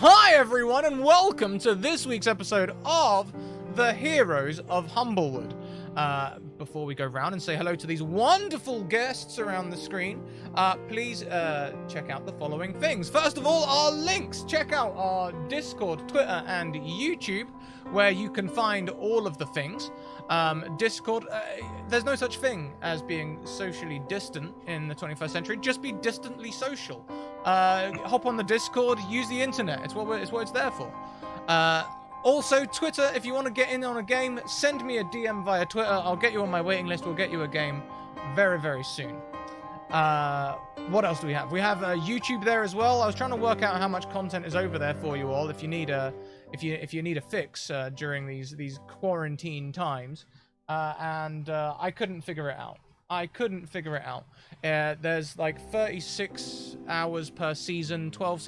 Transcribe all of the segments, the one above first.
Hi everyone, and welcome to this week's episode of the Heroes of Humblewood. Before we go round and say hello to these wonderful guests around the screen, please check out the following things. First of all, our links. Check out our Discord, Twitter, and YouTube, where you can find all of the things. Discord, there's no such thing as being socially distant in the 21st century. Just be distantly social. Hop on the Discord, use the internet. It's what it's there for. Also, Twitter, if you want to get in on a game, send me a DM via Twitter. I'll get you on my waiting list. We'll get you a game very, very soon. What else do we have? We have YouTube there as well. I was trying to work out how much content is over there for you all. If you need a fix during these quarantine times, and I couldn't figure it out. There's like 36 hours per season, 12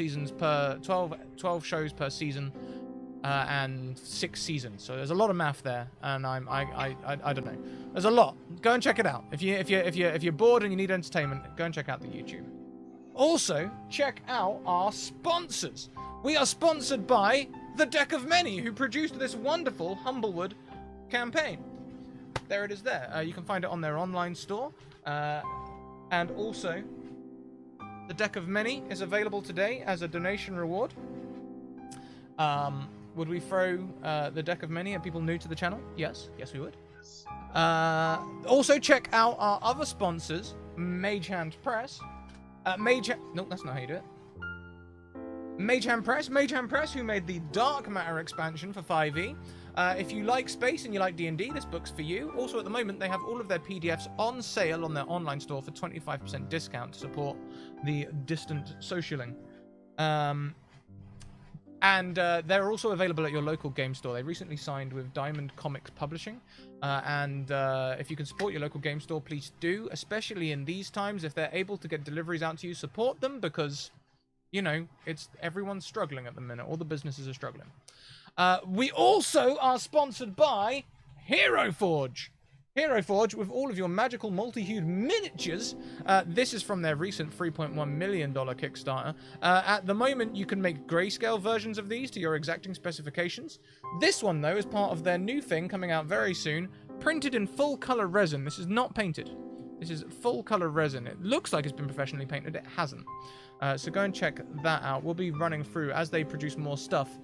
shows per season. And 6 seasons, so there's a lot of math there, and I don't know. There's a lot. Go and check it out. If you're bored and you need entertainment, go and check out the YouTube. Also, check out our sponsors. We are sponsored by The Deck of Many, who produced this wonderful Humblewood campaign. There it is. There. You can find it on their online store, and also The Deck of Many is available today as a donation reward. Would we throw the Deck of Many at people new to the channel? Yes, we would. Also, check out our other sponsors, Mage Hand Press. No, that's not how you do it. Mage Hand Press, who made the Dark Matter expansion for 5e. If you like space and you like D&D, this book's for you. Also, at the moment, they have all of their PDFs on sale on their online store for 25% discount to support the distant socialing. And they're also available at your local game store. They recently signed with Diamond Comics Publishing. And if you can support your local game store, please do. Especially in these times, if they're able to get deliveries out to you, support them because, you know, everyone's struggling at the minute. All the businesses are struggling. We also are sponsored by Hero Forge. Hero Forge, with all of your magical multi-hued miniatures. This is from their recent $3.1 million Kickstarter. At the moment, you can make grayscale versions of these to your exacting specifications. This one, though, is part of their new thing coming out very soon, printed in full-color resin. This is not painted. This is full-color resin. It looks like it's been professionally painted. It hasn't. So go and check that out. We'll be running through, as they produce more stuff,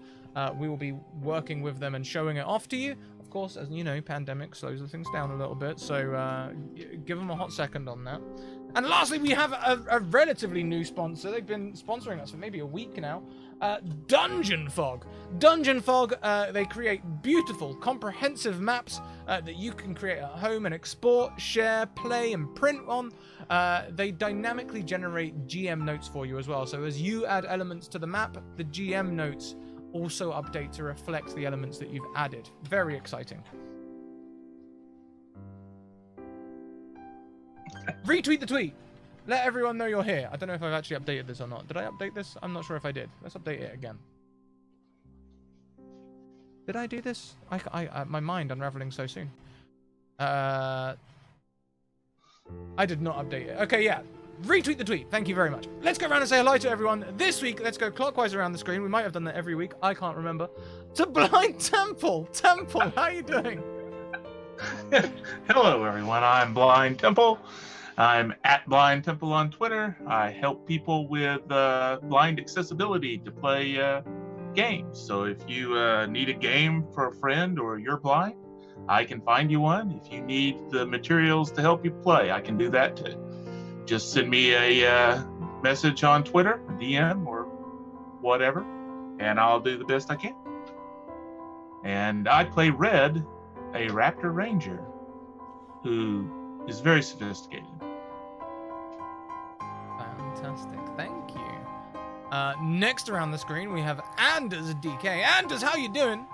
we will be working with them and showing it off to you. Of course, as you know, pandemic slows the things down a little bit, so give them a hot second on that. And lastly, we have a relatively new sponsor. They've been sponsoring us for maybe a week now. Dungeon Fog. Dungeon Fog, they create beautiful, comprehensive maps that you can create at home and export, share, play, and print on. They dynamically generate GM notes for you as well. So as you add elements to the map, the GM notes also update to reflect the elements that you've added. Very exciting. Retweet the tweet. Let everyone know you're here. I don't know if I've actually updated this or not. Did I update this? I'm not sure if I did. Let's update it again. Did I do this? My mind unraveling so soon. I did not update it. Okay, yeah. Retweet the tweet. Thank you very much. Let's go around and say hello to everyone. This week, let's go clockwise around the screen. We might have done that every week. I can't remember. To Blind Temple. Temple, how are you doing? Hello, everyone. I'm Blind Temple. I'm at Blind Temple on Twitter. I help people with blind accessibility to play games. So if you need a game for a friend or you're blind, I can find you one. If you need the materials to help you play, I can do that too. Just send me a message on Twitter, a DM, or whatever, and I'll do the best I can. And I play Red, a Raptor Ranger, who is very sophisticated. Fantastic, thank you. Next around the screen, we have Anders DK. Anders, how you doing?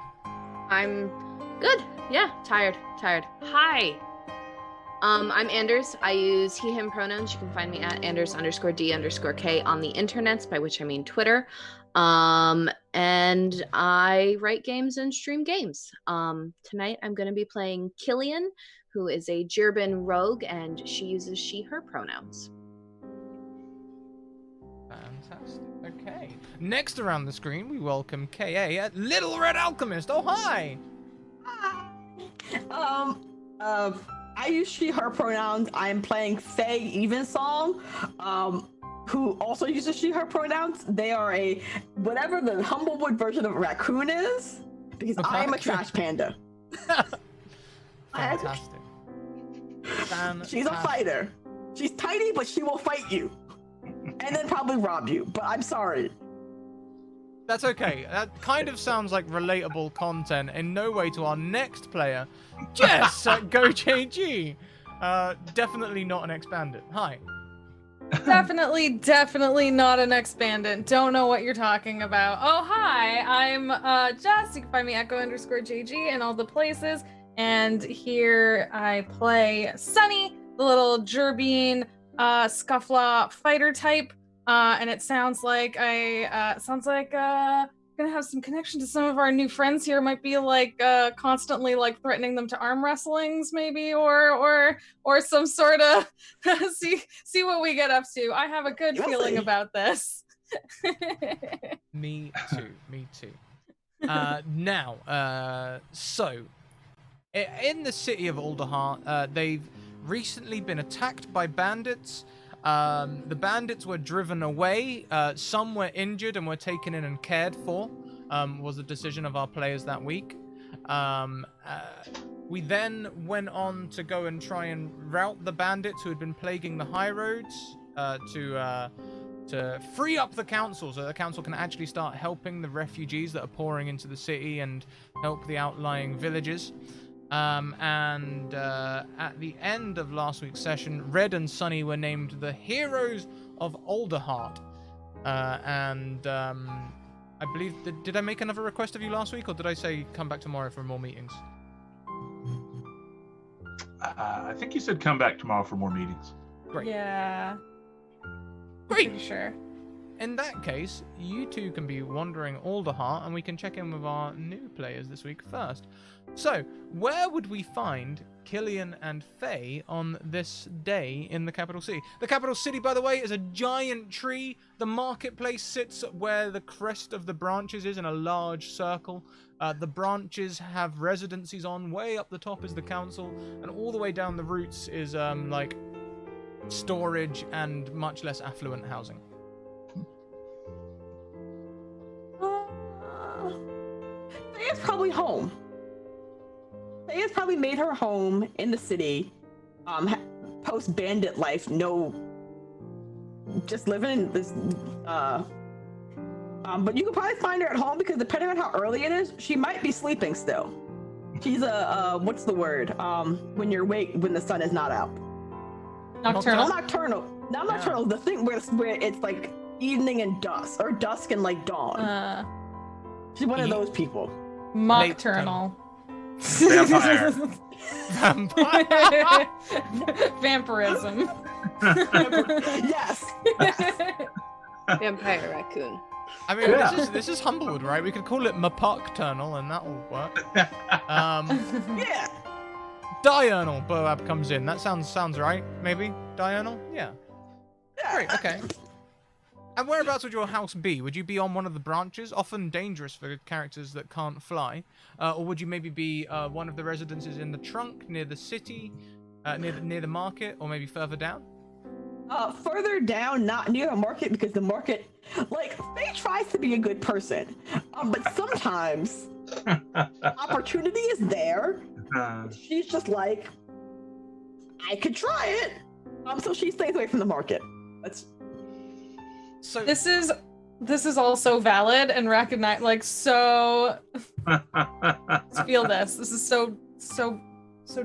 I'm good. Yeah, tired. Hi. I'm Anders. I use he, him pronouns. You can find me at Anders_D_K on the internets, by which I mean Twitter. And I write games and stream games. Tonight I'm going to be playing Killian, who is a Jirbin rogue, and she uses she, her pronouns. Fantastic. Okay. Next around the screen, we welcome KA at Little Red Alchemist. Oh, hi! I use she, her pronouns. I am playing Faye Evensong, who also uses she, her pronouns. They are a whatever the Humblewood version of a raccoon is, because I am a trash panda. Fantastic. She's a fighter. She's tiny, but she will fight you. And then probably rob you, but I'm sorry. That's okay. That kind of sounds like relatable content. In no way to our next player, Jess at GoJG. Definitely not an ex-bandit. Hi. Definitely not an ex-bandit. Don't know what you're talking about. Oh, hi. I'm Jess. You can find me at @go_JG in all the places. And here I play Sunny, the little Gerbean scufflaw fighter type. And it sounds like gonna have some connection to some of our new friends here. Might be like constantly like threatening them to arm wrestlings, maybe, or some sort of see what we get up to. I have a good feeling about this. Me too. Now, so in the city of Alderheart, they've recently been attacked by bandits. The bandits were driven away. Some were injured and were taken in and cared for, was the decision of our players that week. We then went on to go and try and rout the bandits who had been plaguing the high roads to free up the council so the council can actually start helping the refugees that are pouring into the city and help the outlying villages. At the end of last week's session, Red and Sunny were named the Heroes of Alderheart. I believe, did I make another request of you last week, or did I say come back tomorrow for more meetings? I think you said come back tomorrow for more meetings. Great. Yeah. Great. Pretty sure. In that case, you two can be wandering Alderheart, and we can check in with our new players this week first. So, where would we find Killian and Faye on this day in the capital city? The capital city, by the way, is a giant tree. The marketplace sits where the crest of the branches is in a large circle. The branches have residencies on. Way up the top is the council, and all the way down the roots is like storage and much less affluent housing. Faye's probably home. Faye's probably made her home in the city, post bandit life. Just living in this. But you can probably find her at home because depending on how early it is, she might be sleeping still. She's what's the word? When you're awake when the sun is not out. Nocturnal. Not nocturnal. Yeah. The thing where it's like evening and dusk, or dusk and like dawn. She's one of those people. Nocturnal. Vampire. Vampirism. Yes. Vampire raccoon. I mean, this is Humblewood, right? We could call it Mapocturnal, and that'll work. Yeah. Diurnal Boab comes in. That sounds right. Maybe diurnal. Yeah. Great. Okay. And whereabouts would your house be? Would you be on one of the branches, often dangerous for characters that can't fly? Or would you maybe be one of the residences in the trunk, near the city, near the market, or maybe further down? Further down, not near the market, because the market, like, Faye tries to be a good person. But sometimes opportunity is there. She's just like, I could try it. So she stays away from the market. So this is also valid and recognized. Like, so let's feel this. This is so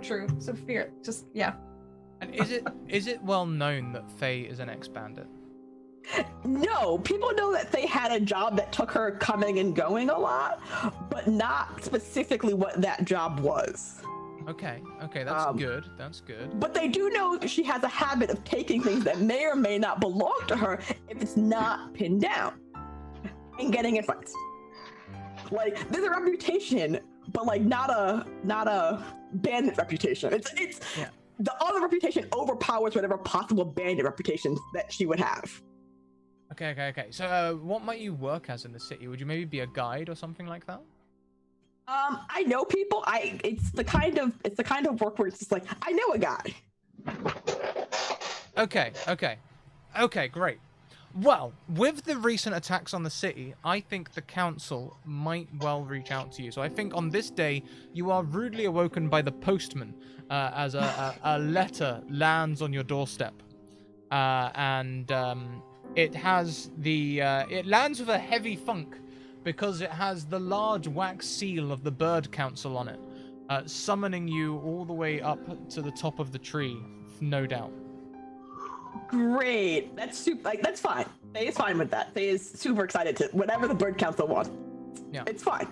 true. So fear. Just yeah. And is it well known that Faye is an ex-bandit? No, people know that Faye had a job that took her coming and going a lot, but not specifically what that job was. Okay, that's good. That's good. But they do know she has a habit of taking things that may or may not belong to her if it's not pinned down and getting in fights. Like, there's a reputation, but like not a bandit reputation. It's yeah. The other reputation overpowers whatever possible bandit reputation that she would have. Okay. So, what might you work as in the city? Would you maybe be a guide or something like that? I know people. It's the kind of work where it's just like I know a guy. Okay, great. Well, with the recent attacks on the city, I think the council might well reach out to you. So I think on this day, you are rudely awoken by the postman as a letter lands on your doorstep. And it has it lands with a heavy thunk because it has the large wax seal of the Bird Council on it, summoning you all the way up to the top of the tree, no doubt. Great. That's super. Like that's fine. They is fine with that. They is super excited to whatever the Bird Council wants. Yeah, it's fine.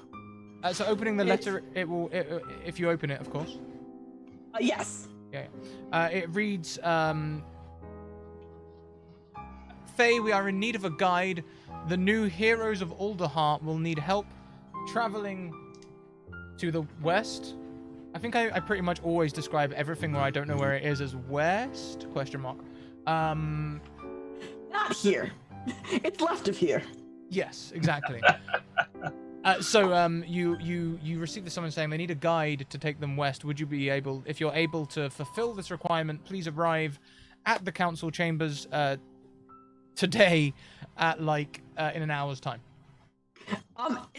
So opening the letter, it will if you open it, of course. Yes. Yeah. It reads, Faye, we are in need of a guide. The new Heroes of Alderheart will need help traveling to the west. I think I pretty much always describe everything where I don't know where it is as west? ? Not here. It's left of here. Yes, exactly. So you receive the summons saying they need a guide to take them west. Would you be able, if you're able to fulfill this requirement, please arrive at the council chambers today at in an hour's time.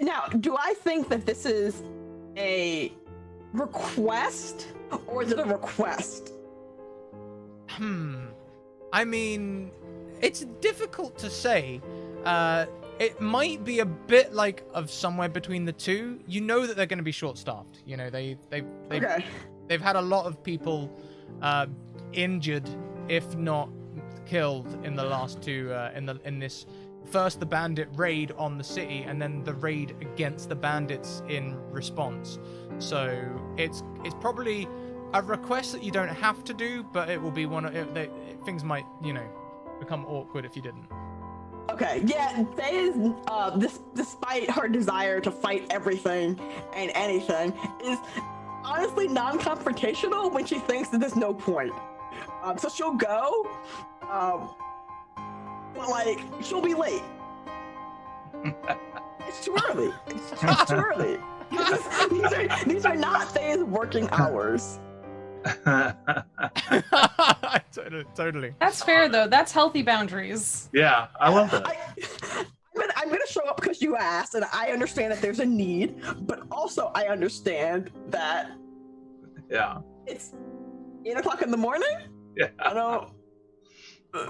Now, do I think that this is a request or is it a request? I mean, it's difficult to say. It might be a bit of somewhere between the two. You know that they're going to be short-staffed. You know, they've had a lot of people injured, if not killed, in the last two in this first the bandit raid on the city and then the raid against the bandits in response. So it's probably a request that you don't have to do, but it will be things might become awkward if you didn't. Okay, yeah, Faye is, despite her desire to fight everything and anything, is honestly non-confrontational when she thinks that there's no point. So she'll go, but she'll be late. It's too early. It's too early. These are not Faye's working hours. Totally. That's fair though. That's healthy boundaries. Yeah, I love that. I'm gonna show up because you asked, and I understand that there's a need, but also I understand that it's 8 o'clock in the morning. Yeah, I don't.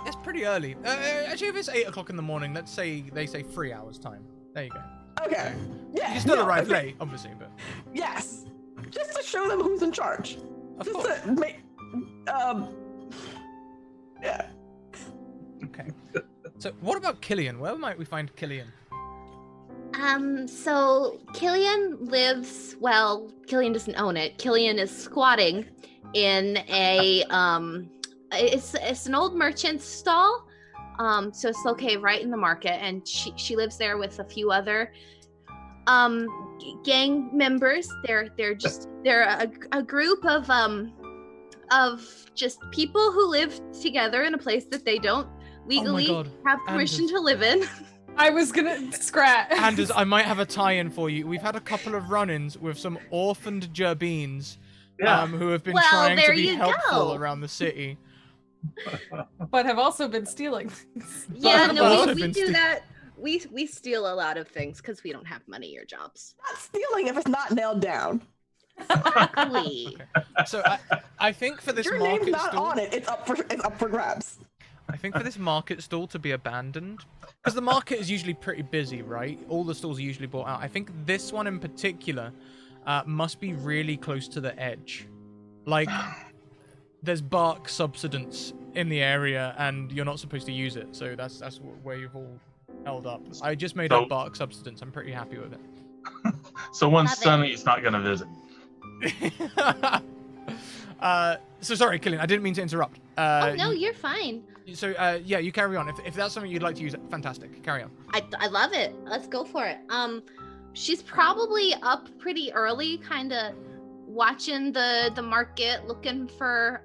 It's pretty early. Actually, if it's 8 o'clock in the morning, let's say they say 3 hours time. There you go. Okay. Yeah. You can still arrive late, obviously, but yes, just to show them who's in charge. Of course. To make. Yeah. Okay. So, what about Killian? Where might we find Killian? So Killian lives, well, Killian doesn't own it. Killian is squatting in a, it's an old merchant's stall. So it's located right in the market, and she lives there with a few other, gang members. They're a group of just people who live together in a place that they don't legally have permission to live in. I was gonna scratch. Anders, I might have a tie-in for you. We've had a couple of run-ins with some orphaned Gerbeans who have been trying to be helpful around the city. But have also been stealing things. Yeah, no, we do that. We steal a lot of things because we don't have money or jobs. Not stealing if it's not nailed down. Exactly. Okay. So I think for this Your market name's not stall, on it. It's up for grabs. I think for this market stall to be abandoned, because the market is usually pretty busy, right? All the stalls are usually bought out. I think this one in particular must be really close to the edge. There's bark subsidence in the area, and you're not supposed to use it. So that's where you've all held up. I just made up bark subsidence. I'm pretty happy with it. So one Sunny's not going to visit. So sorry, Killian, I didn't mean to interrupt. Oh no, you're fine. So yeah, you carry on. If that's something you'd like to use, fantastic. Carry on. I love it. Let's go for it. She's probably up pretty early, kind of watching the market, looking for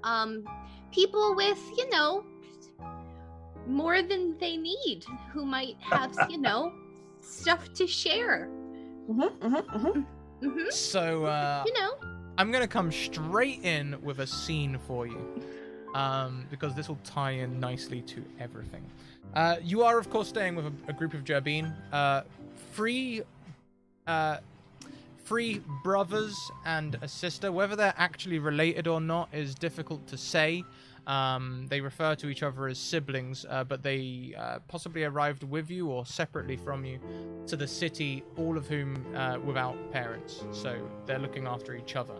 people with more than they need, who might have, stuff to share. So, I'm gonna come straight in with a scene for you, because this will tie in nicely to everything. You are, of course, staying with a group of Jerbeen, free brothers and a sister. Whether they're actually related or not is difficult to say. They refer to each other as siblings, but they possibly arrived with you or separately from you to the city, all of whom without parents, so they're looking after each other.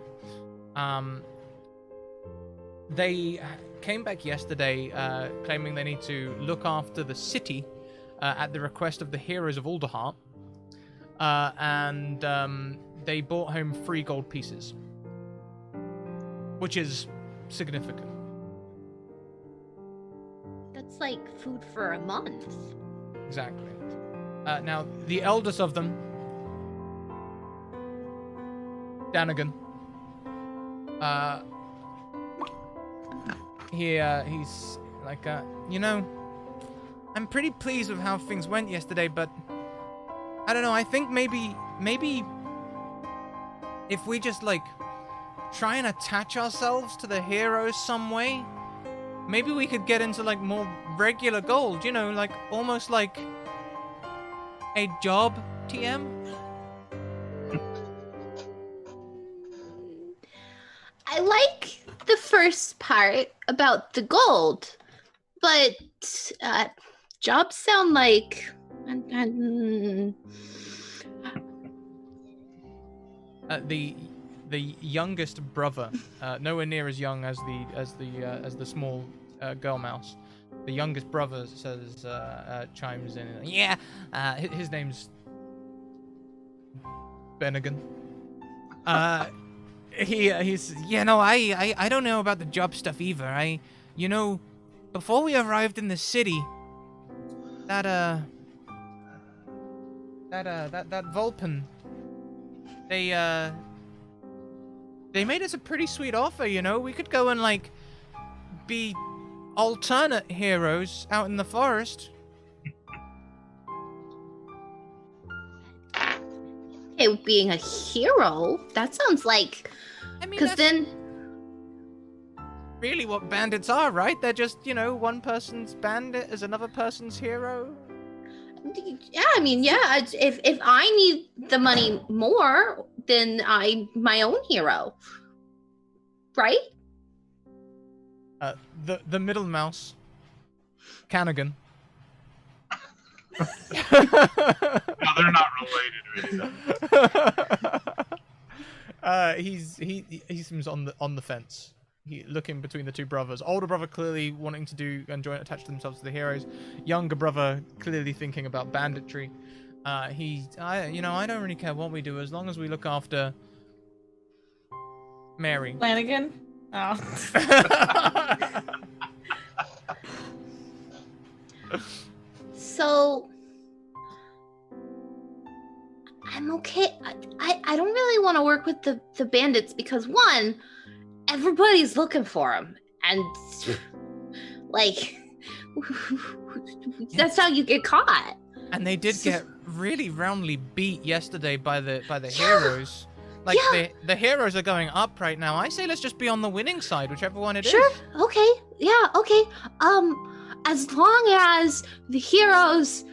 They came back yesterday claiming they need to look after the city at the request of the Heroes of Alderheart, and they brought home 3 gold pieces, which is significant. That's like food for a month. Exactly. Now, the eldest of them, Danigan, he's like, I'm pretty pleased with how things went yesterday, but I don't know, I think maybe if we just, try and attach ourselves to the heroes some way, maybe we could get into, more regular gold, almost like a job, TM? I like the first part about the gold, but jobs sound like... The youngest brother, nowhere near as young as the small girl mouse. The youngest brother says, chimes in. Yeah, his name's Bennigan. He's I don't know about the job stuff either. Before we arrived in the city, that Vulpin, they made us a pretty sweet offer, we could go and be alternate heroes out in the forest. Okay, being a hero, that sounds like... because then... really what bandits are, right? They're just, one person's bandit is another person's hero. Yeah, if I need the money more, then I'm my own hero. Right? The middle mouse, Canagan. No, they're not related, really. He seems on the fence. Looking between the 2 brothers. Older brother clearly wanting to do and attach themselves to the heroes. Younger brother clearly thinking about banditry. I don't really care what we do as long as we look after Mary. Flanagan? Oh. So I'm okay. I don't really want to work with the bandits because, one, everybody's looking for them, and that's how you get caught. And they did get really roundly beat yesterday by the heroes. The heroes are going up right now. I say let's just be on the winning side, whichever one it is. Sure. Okay. Yeah. Okay. As long as the heroes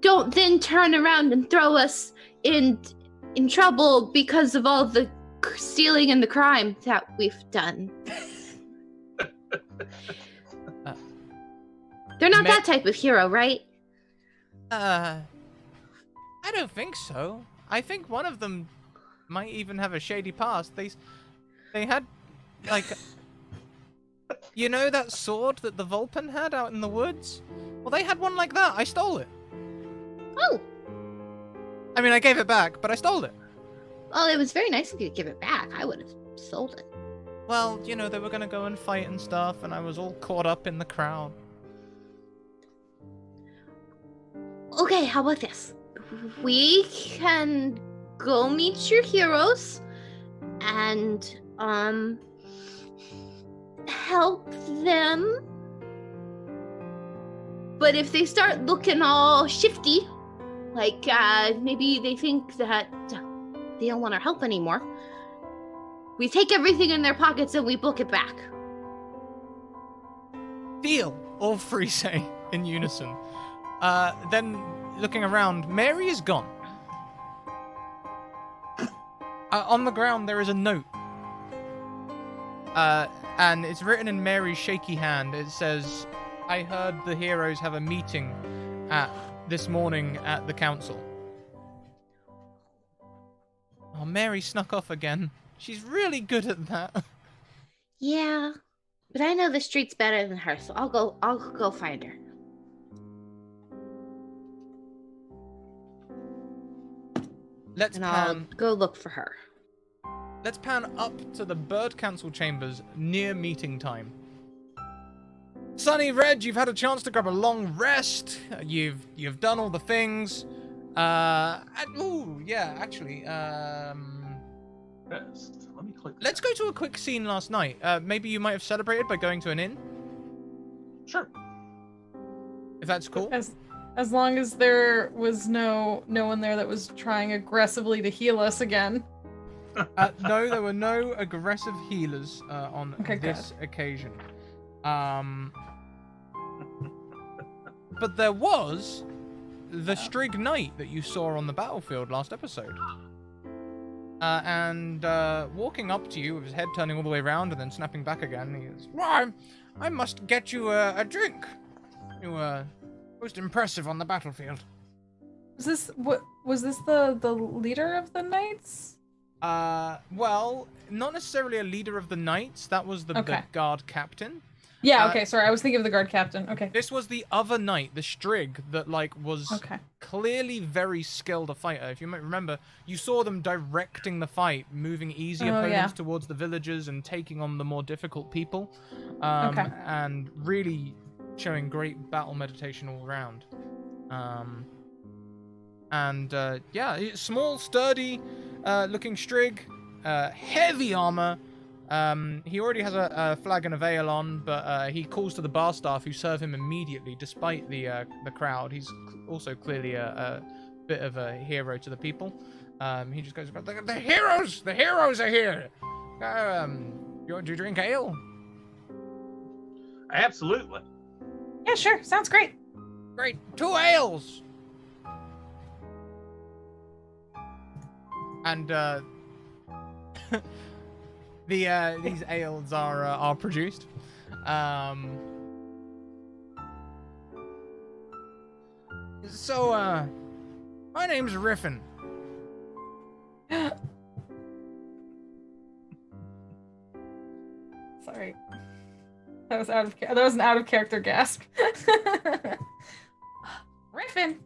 don't then turn around and throw us in trouble because of all the stealing and the crime that we've done. They're not that type of hero, right? I don't think so. I think one of them might even have a shady past. They had, that sword that the Vulpin had out in the woods? Well, they had one like that. I stole it. Oh. I gave it back, but I stole it. Well, it was very nice of you to give it back. I would have sold it. Well, they were going to go and fight and stuff, and I was all caught up in the crowd. Okay, how about this? We can go meet your heroes and, help them But if they start looking all shifty, like maybe they think that they don't want our help anymore, we take everything in their pockets and we book it back. Deal, all three say in unison. Then, looking around, Mary is gone. On the ground, there is a note. And it's written in Mary's shaky hand. It says, I heard the heroes have a meeting this morning at the council. Oh, Mary snuck off again. She's really good at that. Yeah, but I know the streets better than her, so I'll go find her. I'll go look for her. Let's pan up to the Bird Council chambers near meeting time. Sunny, Red, you've had a chance to grab a long rest. You've done all the things. Best. Let me click. Let's go to a quick scene last night. Maybe you might have celebrated by going to an inn. Sure. If that's cool. As long as there was no one there that was trying aggressively to heal us again. No, there were no aggressive healers on this occasion. But there was the Strig Knight that you saw on the battlefield last episode. And walking up to you with his head turning all the way around and then snapping back again, he goes, well, I must get you a drink. You were most impressive on the battlefield. Was this the leader of the knights? Well, not necessarily a leader of the knights. That was the guard captain. Yeah, okay, sorry, I was thinking of the guard captain. Okay. This was the other knight, the Strig, that was clearly very skilled a fighter. If you might remember, you saw them directing the fight, moving easy opponents towards the villagers and taking on the more difficult people. And really showing great battle meditation all around. Small, sturdy looking Strig, heavy armor. He already has a flagon of ale on, but he calls to the bar staff who serve him immediately, despite the crowd. He's also clearly a bit of a hero to the people. He just goes, the heroes are here. Do you drink ale? Absolutely. Yeah, sure. Sounds great. Great. 2 ales. And these ales are produced. My name's Riffin. Sorry, that was an out of character gasp. Riffin,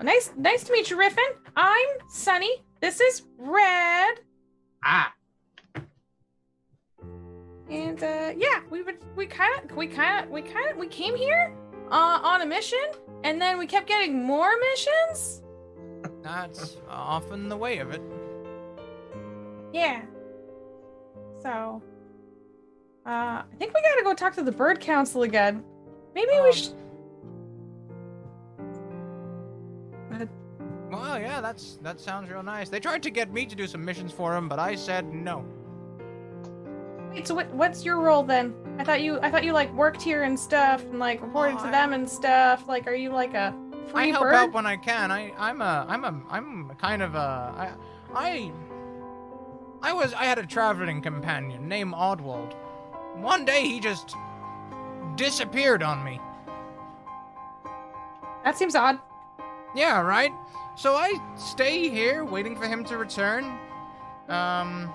nice to meet you, Riffin. I'm Sunny. This is Red. And we came here on a mission, and then we kept getting more missions. That's often the way of it. Yeah. So, I think we gotta go talk to the Bird Council again. Maybe we should. Go ahead. Well, yeah, that sounds real nice. They tried to get me to do some missions for them, but I said no. Wait, so what's your role then? I thought you like worked here and stuff, and like reported to them and stuff. Like, are you like a free bird? I help out when I can. I'm kind of a I had a traveling companion named Oddwald. One day he just disappeared on me. That seems odd. Yeah, right? So I stay here waiting for him to return. I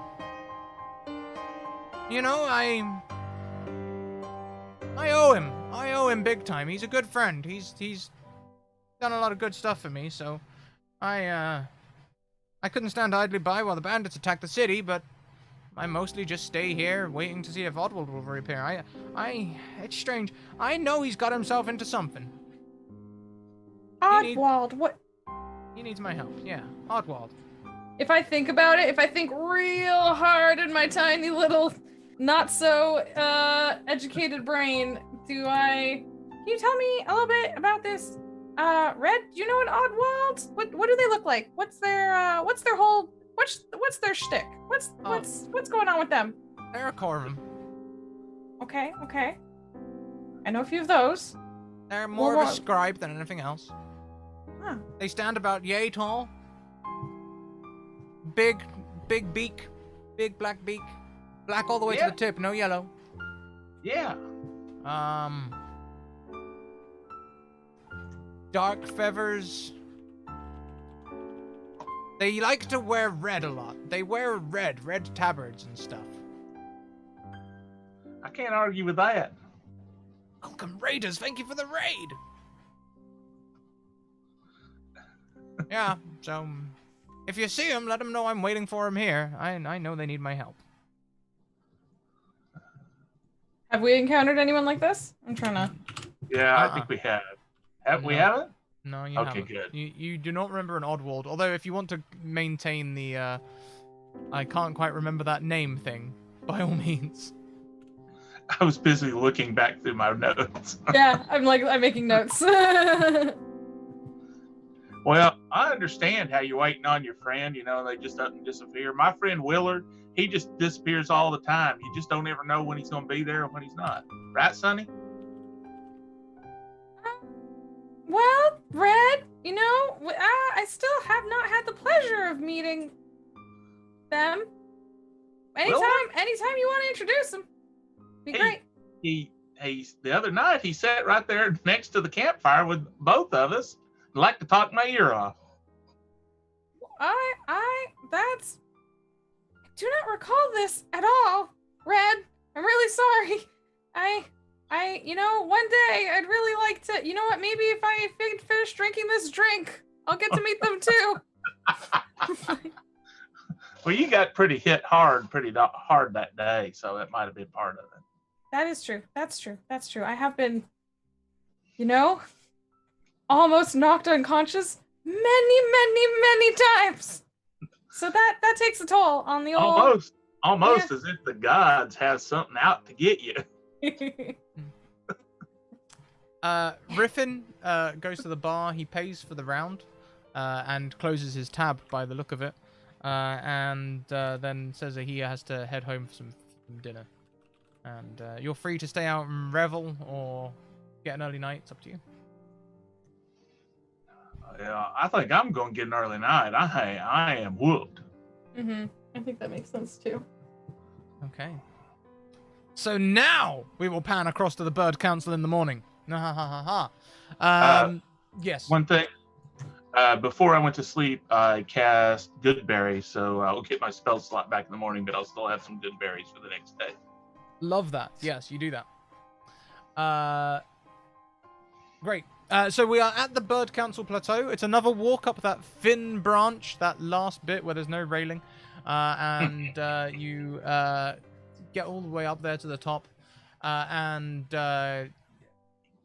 owe him. I owe him big time. He's a good friend. He's done a lot of good stuff for me, so I couldn't stand idly by while the bandits attack the city, but I mostly just stay here waiting to see if Oddwald will reappear. It's strange. I know he's got himself into something. Oddwald, what? He needs my help, yeah. Oddwald. If I think about it, if I think real hard in my tiny little, not so educated brain, he Can you tell me a little bit about this? Red, do you know an Oddworld? What do they look like? What's their whole what's their shtick? What's going on with them? There are a core of them. Okay. I know a few of those. They're more of a scribe than anything else. Huh. They stand about yay tall. Big beak. Big black beak. Black all the way to the tip, no yellow. Yeah. Dark feathers. They like to wear red a lot. They wear red tabards and stuff. I can't argue with that. Welcome, raiders. Thank you for the raid. Yeah, so if you see them, let them know I'm waiting for them here. I know they need my help. Have we encountered anyone like this? I'm trying to... Yeah, I think we have. We haven't? No, you haven't. Okay, good. You do not remember an Oddworld, although if you want to maintain the, I can't quite remember that name thing, by all means. I was busy looking back through my notes. Yeah, I'm making notes. Well, I understand how you're waiting on your friend. You know, they just up and disappear. My friend Willard, he just disappears all the time. You just don't ever know when he's going to be there or when he's not. Right, Sonny? Well, Red, you know, I still have not had the pleasure of meeting them. Anytime you want to introduce them, be great. He the other night he sat right there next to the campfire with both of us. I'd like to talk my ear off. I do not recall this at all, Red. I'm really sorry. You know, one day I'd really like to, you know what, maybe if I finish drinking this drink, I'll get to meet them too. Well, you got pretty hard that day, so that might have been part of it. That is true. That's true. I have been, you know, almost knocked unconscious many times. So that takes a toll on the old... Almost as if the gods have something out to get you. Riffin goes to the bar. He pays for the round and closes his tab by the look of it, and then says that he has to head home for some dinner. And you're free to stay out and revel or get an early night. It's up to you. Yeah, I think I'm going to get an early night. I am whooped. I think that makes sense too. Okay. So now we will pan across to the Bird Council in the morning. Yes. One thing. Before I went to sleep, I cast Good Berries, so I'll get my spell slot back in the morning, but I'll still have some Good Berries for the next day. Love that. Yes, you do that. Great. So we are at the Bird Council Plateau. It's another walk up that thin branch, that last bit where there's no railing. And you get all the way up there to the top. And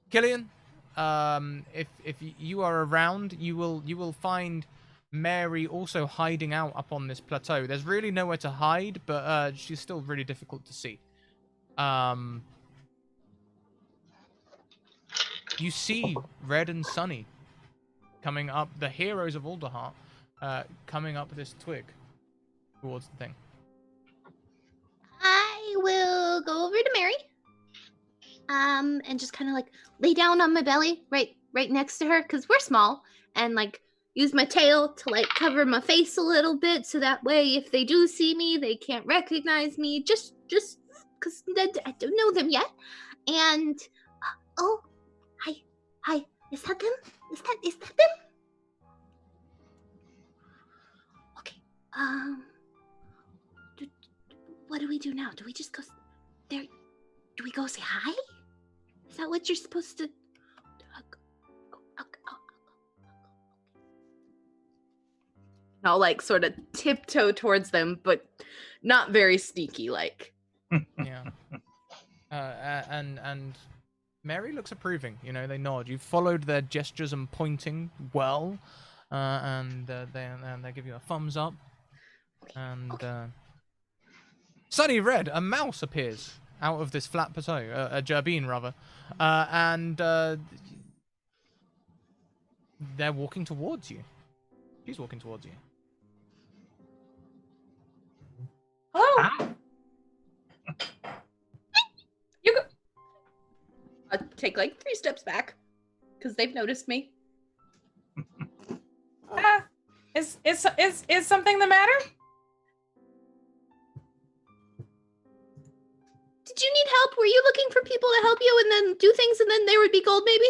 Killian, if you are around, you will find Mary also hiding out up on this plateau. There's really nowhere to hide, but she's still really difficult to see. You see Red and Sunny coming up, the Heroes of Alderheart, coming up this twig towards the thing. I will go over to Mary, and just kind of like lay down on my belly right next to her, because we're small, and like use my tail to like cover my face a little bit, so that way if they do see me, they can't recognize me, just because I don't know them yet. And oh, hi, is that them? Is that them? Okay. What do we do now? Do we just go there? Do we go say hi? Is that what you're supposed to? I'll like sort of tiptoe towards them, but not very sneaky like. Yeah. And Mary looks approving. You know, they nod. You've followed their gestures and pointing well, and they give you a thumbs up. And Sunny Red, a mouse appears out of this flat plateau, a gerbine rather, and they're walking towards you. She's walking towards you. Hello. Hi. You go. I'll take like 3 steps back because they've noticed me. Is something the matter? Did you need help? Were you looking for people to help you and then do things and then there would be gold maybe?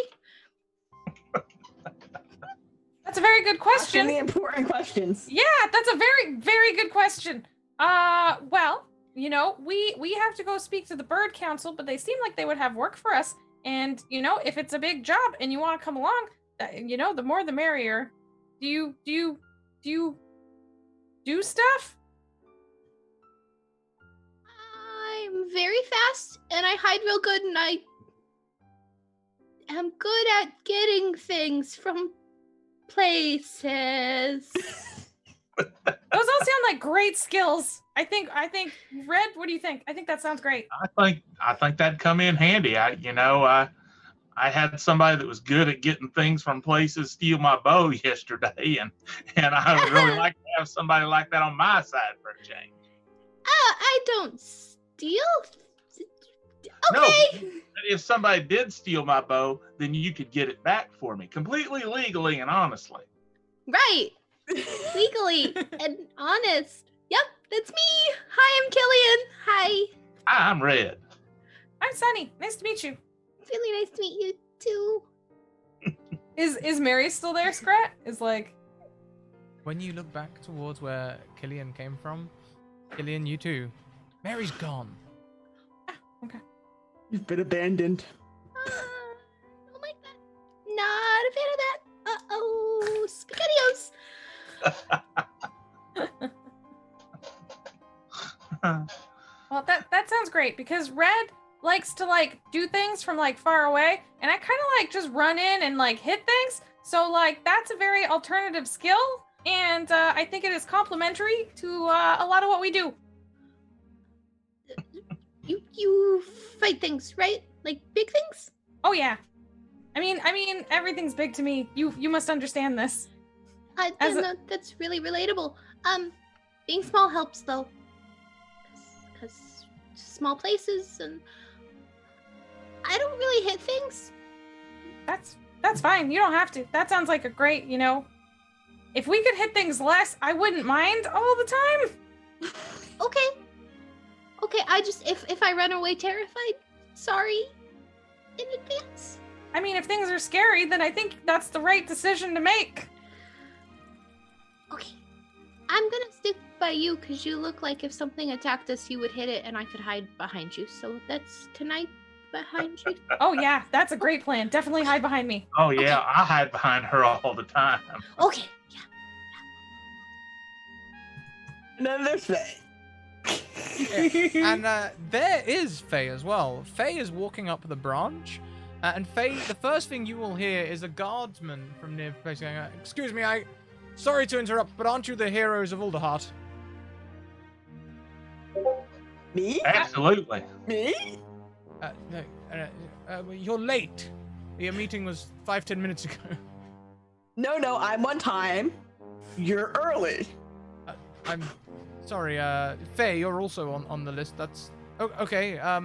That's a very good question. Asking the important questions. Yeah, that's a very, very good question. Well, you know, we have to go speak to the Bird Council, but they seem like they would have work for us. And, you know, if it's a big job and you want to come along, you know, the more the merrier. Do you do stuff? I'm very fast and I hide real good and I am good at getting things from places. Those all sound like great skills. I think Red, what do you think? I think that sounds great. I think that'd come in handy. I had somebody that was good at getting things from places steal my bow yesterday, and I would really like to have somebody like that on my side for a change. I don't steal. No, Okay. if somebody did steal my bow, then you could get it back for me, completely legally and honestly. Right. Legally and honest. Yep, that's me. Hi, I'm Killian. Hi. Hi, I'm Red. I'm Sunny. Nice to meet you. Really nice to meet you too. Is Mary still there, Scrat? Is like When you look back towards where Killian came from, Killian, you too. Mary's gone. okay. You've been abandoned. Don't like that. Not a fan of that. Uh-oh. SpaghettiOs. Well, that sounds great because Red likes to like do things from like far away, and I kind of like just run in and like hit things. So like that's a very alternative skill, and I think it is complementary to a lot of what we do. You fight things, right? Like big things? Oh yeah, I mean everything's big to me. You must understand this. No, that's really relatable. Being small helps though. Cause small places and I don't really hit things. That's fine. You don't have to. That sounds like a great, you know. If we could hit things less, I wouldn't mind all the time. Okay. Okay, I just if I run away terrified, sorry in advance. I mean, if things are scary, then I think that's the right decision to make. Okay. I'm gonna stick by you because you look like if something attacked us, you would hit it and I could hide behind you. So can I behind you? Oh yeah, that's a great plan. Definitely hide behind me. Oh yeah, I hide behind her all the time. Okay, yeah. And then there's Faye. And there is Faye as well. Faye is walking up the branch, and Faye, the first thing you will hear is a guardsman from near place going, "Excuse me, sorry to interrupt, but aren't you the Heroes of Alderheart?" Me? Absolutely. Me? You're late. Your meeting was 5-10 minutes ago. No, I'm on time. You're early. I'm sorry, Faye, you're also on the list. That's okay. I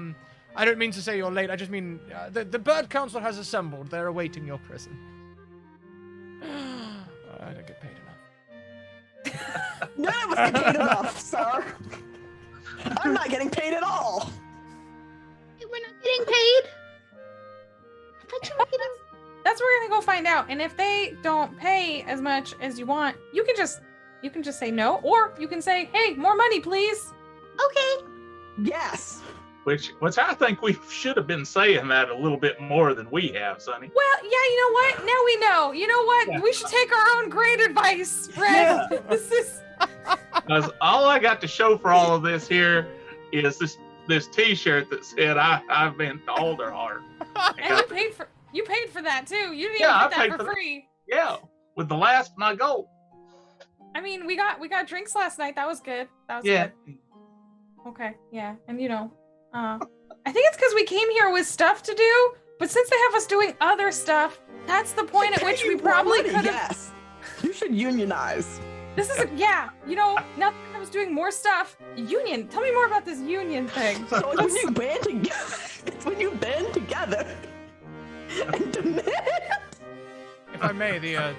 don't mean to say you're late. I just mean the Bird Council has assembled. They're awaiting your presence. I don't get paid enough. None of us get paid enough, sir. I'm not getting paid at all. We're not getting paid. I thought you were getting. That's what we're gonna go find out. And if they don't pay as much as you want, you can just say no, or you can say, "Hey, more money, please." Okay. Yes. Which I think we should have been saying that a little bit more than we have, Sonny. Well, yeah, you know what? Now we know. You know what? Yeah. We should take our own great advice, Red. Yeah. This is. Because all I got to show for all of this here is this T-shirt that said I've been to Alderheart. And you paid for that too. You didn't Yeah, even I get paid that for for free. Yeah, with the last of my gold. I mean, we got drinks last night. That was good. That was Yeah. good. Okay, yeah, and you know, I I think it's because we came here with stuff to do, but since they have us doing other stuff, that's the point at which we probably could have. Yes. You should unionize. This is now that I was doing more stuff. Union. Tell me more about this union thing. So it's when you band together. It's when you band together and demand. If I may, the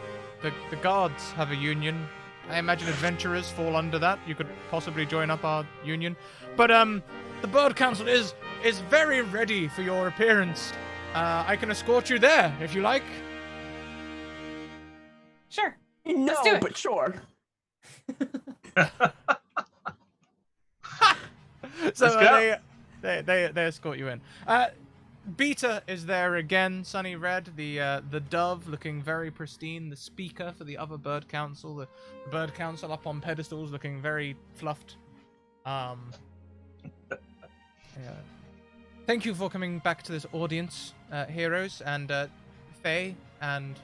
guards have a union. I imagine adventurers fall under that. You could possibly join up our union. But the Bird Council is very ready for your appearance. I can escort you there if you like. Sure. No, Let's do it. but sure. So they escort you in. Beta is there again. Sunny Red, the dove, looking very pristine. The speaker for the other Bird Council. The Bird Council up on pedestals, looking very fluffed. Yeah. Thank you for coming back to this audience, heroes, and Faye, and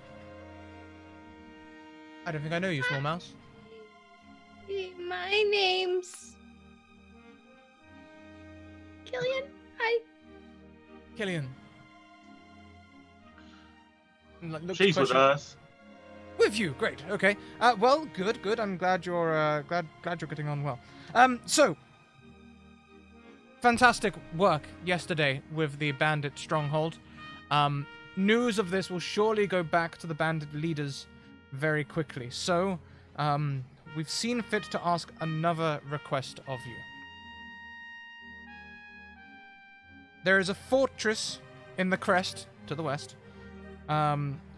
I don't think I know you, Small Mouse. My name's Killian. Hi. Killian. She's with us. With you, great. Okay. Well, good. I'm glad you're glad you're getting on well. So fantastic work yesterday with the Bandit stronghold. News of this will surely go back to the Bandit leaders very quickly. So, we've seen fit to ask another request of you. There is a fortress in the crest to the west,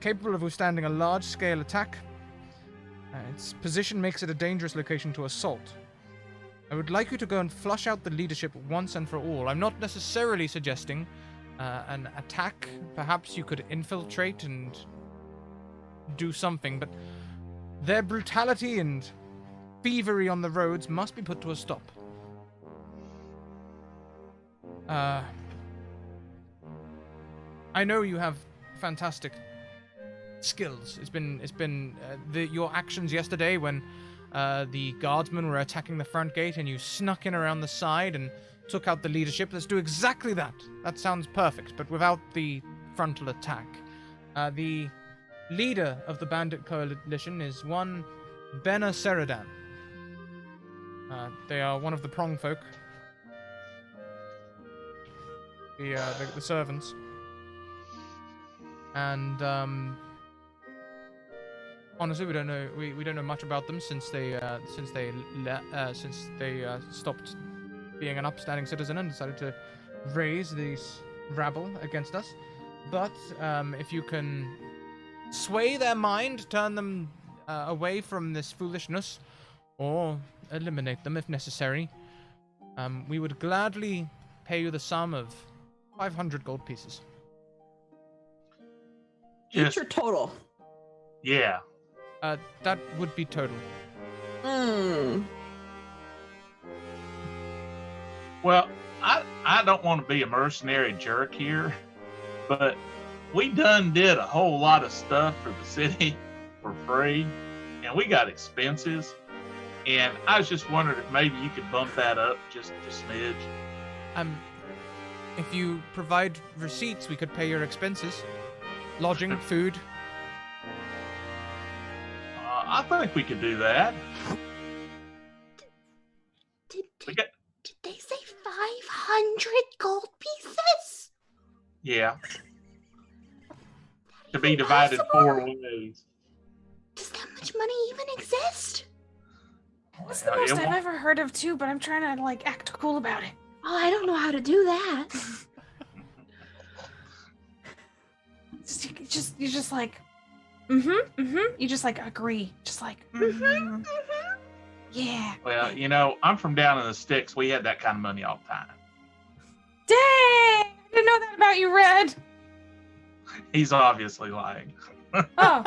capable of withstanding a large-scale attack. Its position makes it a dangerous location to assault. I would like you to go and flush out the leadership once and for all. I'm not necessarily suggesting an attack. Perhaps you could infiltrate and do something, but their brutality and thievery on the roads must be put to a stop. I know you have fantastic skills. It's been your actions yesterday when the guardsmen were attacking the front gate and you snuck in around the side and took out the leadership. Let's do exactly that. That sounds perfect, but without the frontal attack. The leader of the Bandit Coalition is one Bena Seridan. They are one of the Prong folk. The servants. And honestly, we don't know much about them since they stopped being an upstanding citizen and decided to raise this rabble against us. But if you can sway their mind, turn them away from this foolishness, or eliminate them if necessary, we would gladly pay you the sum of 500 gold pieces. What's your total? Yeah. That would be total. Well, I don't want to be a mercenary jerk here, but we done did a whole lot of stuff for the city for free, and we got expenses, and I was just wondering if maybe you could bump that up just a smidge. If you provide receipts, we could pay your expenses. Lodging, food. I think we could do that. Did they say 500 gold pieces? Yeah. To be divided 4 ways. Does that much money even exist? That's the most I've ever heard of too, but I'm trying to act cool about it. Oh, I don't know how to do that. You just like, You just agree, just yeah. Well, I'm from down in the sticks. We had that kind of money all the time. Dang! I didn't know that about you, Red. He's obviously lying. Oh.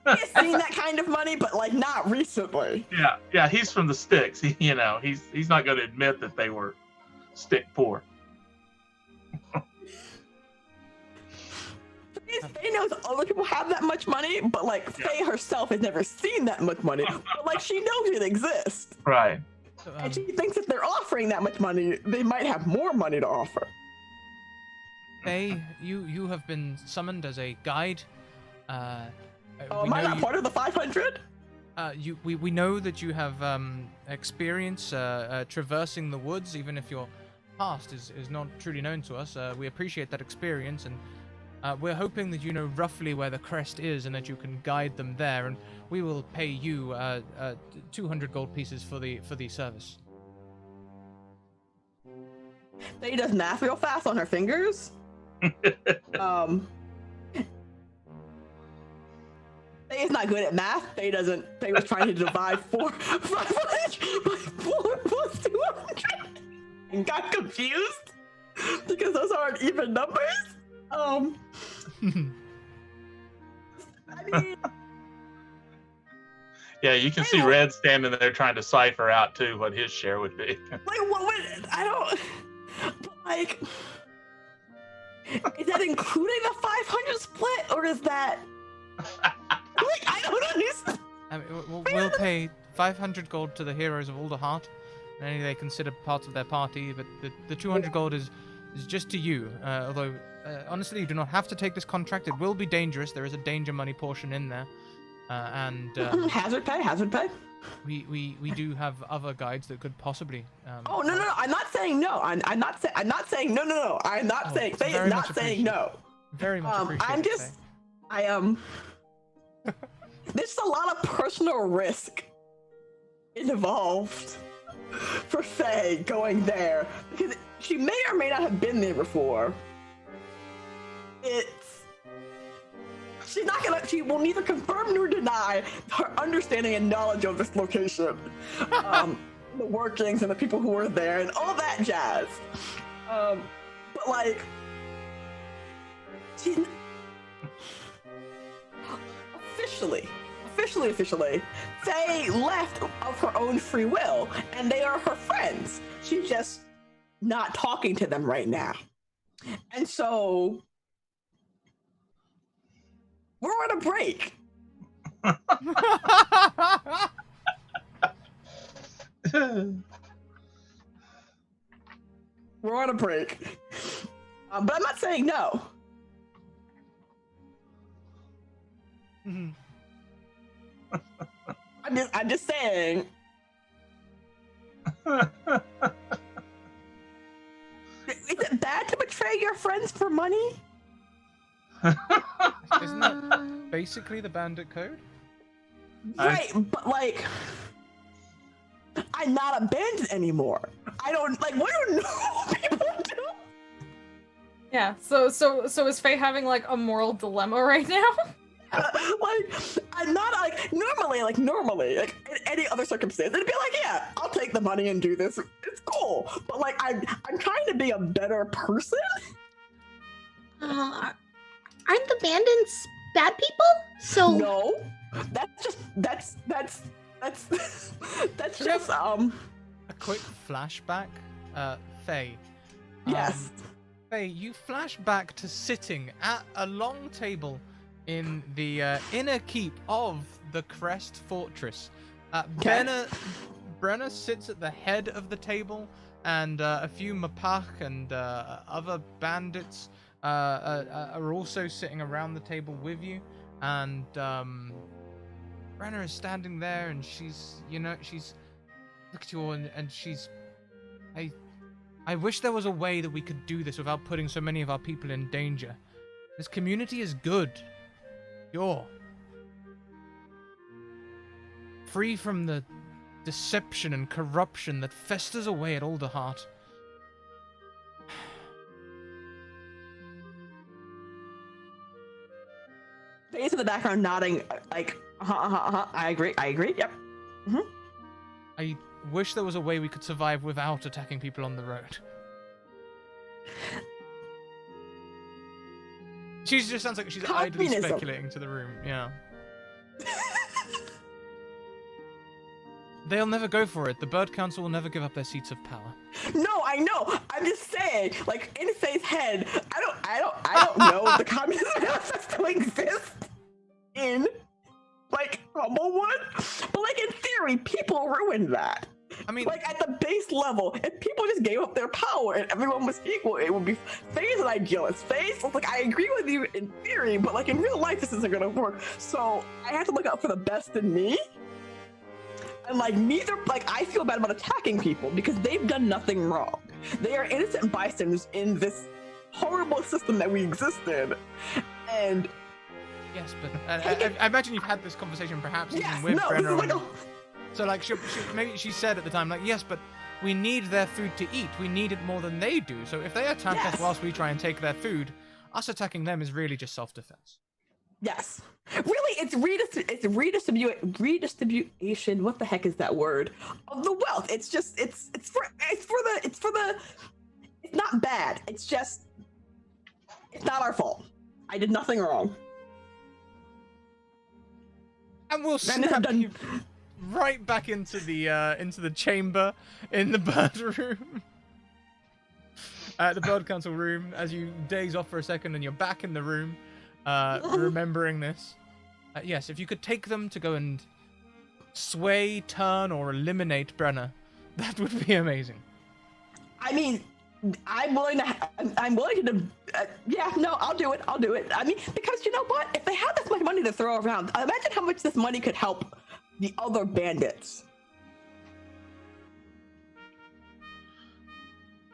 He's seen that kind of money, but not recently. Yeah. He's from the sticks. He's not going to admit that they were stick poor. Faye knows other people have that much money, but Faye herself has never seen that much money. But she knows it exists. Right. And she thinks if they're offering that much money, they might have more money to offer. Faye, you have been summoned as a guide. Am I not part of the 500? We know that you have experience traversing the woods, even if your past is not truly known to us. We appreciate that experience, and we're hoping that you know roughly where the crest is and that you can guide them there, and we will pay you 200 gold pieces for the service. They does math real fast on her fingers. They is not good at math. They was trying to divide 500 by 4 plus 200 and got confused because those aren't even numbers. I mean, Yeah, you can see Red standing there trying to cipher out too what his share would be. like what would I don't but like is that including the 500 split or is that like I don't understand. I mean, we'll pay 500 gold to the Heroes of Alderheart, and any they consider parts of their party, but the 200 gold is just to you. Although, honestly, you do not have to take this contract. It will be dangerous. There is a danger money portion in there. And hazard pay. We do have other guides that could possibly. Oh no! I'm not saying no. I'm not saying no. I'm not saying. Faye is not saying no. Very much appreciate I'm just. Faye. There's a lot of personal risk involved for Faye going there because she may or may not have been there before. She will neither confirm nor deny her understanding and knowledge of this location, the workings and the people who were there and all that jazz. But like, she's officially, Faye left of her own free will, and they are her friends. She's just not talking to them right now. And so we're on a break. We're on a break. But I'm not saying no. I'm just saying. Is it bad to betray your friends for money? Isn't that basically the bandit code? Right, but like, I'm not a bandit anymore. I don't like. What do normal people do? Yeah. So is Faye having like a moral dilemma right now? Like, I'm not normally, like in any other circumstance, it'd be like, yeah, I'll take the money and do this. It's cool. But like, I'm trying to be a better person. Aren't the bandits bad people? So no, that's just a quick flashback, Faye. Yes. Faye, you flash back to sitting at a long table in the inner keep of the Crest Fortress. Brenna sits at the head of the table, and a few Mapach and other bandits are also sitting around the table with you. And Brenna is standing there, and she's look at you all, and she's, I wish there was a way that we could do this without putting so many of our people in danger. This community is good. You're free from the deception and corruption that festers away at Alderheart. Face in the background nodding, like, I agree, yep. Mm-hmm. I wish there was a way we could survive without attacking people on the road. She just sounds like she's idly speculating to the room, yeah. They'll never go for it. The Bird Council will never give up their seats of power. No, I know. I'm just saying, like, in Faye's head, I don't know if the communism still exists in, like, Humblewood. But, like, in theory, people ruined that. I mean, like at the base level, if people just gave up their power and everyone was equal, it would be. Faye's an idealist. Faye's like, I agree with you in theory, but like in real life, this isn't gonna work. So I have to look out for the best in me. And like I feel bad about attacking people because they've done nothing wrong. They are innocent bystanders in this horrible system that we exist in. And yes, but I imagine you've had this conversation perhaps even with this Brenna. is like So like maybe she said at the time, like, yes, but we need their food to eat. We need it more than they do. So if they attack us whilst we try and take their food, us attacking them is really just self-defense. Yes. Really, it's redistribution. What the heck is that word? Of the wealth. It's just it's not bad. It's just it's not our fault. I did nothing wrong. And we'll snap you right back into the chamber in the bird room. The bird council room, as you daze off for a second and you're back in the room, remembering this. Yes, if you could take them to go and sway, turn, or eliminate Brenna, that would be amazing. I mean, I'm willing to. Yeah, no, I'll do it. I mean, because you know what? If they have this much money to throw around, imagine how much this money could help the other bandits.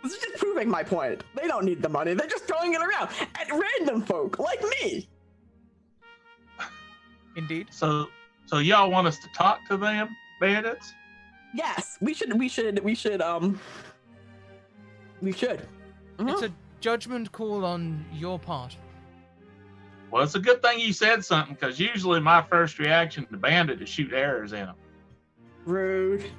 This is just proving my point. They don't need the money. They're just throwing it around at random folk like me. Indeed. So y'all want us to talk to them, bandits? Yes, we should. Mm-hmm. It's a judgment call on your part. Well, it's a good thing you said something, because usually my first reaction to Bandit is shoot arrows in them. Rude.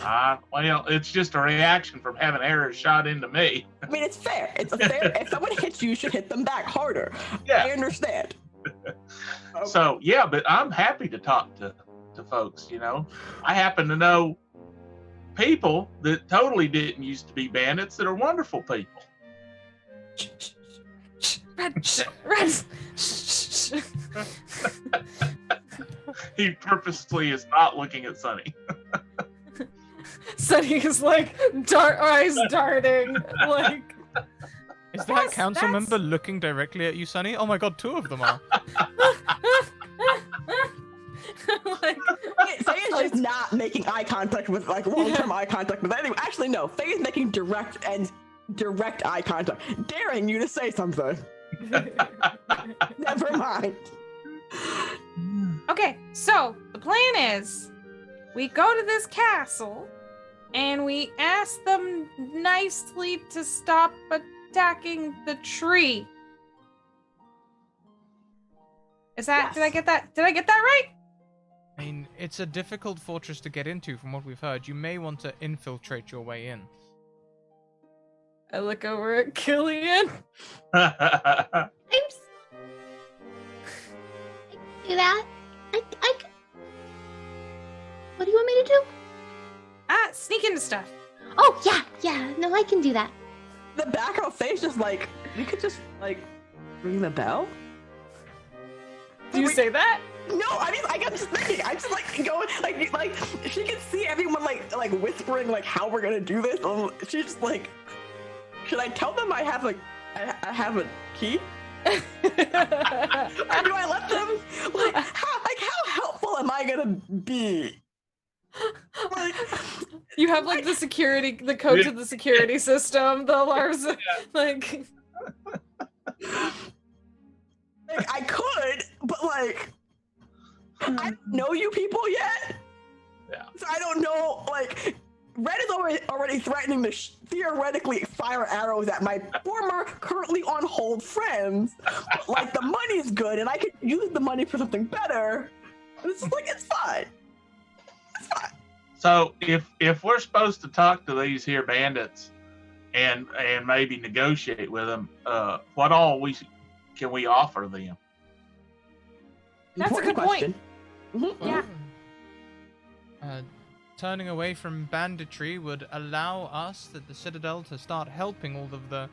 Well, it's just a reaction from having arrows shot into me. I mean, it's fair. It's a fair. If someone hits you, you should hit them back harder. Yeah. I understand. So, yeah, but I'm happy to talk to folks, you know. I happen to know people that totally didn't used to be bandits that are wonderful people. Red. He purposely is not looking at Sunny. Sunny is like eyes darting, like. Is that council member looking directly at you, Sunny? Oh my god, two of them are. Like, Faye is just not making eye contact with, like, long-term eye contact with anyone. Actually, no. Faye is making direct eye contact, daring you to say something. Never mind. Okay, so the plan is we go to this castle and we ask them nicely to stop attacking the tree. Is that Yes. Did I get that right? I mean, it's a difficult fortress to get into from what we've heard. You may want to infiltrate your way in. I look over at Killian. I do that. I What do you want me to do? Sneak into stuff. Oh, yeah. No, I can do that. The back of Faye's just like, you could just, like, ring the bell? Do you say that? No, I mean, like, I'm just thinking. I'm just like going, like she can see everyone like whispering like how we're gonna do this. She's just like, should I tell them I have a key? Or do I let them? Like how helpful am I gonna be? Like, You have like the code to the security system, the alarms, like. Like I could, but like I don't know you people yet. Yeah. So I don't know. Like Red is already threatening to theoretically fire arrows at my former, currently on hold friends. But, like the money's good, and I could use the money for something better. It's like it's fine. It's fine. So if we're supposed to talk to these here bandits and maybe negotiate with them, what all can we offer them? That's a Important good point. question. Mhm. Yeah. Turning away from banditry would allow us, the Citadel, to start helping all of the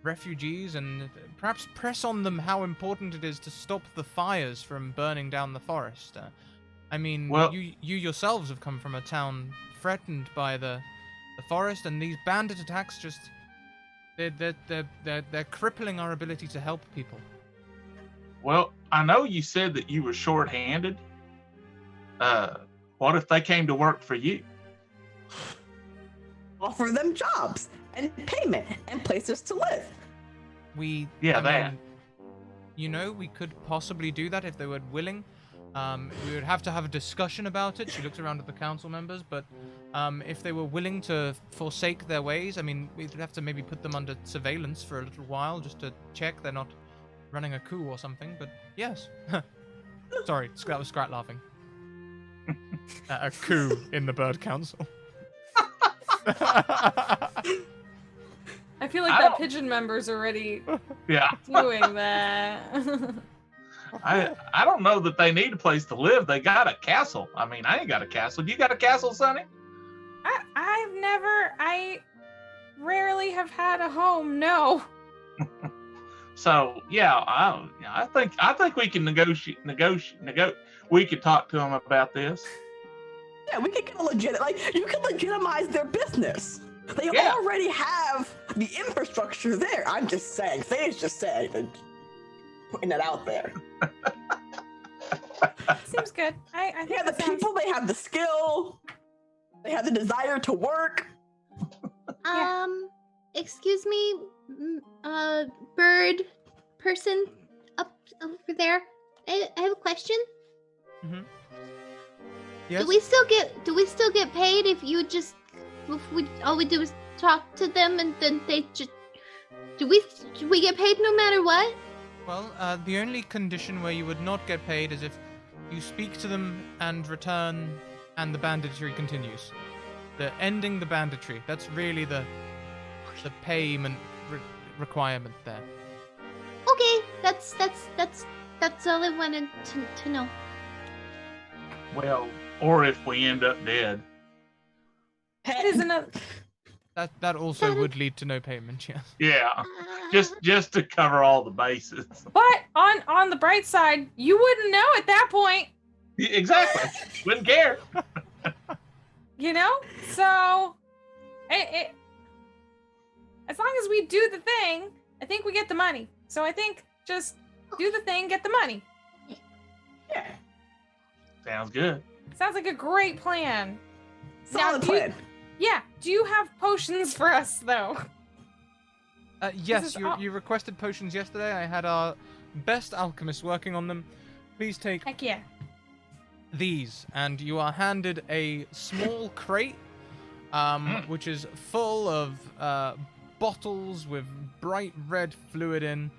refugees and perhaps press on them how important it is to stop the fires from burning down the forest. I mean, Well- you yourselves have come from a town threatened by the forest, and these bandit attacks they're crippling our ability to help people. Well, I know you said that you were short-handed. What if they came to work for you? Offer them jobs and payment and places to live. We Yeah, we could possibly do that if they were willing. We would have to have a discussion about it. She looks around at the council members, but if they were willing to forsake their ways, I mean, we'd have to maybe put them under surveillance for a little while just to check they're not running a coup or something. But yes. Sorry, that was Scrat laughing. A coup in the bird council. I feel like that pigeon member's already Yeah. doing that. I don't know that they need a place to live. They got a castle. I mean, I ain't got a castle. You got a castle, Sonny? I rarely have had a home, no. So yeah, I think we can negotiate. We can talk to them about this. Yeah, we can get a you can legitimize their business. They Yeah. already have the infrastructure there. I'm just saying. Thay's just saying and putting it out there. Seems good. I think Yeah, the that sounds- people, they have the skill. They have the desire to work. Excuse me, bird person up over there. I have a question. Yes? Do we still get paid if all we do is talk to them and then they just do we get paid no matter what? Well, the only condition where you would not get paid is if you speak to them and return, and the banditry continues. Ending the banditry. That's really the payment requirement there. Okay, that's all I wanted to know. Well, or if we end up dead. That is another. That also would lead to no payment, yes. Yeah, just to cover all the bases. But on the bright side, you wouldn't know at that point. Exactly. Wouldn't care. You know? So, it as long as we do the thing, I think we get the money. So I think just do the thing, get the money. Yeah. Sounds good. Sounds like a great plan. Solid plan. Yeah. Do you have potions for us, though? Yes, you requested potions yesterday. I had our best alchemists working on them. Please take Heck yeah. these, and you are handed a small crate, which is full of bottles with bright red fluid in,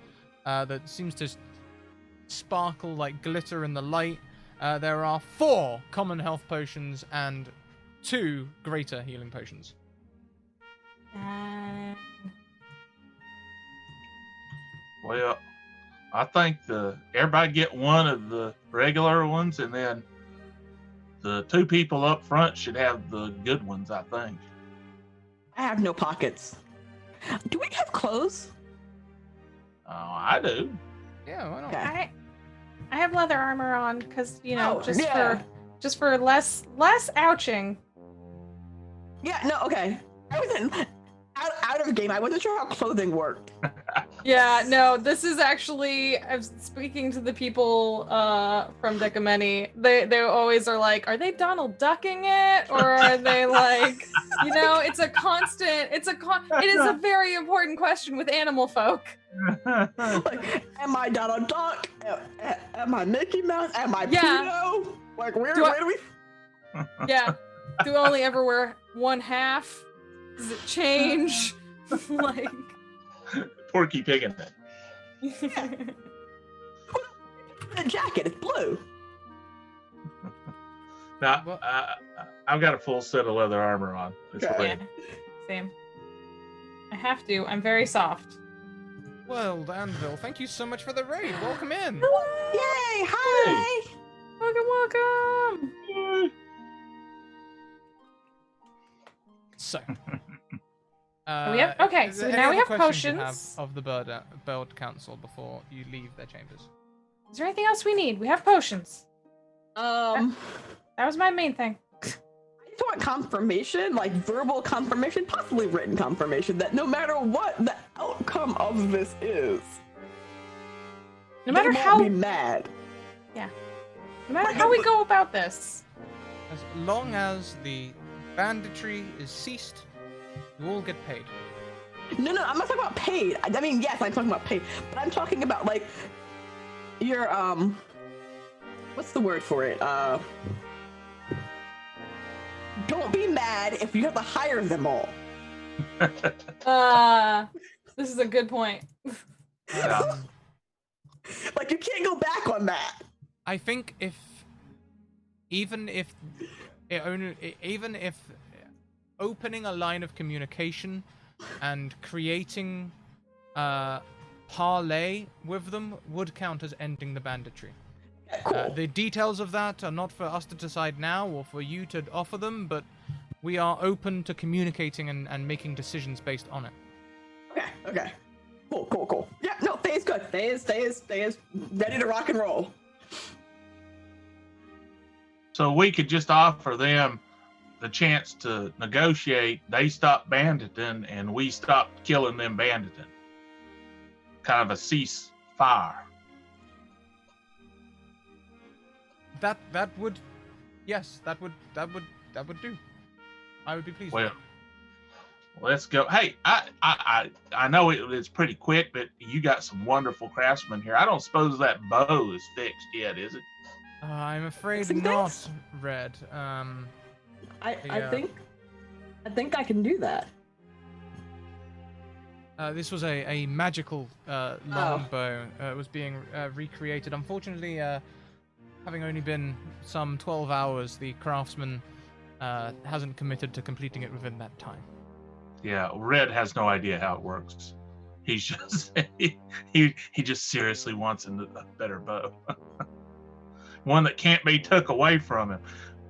that seems to sparkle like glitter in the light. There are 4 common health potions and 2 greater healing potions. Well, I think everybody get one of the regular ones, and then the 2 people up front should have the good ones, I think. I have no pockets. Do we have clothes? Oh, I do. Yeah, why not? Okay. I have leather armor on because Oh, yeah. just for less ouching. Yeah, no, okay. I was out of game. I wasn't sure how clothing worked. Yeah, no, this is actually, I'm speaking to the people from Decameni. They always are like, are they Donald Ducking it? Or are they like, it's it is a very important question with animal folk. Like, am I Donald Duck? Am I Mickey Mouse? Am I Yeah. Pluto? Like, where Do do we? Yeah. Do I only ever wear one half? Does it change? Like. Porky Pig in it. The jacket is blue. Now, Well- I've got a full set of leather armor on. It's Okay. Yeah, red. same. I have to. I'm very soft. Well, Anvil, thank you so much for the raid. Welcome in. Yay! Hi! Welcome, welcome. So, okay, is so there now any we other have questions you potions. have of the bird council before you leave their chambers? Is there anything else we need? We have potions. That was my main thing. I just want confirmation, like verbal confirmation, possibly written confirmation, that no matter what the outcome of this is, No matter they won't how, be mad. no matter how we go about this. As long as the banditry is ceased, you all get paid. No, I'm not talking about paid. I mean, yes, I'm talking about paid, but I'm talking about like your what's the word for it? Don't be mad if you have to hire them all. This is a good point. Like you can't go back on that. I think even if opening a line of communication and creating parley with them would count as ending the banditry. Yeah, cool. The details of that are not for us to decide now or for you to offer them, but we are open to communicating and making decisions based on it. Okay. Cool. Yeah, no, Faye is good. Faye is ready to rock and roll. So we could just offer them the chance to negotiate. They stop banditing and we stop killing them banditing. Kind of a ceasefire. That would do. I would be pleased. Well, let's go. Hey, I know it's pretty quick, but you got some wonderful craftsmen here. I don't suppose that bow is fixed yet, is it? I'm afraid Fixing not, things? Red. I Yeah. think I can do that. This was a magical longbow. It was being recreated. Unfortunately, having only been some 12 hours, the craftsman hasn't committed to completing it within that time. Yeah, Red has no idea how it works. He's just he just seriously wants a better bow. One that can't be took away from him.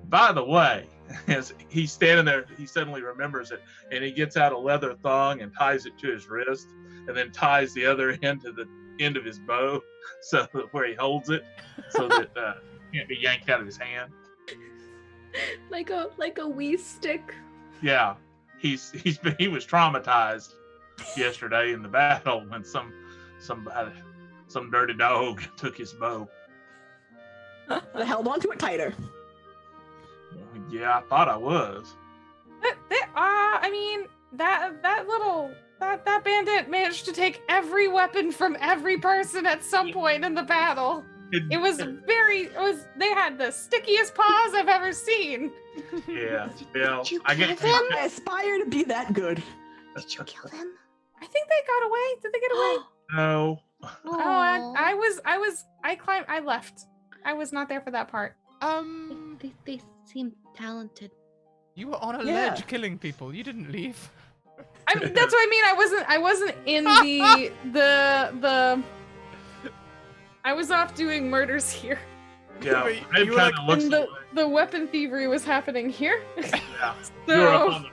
By the way, as he's standing there, he suddenly remembers it, and he gets out a leather thong and ties it to his wrist, and then ties the other end to the end of his bow, so that where he holds it, so that it can't be yanked out of his hand. Like a Wii stick. Yeah, he was traumatized yesterday in the battle when some dirty dog took his bow. I held on to it tighter. Yeah, I thought I was. I mean, that bandit managed to take every weapon from every person at some point in the battle. They had the stickiest paws I've ever seen. Yeah, well, Did you I kill guess them? I aspire to be that good. Did you kill them? I think they got away. Did they get away? no. I left. I was not there for that part. They seem talented. You were on a Yeah. ledge killing people. You didn't leave. I mean, that's what I mean. I wasn't in the I was off doing murders here. Yeah, Wait, Red you were kind like of looks And away. the weapon thievery was happening here. Yeah, So you're up on the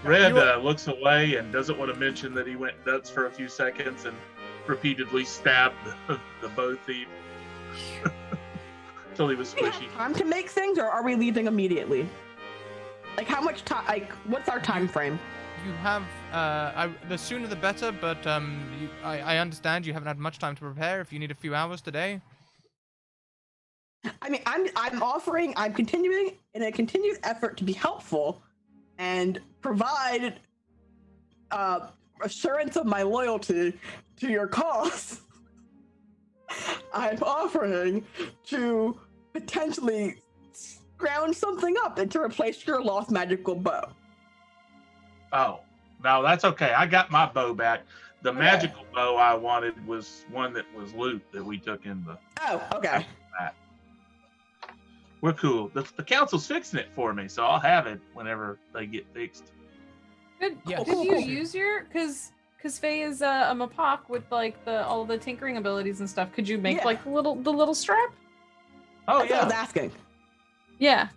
red. Red looks away and doesn't want to mention that he went nuts for a few seconds and repeatedly stabbed the bow thief until he was Do we squishy. have time to make things, or are we leaving immediately? Like, how much time? Like, what's our time frame? You have the sooner the better, but I understand you haven't had much time to prepare. If you need a few hours today. I mean, I'm continuing in a continued effort to be helpful and provide assurance of my loyalty to your cause. I'm offering to potentially ground something up and to replace your lost magical bow. Oh, no, that's okay. I got my bow back. The Okay. magical bow I wanted was one that was loot that we took in the. Oh, okay. We're cool. The council's fixing it for me, so I'll have it whenever they get fixed. Did Yes. you Cool. use your because Faye is a Mapok with like all the tinkering abilities and stuff? Could you make Yeah. like the little strap? Oh That's what I was yeah, asking. Yeah.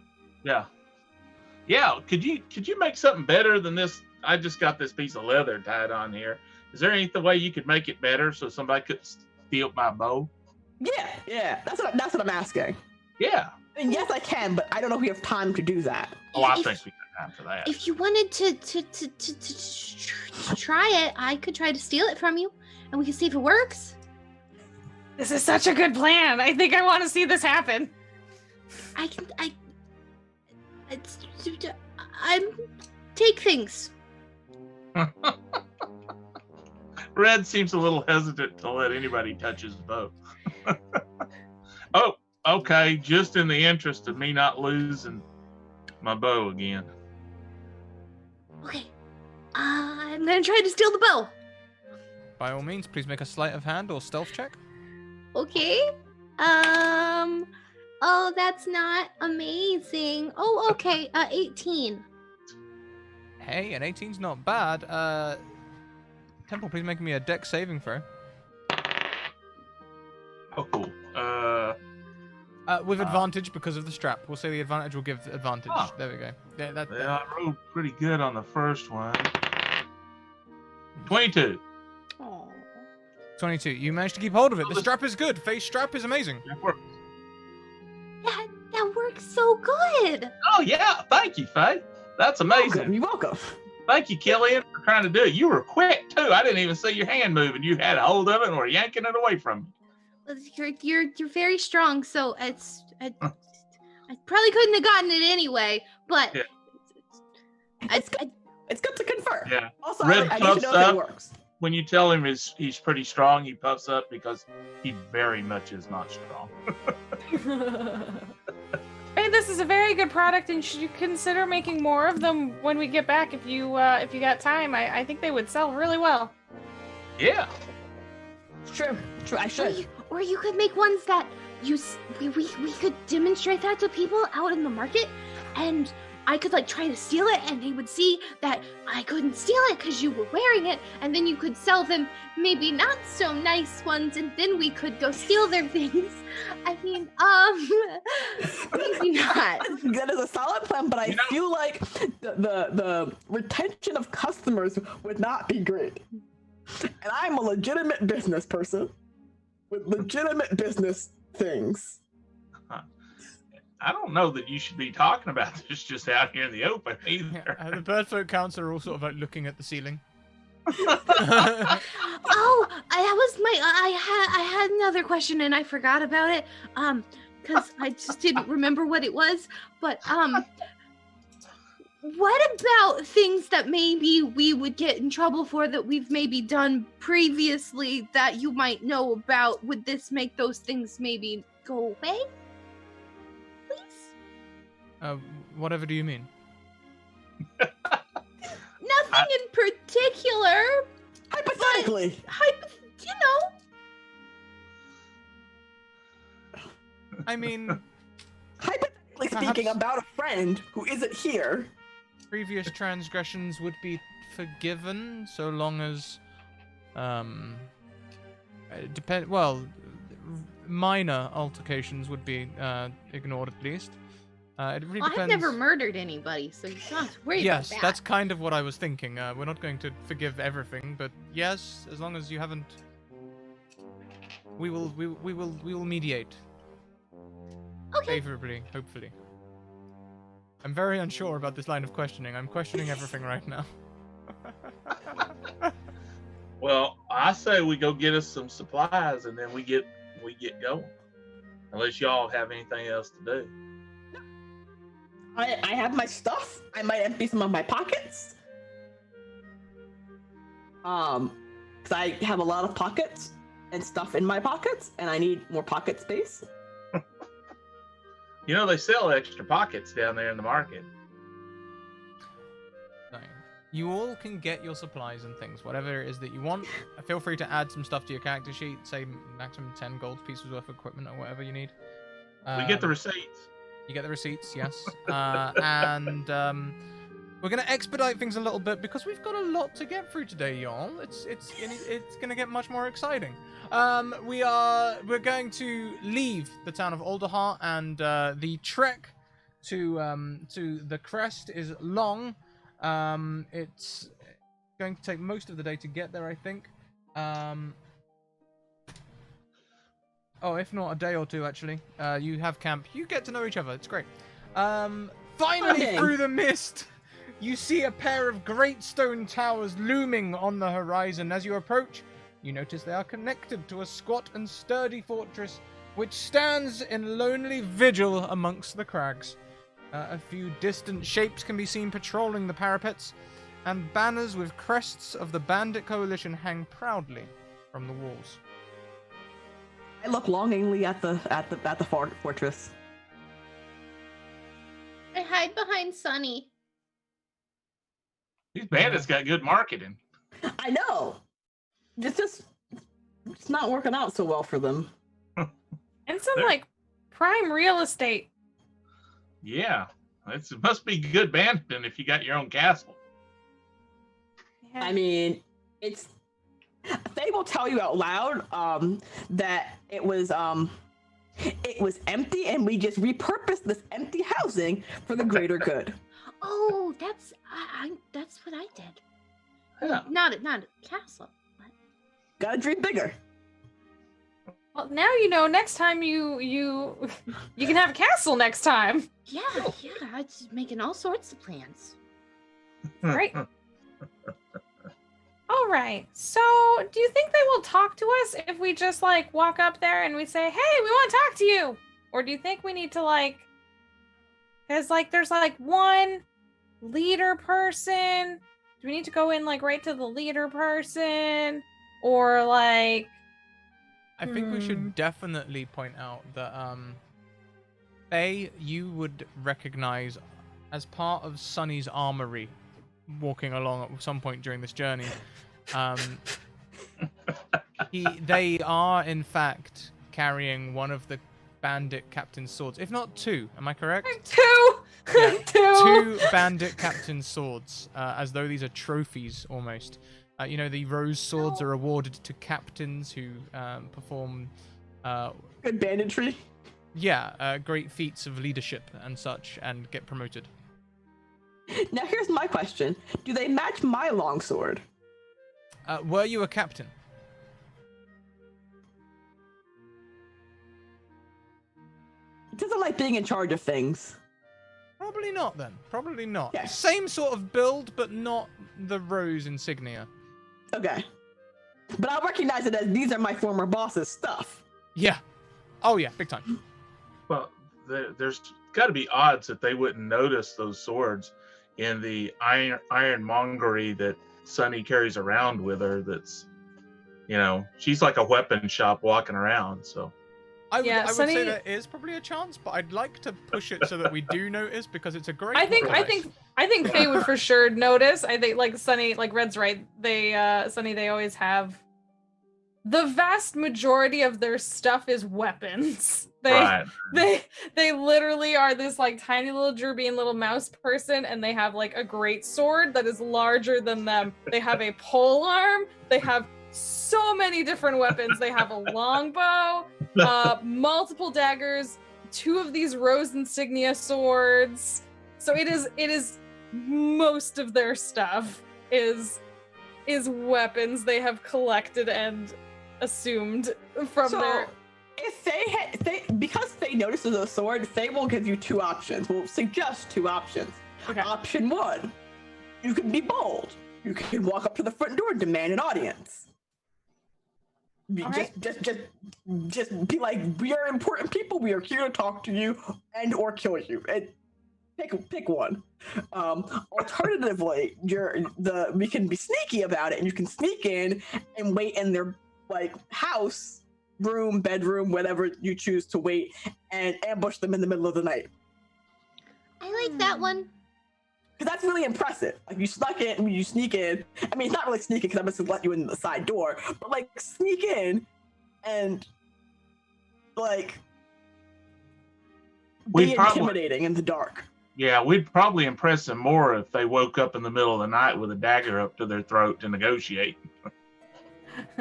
yeah. Could you make something better than this? I just got this piece of leather tied on here. Is there any way you could make it better so somebody could steal my bow? Yeah. That's what I'm asking. Yeah. And yes, I can, but I don't know if we have time to do that. Oh, I think we got time for that. If you wanted to try it, I could try to steal it from you, and we can see if it works. This is such a good plan. I think I want to see this happen. I'm take things. Red seems a little hesitant to let anybody touch his bow. Oh, okay. Just in the interest of me not losing my bow again. Okay, I'm gonna try to steal the bow. By all means, please make a sleight of hand or stealth check. Okay. Oh, that's not amazing. Oh, okay. 18. Hey, an 18's not bad. Temple, please make me a dex saving throw. Oh, cool. With advantage because of the strap. We'll say the advantage will give advantage. Oh. There we go. Yeah, Well, I rolled pretty good on the first one. 22. Oh. 22. You managed to keep hold of it. The strap is good. Face strap is amazing. That worked. That works so good. Oh, yeah. Thank you, Faye. That's amazing. You're welcome. Thank you, Killian, for trying to do it. You were quick, too. I didn't even see your hand moving. You had a hold of it and were yanking it away from me. You're very strong, so I probably couldn't have gotten it anyway, but Yeah. It's good to confirm. Yeah. Also, Red I need to puffs know if up. it works. When you tell him he's pretty strong, he puffs up because he very much is not strong. Hey, this is a very good product, and should you consider making more of them when we get back? If you got time, I think they would sell really well. Yeah. It's true. True. I should. Or you could make ones that we could demonstrate that to people out in the market, and I could like try to steal it, and they would see that I couldn't steal it because you were wearing it, and then you could sell them maybe not so nice ones, and then we could go steal their things. I mean, maybe not. That is a solid plan, but I feel like the retention of customers would not be great. And I'm a legitimate business person with legitimate business things. I don't know that you should be talking about this just out here in the open either. The Birdfolk Council are all sort of like looking at the ceiling. Oh, that was I had another question and I forgot about it. Because I just didn't remember what it was. But what about things that maybe we would get in trouble for that we've maybe done previously that you might know about? Would this make those things maybe go away? Please? Whatever do you mean? Nothing in particular. Hypothetically. You know. I mean, Hypothetically speaking, Perhaps- about a friend who isn't here. previous transgressions would be forgiven so long as, minor altercations would be ignored at least. It really I've depends. never murdered anybody, so you don't have to worry Yes, about that. that's kind of what I was thinking. We're not going to forgive everything, but yes, as long as you haven't, we will mediate Okay. favorably, hopefully. I'm very unsure about this line of questioning. I'm questioning everything right now. Well, I say we go get us some supplies and then we get going. Unless y'all have anything else to do. I have my stuff. I might empty some of my pockets. Because I have a lot of pockets and stuff in my pockets, and I need more pocket space. You know, they sell extra pockets down there in the market. So, you all can get your supplies and things, whatever it is that you want. Feel free to add some stuff to your character sheet, say maximum 10 gold pieces worth of equipment or whatever you need. We get the receipts. You get the receipts, yes. And we're gonna expedite things a little bit because we've got a lot to get through today, y'all. It's gonna get much more exciting. We're going to leave the town of Alderheart, and the trek to the crest is long. It's going to take most of the day to get there, I think. Oh, if not a day or two, actually. You have camp. You get to know each other. It's great. Finally, Okay. through the mist, you see a pair of great stone towers looming on the horizon. As you approach, you notice they are connected to a squat and sturdy fortress, which stands in lonely vigil amongst the crags. A few distant shapes can be seen patrolling the parapets, and banners with crests of the Bandit coalition hang proudly from the walls. I look longingly at the fortress. I hide behind Sunny. These bandits got good marketing. I know. It's not working out so well for them. And some like prime real estate. Yeah, it must be good bandit if you got your own castle. Yeah. I mean, they will tell you out loud that it was empty, and we just repurposed this empty housing for the greater good. Oh, that's what I did. Yeah. Not a castle. Gotta dream bigger. Well, now you know. Next time you can have a castle next time. Yeah, I'm just making all sorts of plans. Great. All right. So, do you think they will talk to us if we just like walk up there and we say, "Hey, we want to talk to you," or do you think we need to like? There's like one leader person. Do we need to go in like right to the leader person, or like? I think we should definitely point out that Faye, you would recognize as part of Sunny's armory, walking along at some point during this journey. They are in fact carrying one of the bandit captain's swords, if not two. Am I correct? Two. Yeah, Two. 2 bandit captain's swords, as though these are trophies almost. You know, the rose swords are awarded to captains who perform, Good banditry. great feats of leadership and such, and get promoted. Now here's my question: do they match my longsword? Were you a captain? It doesn't like being in charge of things. Probably not then. Probably not. Yeah. Same sort of build, but not the rose insignia. Okay. But I'll recognize it as these are my former boss's stuff. Yeah. Oh yeah, big time. Well, there's got to be odds that they wouldn't notice those swords in the ironmongery that Sunny carries around with her. That's, she's like a weapon shop walking around. So I would Sunny- say there is probably a chance, but I'd like to push it so that we do notice, because it's a great. I think Faye would for sure notice. I think like Sunny, like Red's right. Sunny, they always have the vast majority of their stuff is weapons. right. They literally are this like tiny little Jerbean little mouse person, and they have like a great sword that is larger than them. They have a pole arm. They have so many different weapons. They have a longbow, multiple daggers, 2 of these rose insignia swords. So it is most of their stuff is weapons they have collected and assumed from their. If because they notices a sword, they will give you 2 options. We'll suggest 2 options. Okay. Option 1, you can be bold. You can walk up to the front door and demand an audience. Just be like, we are important people. We are here to talk to you or kill you. And pick one. Alternatively, we can be sneaky about it, and you can sneak in and wait in their like house, room, bedroom, whatever you choose to wait, and ambush them in the middle of the night. I like that one. Because that's really impressive. Like, you sneak in. I mean, it's not really sneaking because I'm just let you in the side door, but like sneak in and like be intimidating in the dark. Yeah, we'd probably impress them more if they woke up in the middle of the night with a dagger up to their throat to negotiate.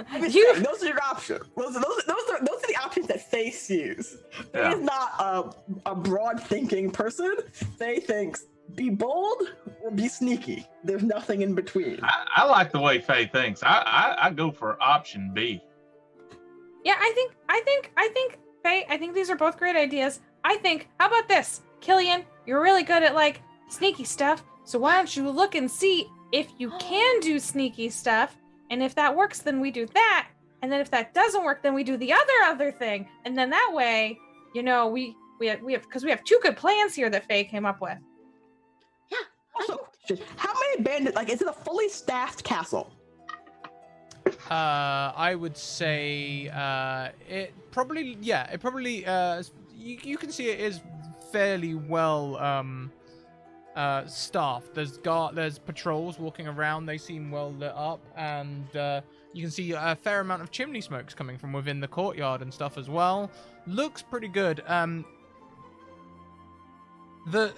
I'm just saying, those are your options. Those are the options that Faye sees. Faye is not a broad-thinking person. Faye thinks, be bold or be sneaky. There's nothing in between. I like the way Faye thinks. I go for option B. Yeah, I think, Faye, I think these are both great ideas. How about this? Killian, you're really good at, like, sneaky stuff, so why don't you look and see if you can do sneaky stuff, and if that works, then we do that, and then if that doesn't work, then we do the other thing, and then that way, we have, because we have two good plans here that Faye came up with. Yeah. Also, how many bandits, like, is it a fully staffed castle? I would say it probably you can see it is fairly well staffed. There's patrols walking around. They seem well lit up, and you can see a fair amount of chimney smokes coming from within the courtyard and stuff as well. Looks pretty good. The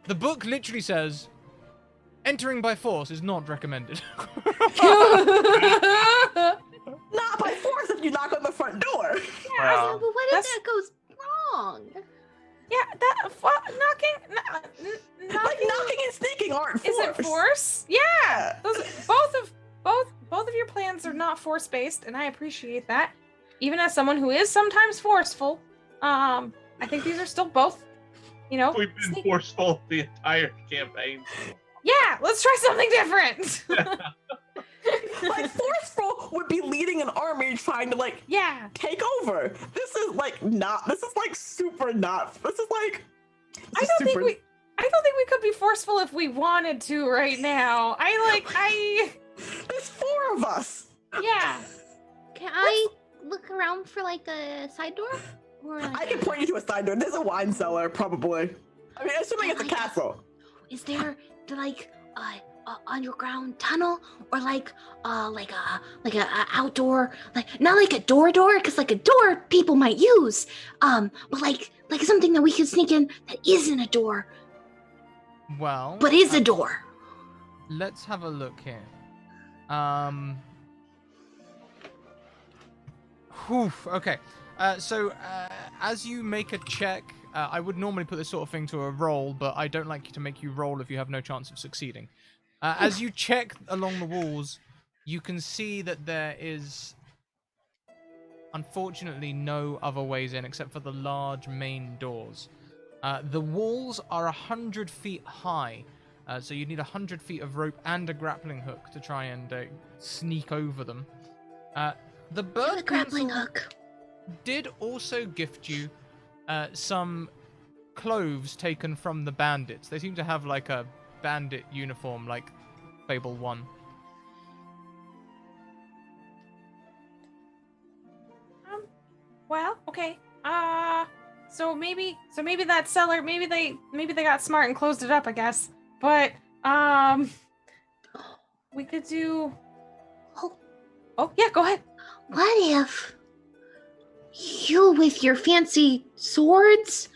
the book literally says entering by force is not recommended. Not by force if you knock on the front door. Yeah, but what if that goes wrong? Yeah, knocking Like knocking and sneaking aren't force. isn't force. Yeah, both of your plans are not force based, and I appreciate that. Even as someone who is sometimes forceful, I think these are still both, We've been forceful the entire campaign. Yeah, let's try something different. Like forceful would be leading an army trying to take over. This is super not. This is like. I don't think we could be forceful if we wanted to right now. There's 4 of us. Yeah. Can I look around for like a side door? Or I can point you to a side door. There's a wine cellar, probably. I mean, assuming it's a castle. Is there underground tunnel or like a outdoor, not like a door because like a door people might use, but like something that we could sneak in that isn't a door. Well, but is a door. Let's have a look here. Okay. So as you make a check, I would normally put this sort of thing to a roll, but I don't like to make you roll if you have no chance of succeeding. As you check along the walls, you can see that there is, unfortunately, no other ways in except for the large main doors. The walls are 100 feet high, so you need 100 feet of rope and a grappling hook to try and sneak over them. The bird grappling hook did also gift you some clothes taken from the bandits. They seem to have like a bandit uniform, like Fable 1. Well, okay. So maybe that cellar, maybe they got smart and closed it up, I guess. But we could do. Oh yeah, go ahead. What if you, with your fancy swords,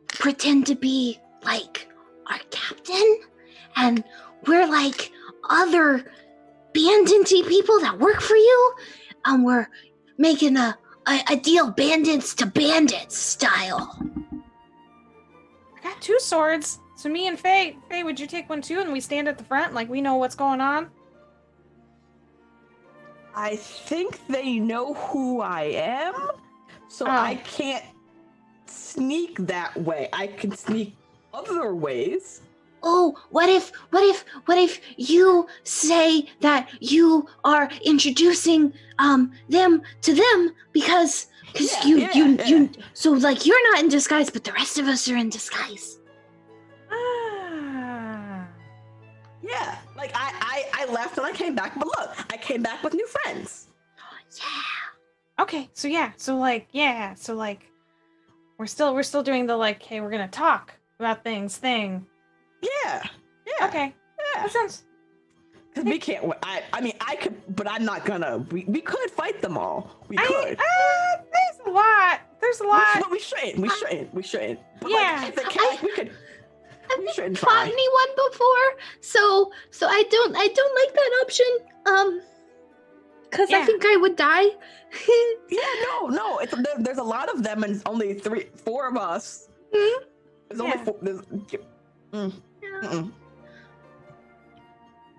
pretend to be like our captain, and we're like other bandit-y people that work for you, and we're making a deal, bandits to bandits style. I got 2 swords, so me and Faye, would you take one too, and we stand at the front like we know what's going on? I think they know who I am, so I can't sneak that way. I can sneak other ways. Oh, what if you say that you are introducing them to them because you so like you're not in disguise, but the rest of us are in disguise. Yeah, like I left and I came back, but look, I came back with new friends. Yeah. Okay, so we're still doing the like, hey, we're gonna talk about things thing. Yeah. Okay. Yeah. That sounds. Because we can't. I mean, I could, but I'm not gonna. We could fight them all. We could. There's a lot. But we shouldn't. But yeah. Like, if it can, we could. I've never fought anyone before, so I don't like that option. Because I think I would die. No. There's a lot of them, and it's only 4 of us. Mm-hmm. There's only 4.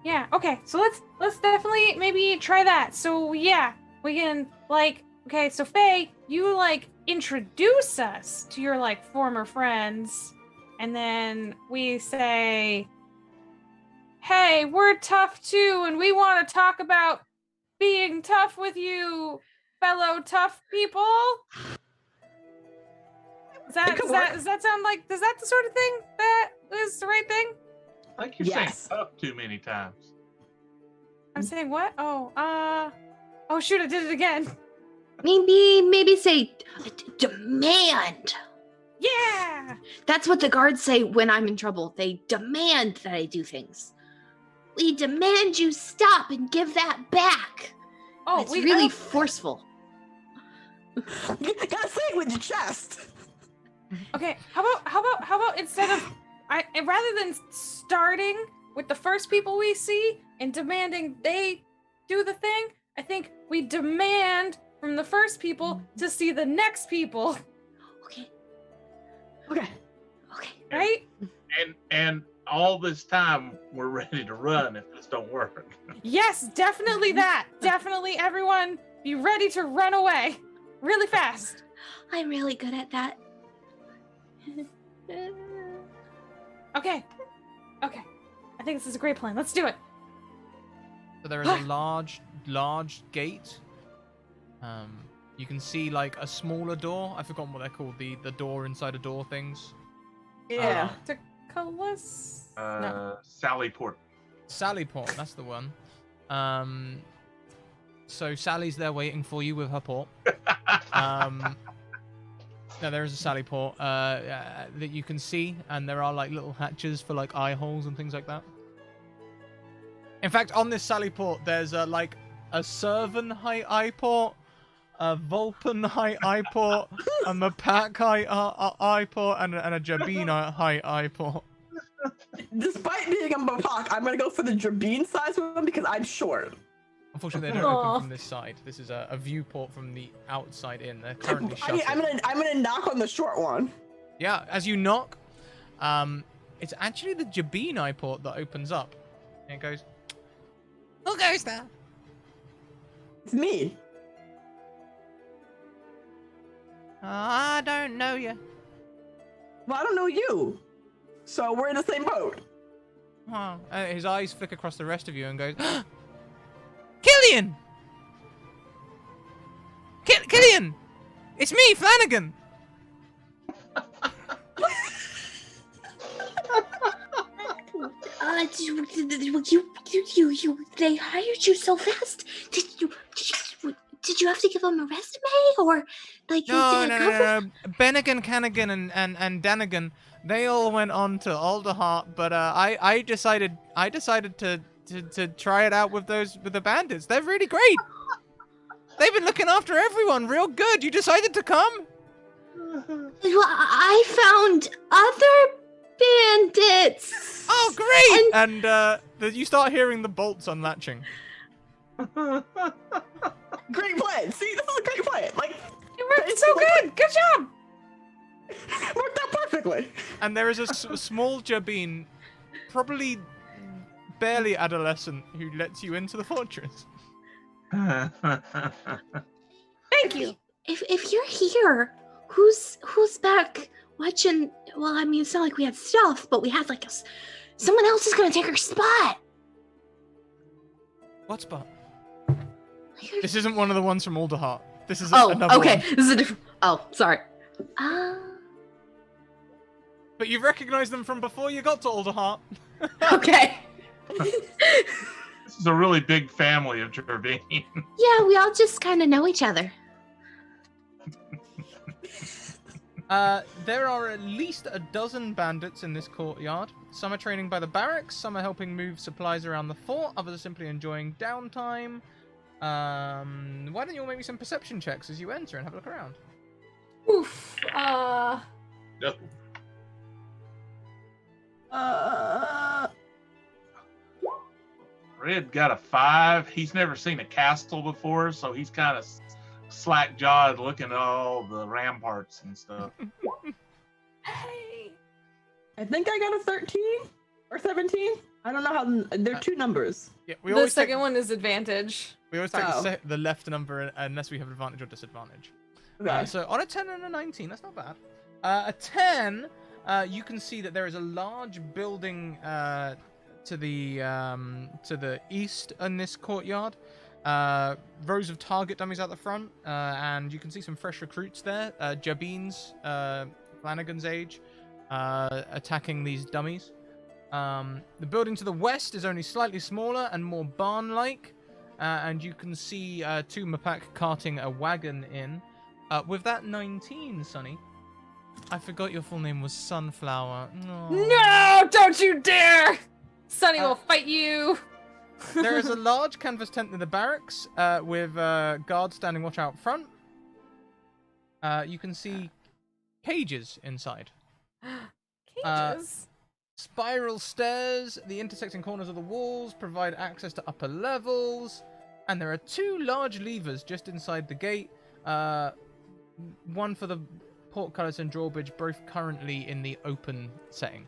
Yeah. Okay. So let's definitely maybe try that. So yeah. we can, like, okay, so Faye, you, like, introduce us to your, like, former friends, and then we say, hey, we're tough too, and we want to talk about being tough with you, fellow tough people. Does that sound like, is that the sort of thing that is the right thing? I think you're saying tough too many times. I'm saying what? Oh shoot, I did it again. Maybe say demand. Yeah! That's what the guards say when I'm in trouble. They demand that I do things. We demand you stop and give that back. Oh, it's really forceful. You gotta say it with your chest. Okay, how about instead of rather than starting with the first people we see and demanding they do the thing, I think we demand from the first people to see the next people. Okay. Right? And all this time we're ready to run if this don't work. Yes, definitely that. Definitely everyone be ready to run away really fast. I'm really good at that. Okay. I think this is a great plan. Let's do it. So there is a large gate. You can see like a smaller door. I've forgotten what they're called. The door inside a door things. Yeah. No. Sallyport. Sallyport, that's the one. So Sally's there waiting for you with her port. No, there is a Sallyport that you can see, and there are like little hatches for like eye holes and things like that. In fact, on this Sallyport, there's like a Servan height eye port, a Vulpan height eye port, a Mapak height eye port, and a Jabin height eye port. Despite being a Mapak, I'm gonna go for the Jabin size one because I'm short. Unfortunately, they don't open from this side. This is a viewport from the outside in. They're currently shut. I'm gonna knock on the short one. Yeah, as you knock, it's actually the Jabin eye port that opens up. And it goes, who goes there? It's me. I don't know you. Well, I don't know you. So we're in the same boat. Oh. His eyes flick across the rest of you and goes, Killian! Killian! It's me, Flanagan! They hired you so fast. Did you have to give them a resume or like? No. Bennigan, Cannigan, and Danigan, they all went on to Alderheart, but I decided to try it out with the bandits. They're really great. They've been looking after everyone real good. You decided to come? Well, I found other bandits. Oh, great! And you start hearing the bolts unlatching. Great plan. See, this is a great plan. Like, it worked so good. Good job. Worked out perfectly. And there is a small Jabin, probably barely adolescent, who lets you into the fortress. Thank you. If you're here, who's back watching? Well, I mean, it's not like we had stuff, but we had like someone else is gonna take her spot. What spot? This isn't one of the ones from Alderheart. This is another okay. One. This is a different. Oh, sorry. But you've recognized them from before you got to Alderheart. Okay. This is a really big family of Jabin. Yeah, we all just kind of know each other. There are at least a dozen bandits in this courtyard. Some are training by the barracks, some are helping move supplies around the fort, others are simply enjoying downtime. Why don't you all make me some perception checks as you enter and have a look around? Oof. No. Red got a 5. He's never seen a castle before, so he's kind of slack-jawed looking at all the ramparts and stuff. Hey. I think I got a 13 or 17. I don't know how. There are two numbers. Yeah, we The always second take, one is advantage. we always take Oh. the left number unless we have advantage or disadvantage. Okay. So on a 10 and a 19, that's not bad. A 10, you can see that there is a large building to the east in this courtyard. Rows of target dummies out the front, and you can see some fresh recruits there. Jabin's, Flanagan's age, attacking these dummies. The building to the west is only slightly smaller and more barn-like, and you can see two Mapak carting a wagon in. With that 19, Sonny, I forgot your full name was Sunflower. No, No, don't you dare! Sonny will fight you. There is a large canvas tent in the barracks with guards standing watch out front. You can see cages inside. Cages. Spiral stairs, the intersecting corners of the walls provide access to upper levels, and there are two large levers just inside the gate. One for the portcullis and drawbridge, both currently in the open setting.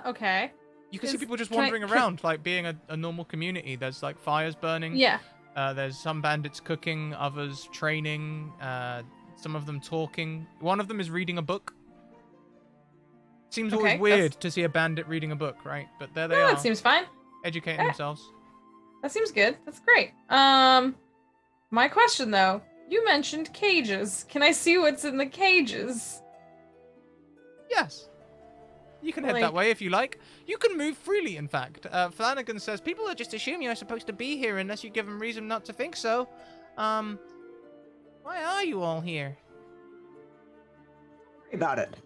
Okay. You can see people just can I- wandering around, like being a normal community. There's like fires burning. Yeah. There's some bandits cooking, others training, some of them talking. One of them is reading a book. Seems Okay, always weird that's- to see a bandit reading a book, right? But there they No, are, that seems fine. educating Yeah. themselves. That seems good. That's great. My question though, you mentioned cages. Can I see what's in the cages? Yes. You can head that Like- way if you like. You can move freely, in fact. Flanagan says, people will just assume you're supposed to be here unless you give them reason not to think so. Why are you all here? Worry about it.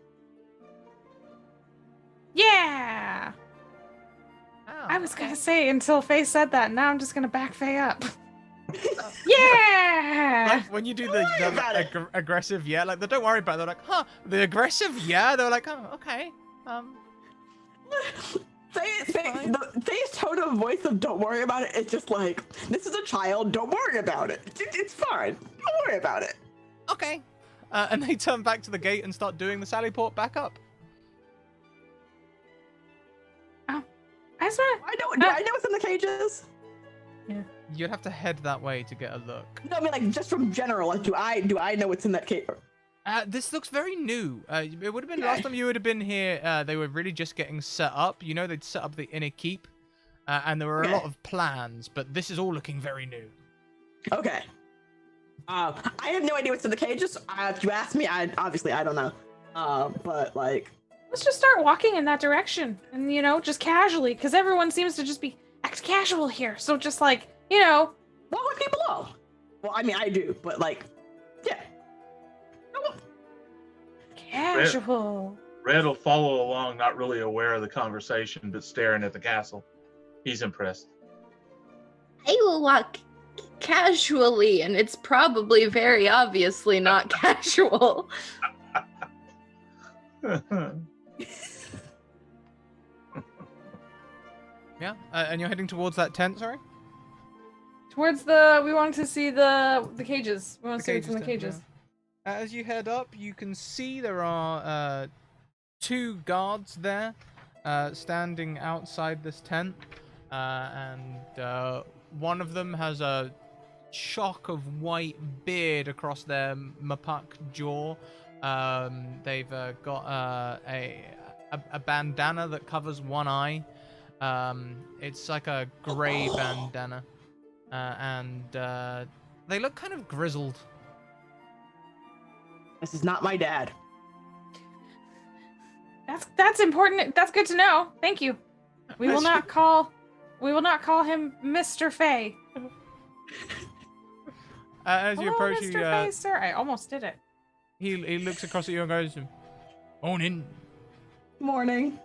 Yeah. Oh, I was okay. gonna say until Faye said that. Now I'm just gonna back Faye up. Yeah. Like when you do the about it. aggressive yeah, like they don't worry about it. They're like, huh, the aggressive yeah. They're like, oh, okay. Faye's tone of voice of "don't worry about it." It's just like, this is a child. Don't worry about it. It's fine. Don't worry about it. Okay. And they turn back to the gate and start doing the sally port back up. I just wanna. Do I know what's in the cages? You'd have to head that way to get a look. No, I mean like just from general. Like, do I know what's in that cage? This looks very new. It would have been last time you would have been here. They were really just getting set up. You know, they'd set up the inner keep, and there were a lot of plans. But this is all looking very new. Okay. I have no idea what's in the cages. If you ask me, I don't know. But like, Let's just start walking in that direction, and just casually, because everyone seems to just be act casual here. So just like what would people know? Well, I mean, I do, but like, yeah. casual. Red will follow along, not really aware of the conversation, but staring at the castle. He's impressed. I will walk casually, and it's probably very obviously not casual. Yeah, and you're heading towards that tent. Sorry. Towards we wanted to see the cages. We want to see what's in the tent, cages. yeah. As you head up, you can see there are two guards there, standing outside this tent, and one of them has a shock of white beard across their mapak jaw. They've got a bandana that covers one eye. It's like a grey bandana, and they look kind of grizzled. This is not my dad. That's important. That's good to know. Thank you. We will not call him Mr. Fay. As you Hello, approach, Mr. Fay, sir. I almost did it. he looks across at you and goes, "On in." Morning.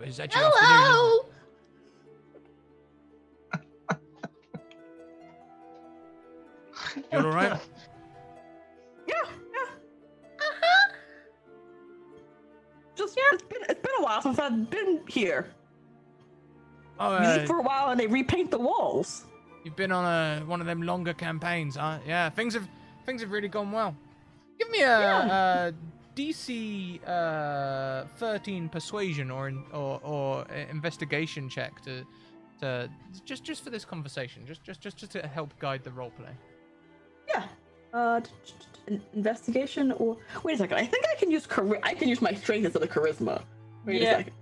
Is that your afternoon? Hello. You're all right? Yeah. Uh-huh. Just it's been a while since I've been here. Oh, We leave for a while and they repaint the walls. you've been on one of them longer campaigns, huh? Yeah, things have really gone well. Give me a DC 13 persuasion or investigation check to just for this conversation, just to help guide the roleplay. Yeah. Investigation or wait a second. I think I can use I can use my strength instead of charisma. Wait a second.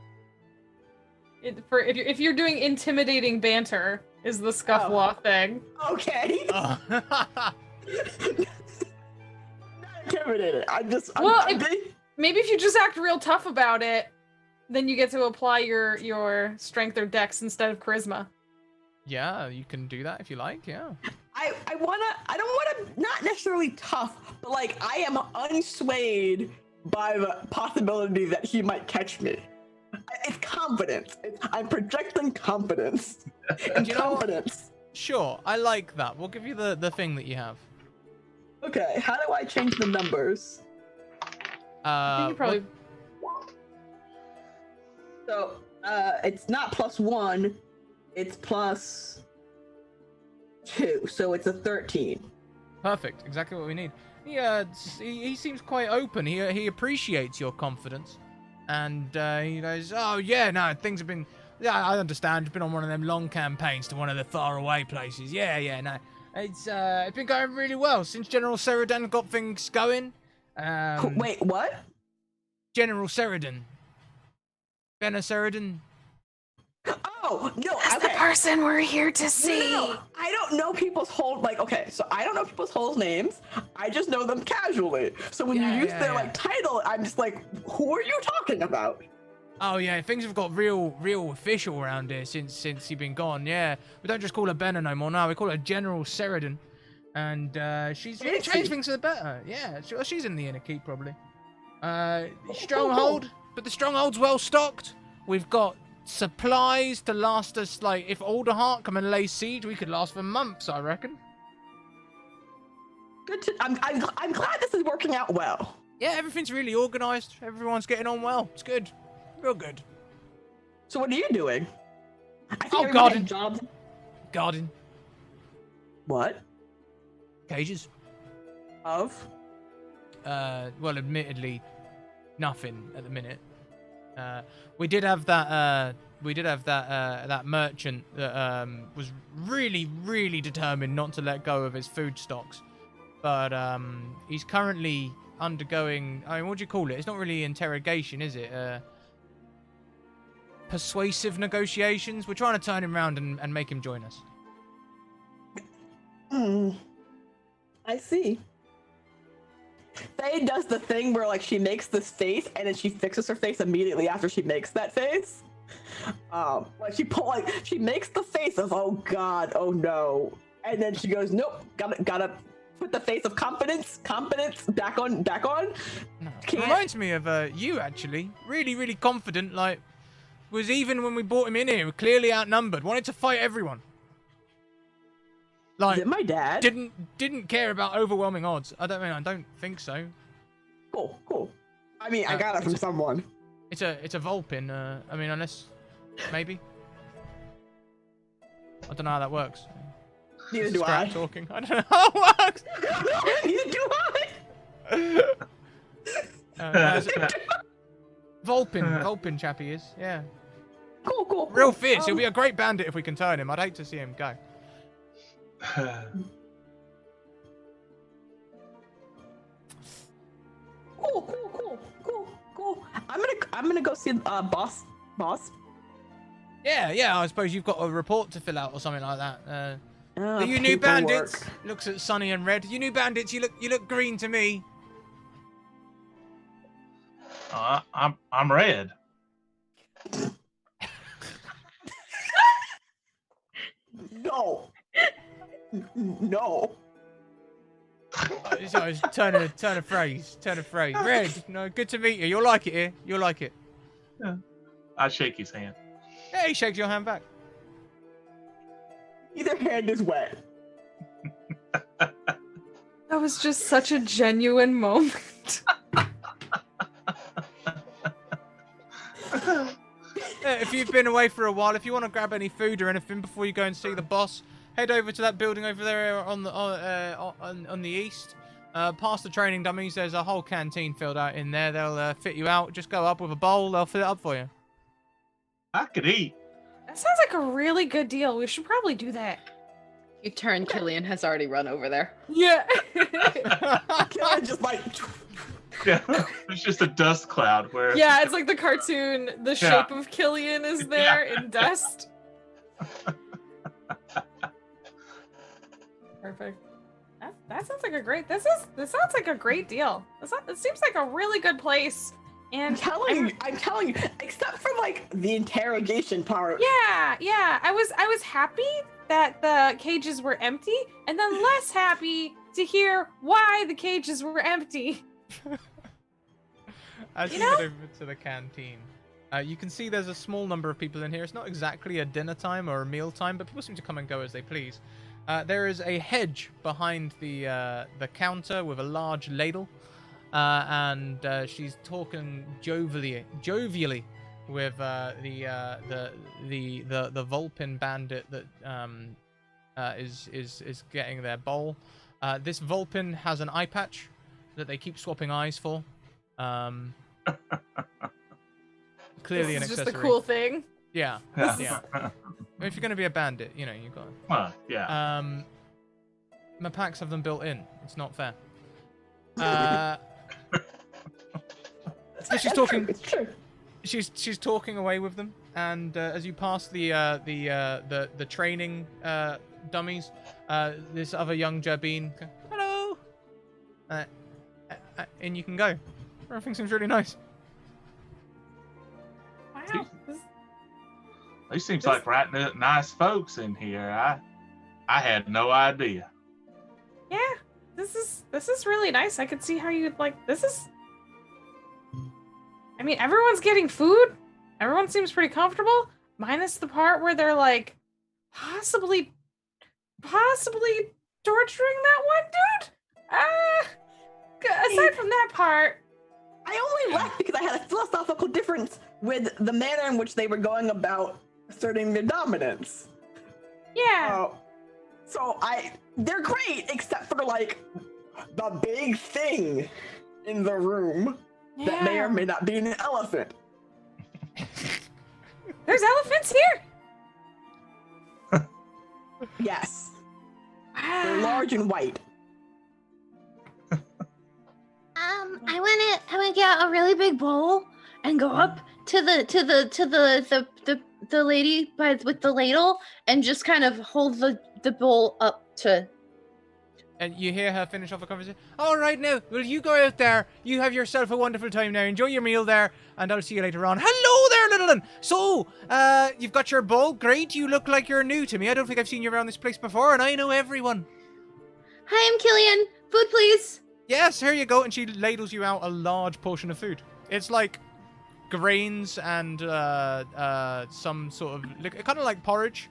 If you're doing intimidating banter, is the scufflaw thing? Okay. Oh. Not intimidated. Maybe if you just act real tough about it, then you get to apply your strength or dex instead of charisma. Yeah, you can do that if you like. Yeah. I don't wanna not necessarily tough, but like I am unswayed by the possibility that he might catch me. It's confidence. I'm projecting confidence. And confidence. Sure, I like that. We'll give you the thing that you have. Okay, how do I change the numbers? I think you probably. So, it's not +1, it's +2, so it's a 13. Perfect, exactly what we need. He seems quite open. He appreciates your confidence, and he goes, "Oh yeah, no, things have been. Yeah, I understand. You've been on one of them long campaigns to one of the faraway places. Yeah, no, it's been going really well since General Sheridan got things going. Wait, what? General Sheridan, Benna Sheridan. Oh no, That's the person we're here to see. No, I don't know people's whole so I don't know people's whole names. I just know them casually. So when you use their title, I'm just like, who are you talking about? Oh yeah, things have got real official around here since he's been gone. Yeah, we don't just call her Benna no more. No, we call her General Sheridan, and she's really changed things for the better. Yeah, she's in the inner keep probably. Stronghold, but the stronghold's well stocked. We've got supplies to last us, like, if Alderheart come and lay siege, we could last for months, I reckon. Good I'm glad this is working out well. Yeah, everything's really organized. Everyone's getting on well. It's good. Real good. So what are you doing? Garden. Jobs. Garden. What? Cages. Of? Well, admittedly, nothing at the minute. We did have that that merchant that was really determined not to let go of his food stocks, but he's currently undergoing, I mean, what do you call it? It's not really interrogation, is it? Persuasive negotiations. We're trying to turn him around and make him join us. I see. Faye does the thing where, like, she makes this face and then she fixes her face immediately after she makes that face. Like she makes the face of, oh god, oh no, and then she goes, nope, gotta put the face of confidence back on. No. Reminds me of you, actually. Really confident, like, was even when we brought him in here, clearly outnumbered, wanted to fight everyone. Like, is it my dad? Didn't care about overwhelming odds. I don't think so. Cool. I mean, I got it from someone. It's a Vulpin. I mean, unless maybe. I don't know how that works. Neither do I. Talking. I don't know how it works. Neither do I. Vulpin chappy is. Yeah. Cool. Real fierce. He'll be a great bandit if we can turn him. I'd hate to see him go. Cool. I'm gonna go see boss. Yeah. I suppose you've got a report to fill out or something like that. Are you new paperwork. bandits? Looks at Sunny and Red. You new bandits? You look green to me. I'm red. No. So turn a phrase. Red. No, good to meet you. You'll like it here. You'll like it. Yeah. I shake his hand. Yeah, he shakes your hand back. Either hand is wet. That was just such a genuine moment. If you've been away for a while, if you want to grab any food or anything before you go and see the boss, head over to that building over there on the east. Past the training dummies, there's a whole canteen filled out in there. They'll fit you out. Just go up with a bowl. They'll fill it up for you. I could eat. That sounds like a really good deal. We should probably do that. You turn, Killian has already run over there. Yeah. Killian just like. Yeah, it's just a dust cloud where. Yeah, it's like the cartoon. The shape of Killian is there in dust. Perfect. That sounds like a great. This sounds like a great deal. It seems like a really good place. And I'm telling you, except for like the interrogation part. Yeah. I was happy that the cages were empty, and then less happy to hear why the cages were empty. As you get over to the canteen, you can see there's a small number of people in here. It's not exactly a dinner time or a meal time, but people seem to come and go as they please. There is a hedge behind the counter with a large ladle, and she's talking jovially with the Vulpin bandit that is getting their bowl. This Vulpin has an eye patch that they keep swapping eyes for. Clearly an accessory. Just a cool thing. Yeah. If you're gonna be a bandit, you got. Yeah. My packs have them built in. It's not fair. So she's talking. It's true. She's talking away with them, and as you pass the training dummies, this other young Jabin, hello, and you can go. Everything seems really nice. Wow. These seems like nice folks in here. I had no idea. Yeah, this is really nice. I could see how you'd like this is. I mean, everyone's getting food. Everyone seems pretty comfortable, minus the part where they're like possibly torturing that one dude. Aside from that part, I only left because I had a philosophical difference with the manner in which they were going about asserting their dominance. yeah. So they're great, except for like the big thing in the room that may or may not be an elephant. There's elephants here. Yes, they're large and white. I wanna get a really big bowl and go up to the lady with the ladle and just kind of hold the bowl up to. And you hear her finish off the conversation. All right, now, well, you go out there. You have yourself a wonderful time now. Enjoy your meal there, and I'll see you later on. Hello there, little one. So, you've got your bowl. Great. You look like you're new to me. I don't think I've seen you around this place before, and I know everyone. Hi, I'm Killian. Food, please. Yes, here you go. And she ladles you out a large portion of food. It's like grains and some sort of kind of like porridge.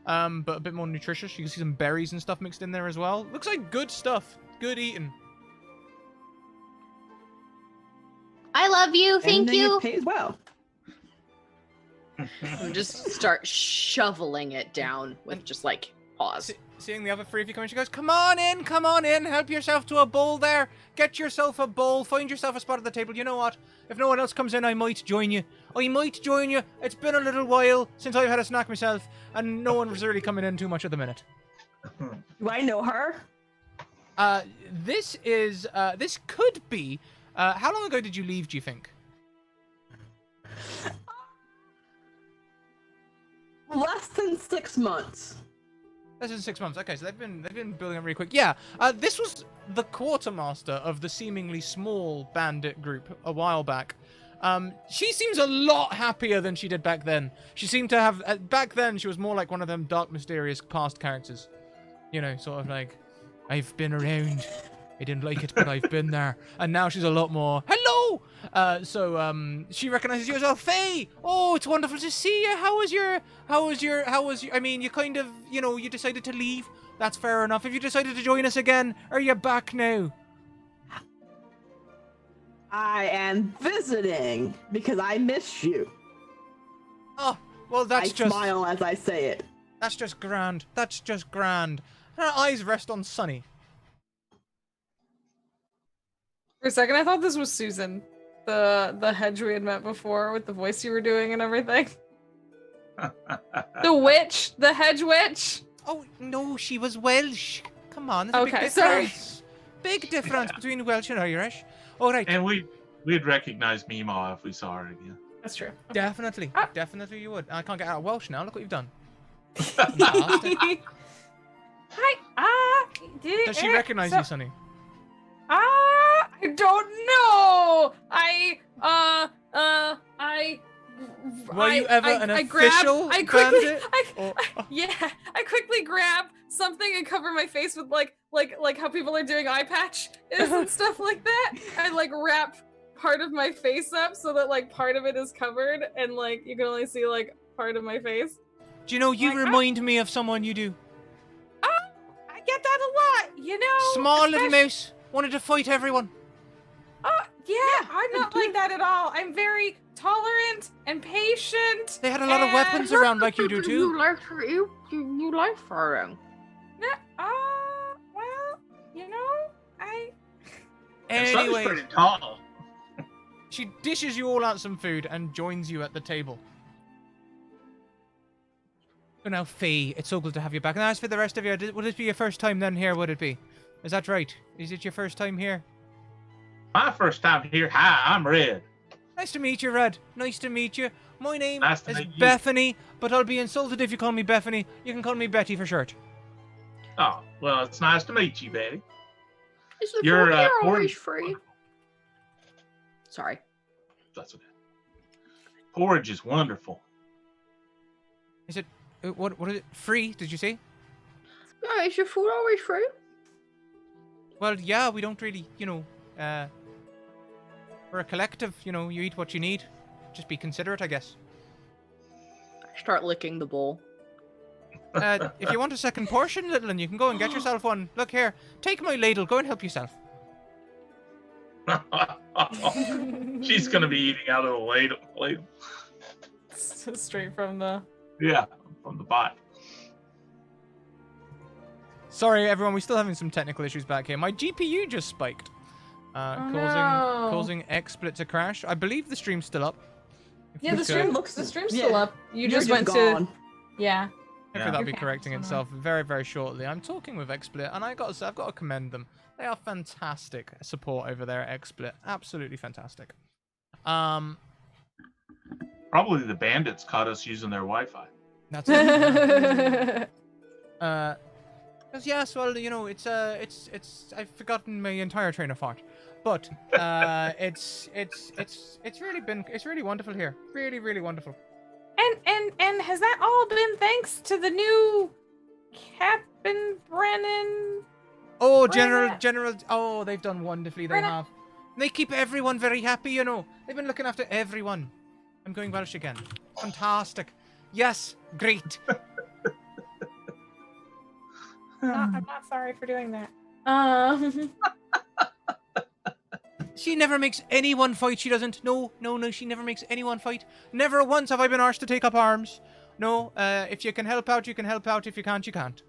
But a bit more nutritious. You can see some berries and stuff mixed in there as well. Looks like good stuff. Good eating. I love you. Thank you. Pay as well. And just start shoveling it down with just like pause. Seeing the other three of you come in, she goes, come on in. Help yourself to a bowl there. Get yourself a bowl. Find yourself a spot at the table. You know what? If no one else comes in, I might join you. It's been a little while since I've had a snack myself, and no one's really coming in too much at the minute. Do I know her? This could be, how long ago did you leave, do you think? Less than 6 months. Less than 6 months. Okay, so they've been building up really quick. Yeah, this was the quartermaster of the seemingly small bandit group a while back. She seems a lot happier than she did back then. She seemed to have back then she was more like one of them dark, mysterious past characters. You know, sort of like, I've been around. I didn't like it, but I've been there. And now she's a lot more, hello! So she recognizes you as well. Faye! Oh, it's wonderful to see you. How was your, I mean, you kind of, you decided to leave. That's fair enough. Have you decided to join us again? Are you back now? I am visiting because I miss you. Oh, well, I smile as I say it. That's just grand. Her eyes rest on Sunny. For a second, I thought this was Susan, the hedge we had met before with the voice you were doing and everything. The witch, the hedge witch. Oh no, she was Welsh. Come on, there's a Okay, big sorry. difference. Big difference between Welsh and Irish. All right. And we'd recognize Meemaw if we saw her again. That's true. Okay. Definitely, Ah. definitely you would. I can't get out of Welsh now. Look what you've done. Hi. Does she recognize you, Sonny? I don't know. Were you ever an official I quickly, bandit? yeah, I quickly grab something and cover my face with like how people are doing eye patch and stuff like that. I like wrap part of my face up so that like part of it is covered and like you can only see like part of my face. Do you know, you Like, remind me of someone you do. I get that a lot, you know. Small little especially- mouse. Wanted to fight everyone. Yeah, I'm not like that at all. I'm very tolerant and patient. They had a lot of weapons around like you do too. You like firing. Well, you know, Sonny's Anyway, pretty tall. she dishes you all out some food and joins you at the table. So now, Faye, it's so good to have you back. And as for the rest of you, would this be your first time then here, would it be? Is that right? Is it your first time here? My first time here. Hi, I'm Red. Nice to meet you, Red. Nice to meet you. My name Nice to is meet you. Bethany, but I'll be insulted if you call me Bethany. You can call me Betty for short. Oh, well, it's nice to meet you, Betty. Is the You're, porgy porridge- always free? Sorry. That's okay. Porridge is wonderful. Is it, what is it? Free, did you say? Yeah, is your food always free? Well, yeah, we don't really, we're a collective, you eat what you need. Just be considerate, I guess. Start licking the bowl. If you want a second portion, little one, you can go and get yourself one. Look here, take my ladle, go and help yourself. She's gonna be eating out of the ladle. straight from the. Yeah, from the bot. Sorry, everyone, we're still having some technical issues back here. My GPU just spiked, causing XSplit to crash. I believe the stream's still up. If Yeah, we the could- stream looks- the stream's yeah. still up. You You're just went gone. to. Yeah. Hopefully Yeah. that'll be Okay. correcting itself very, very shortly. I'm talking with XSplit, and I've got to commend them. They are fantastic support over there at XSplit. Absolutely fantastic. Probably the bandits caught us using their Wi-Fi. That's it. Because yes, well, it's I've forgotten my entire train of thought, but it's really wonderful here, really, really wonderful. And has that all been thanks to the new Captain Brennan? Oh, Brenna. General, oh, they've done wonderfully. They Brenna. have. They keep everyone very happy, They've been looking after everyone. I'm going Welsh again. Fantastic. Yes, great. I'm not sorry for doing that. She never makes anyone fight. She doesn't. No. She never makes anyone fight. Never once have I been asked to take up arms. No. If you can help out, you can help out. If you can't, you can't.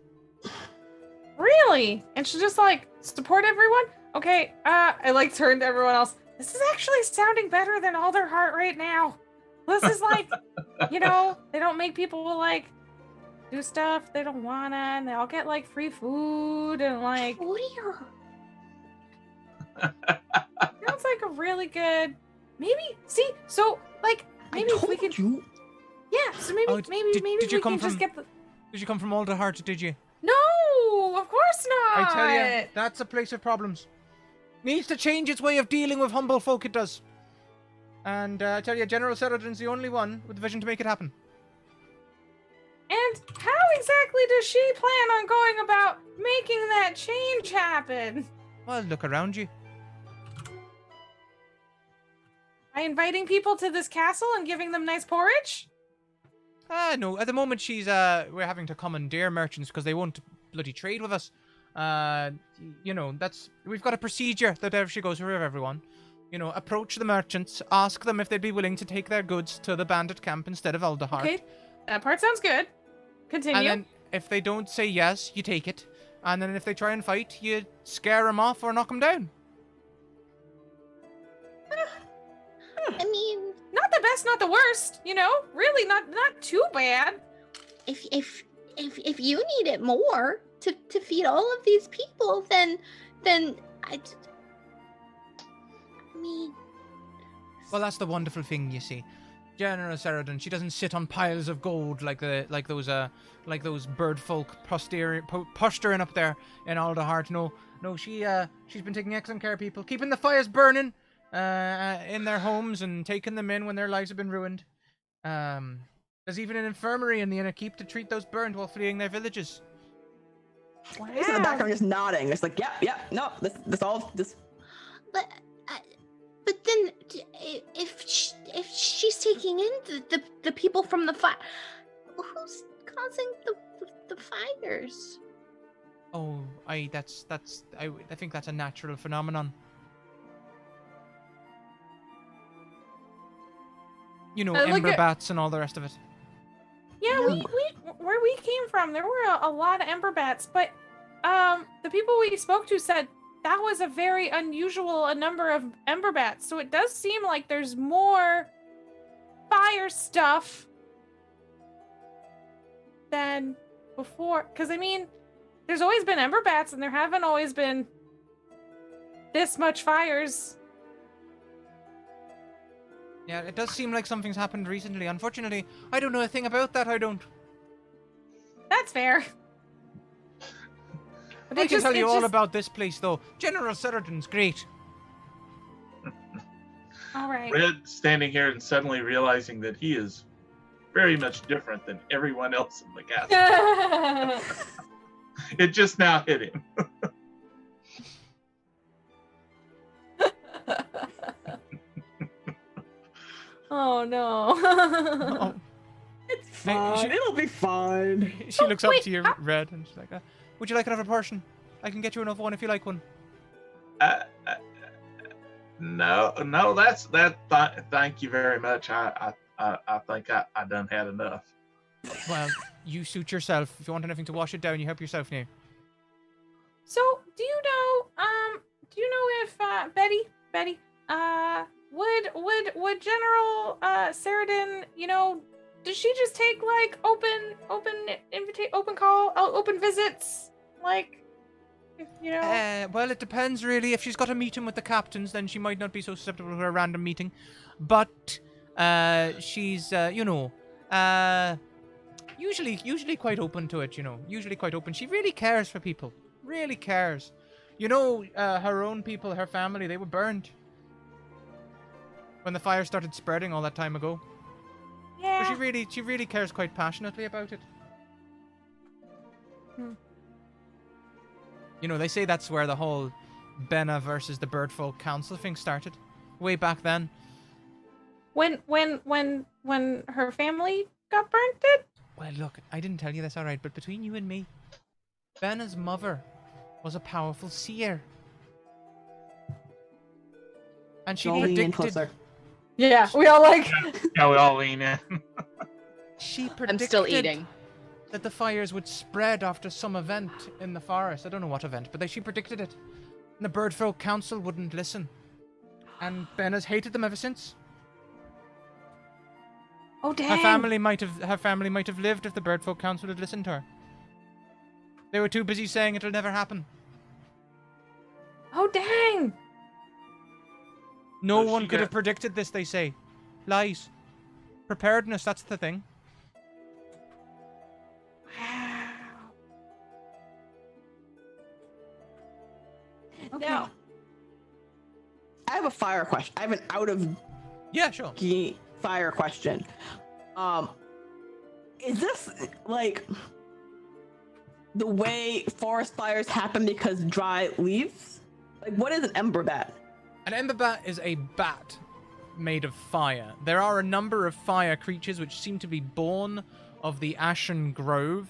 Really? And she just like support everyone? Okay. I like turned to everyone else. This is actually sounding better than Alderheart right now. This is like, they don't make people like do stuff they don't wanna, and they all get like free food and like. Sounds like a really good. Maybe maybe if we could. You. Yeah. So maybe Oh, maybe did we you come can just from- get the. Did you come from Alderheart, did you? No, of course not. I tell you, that's a place of problems. Needs to change its way of dealing with humble folk, it does. And I tell you, General Sheridan's the only one with the vision to make it happen. And how exactly does she plan on going about making that change happen? Well, look around you. By inviting people to this castle and giving them nice porridge? No, at the moment we're having to commandeer merchants because they won't bloody trade with us. We've got a procedure that she goes through with everyone. Approach the merchants, ask them if they'd be willing to take their goods to the bandit camp instead of Alderheart. Okay, that part sounds good. Continue. And then if they don't say yes, you take it. And then if they try and fight, you scare them off or knock them down. I mean, Not the best, not the worst. You know, really not too bad. if you need it more to feed all of these people, then I mean, Well, that's the wonderful thing, you see. General Ceridon, she doesn't sit on piles of gold like those bird folk posturing up there in Alderheart. No, she's been taking excellent care of people, keeping the fires burning in their homes and taking them in when their lives have been ruined. There's even an infirmary in the inner keep to treat those burned while fleeing their villages. Wow. He's in the background just nodding. It's like, yeah, no, this all. But then if she's taking in the people from the fire, who's causing the fires? Oh, I think that's a natural phenomenon. You know, ember bats and all the rest of it. Yeah, we where we came from, there were a lot of ember bats, but the people we spoke to said that was a very unusual number of ember bats. So it does seem like there's more fire stuff than before. Because I mean, there's always been ember bats, and there haven't always been this much fires. Yeah, it does seem like something's happened recently. Unfortunately, I don't know a thing about that. I don't. That's fair. But I can tell you all about this place, though. General Ceridon's great. All right. Red standing here and suddenly realizing that he is very much different than everyone else in the castle. It just now hit him. Oh no. Oh. It's fine. It'll be fine. She looks up wait, to you, Red, and she's like, would you like another portion? I can get you another one if you like one. No, thank you very much. I think I done had enough. Well, you suit yourself. If you want anything to wash it down, you help yourself now. So, do you know if Betty, would General Ceridon, does she just take like open visits, like, Well, it depends really. If she's got a meeting with the captains, then she might not be so susceptible to a random meeting. But she's usually quite open to it. Usually quite open. She really cares for people. Really cares. Her own people, her family, they were burned when the fire started spreading all that time ago. Yeah. So she really cares quite passionately about it. They say that's where the whole Benna versus the Birdfolk Council thing started, way back then. When her family got burnt, did? Well, look, I didn't tell you this, all right, but between you and me, Benna's mother was a powerful seer, and she predicted. Yeah, we all like. Yeah, we all lean in. She predicted. I'm still eating. That the fires would spread after some event in the forest. I don't know what event, but she predicted it. And the Birdfolk Council wouldn't listen. And Benna's hated them ever since. Oh dang! Her family might have lived if the Birdfolk Council had listened to her. They were too busy saying it'll never happen. Oh dang! No one could have predicted this, they say. Lies. Preparedness, that's the thing. Wow. Okay. Now, I have a fire question. I have an out of Sure. fire question. Is this like the way forest fires happen because dry leaves? Like, what is an ember bat? An ember bat is a bat made of fire. There are a number of fire creatures which seem to be born of the Ashen Grove.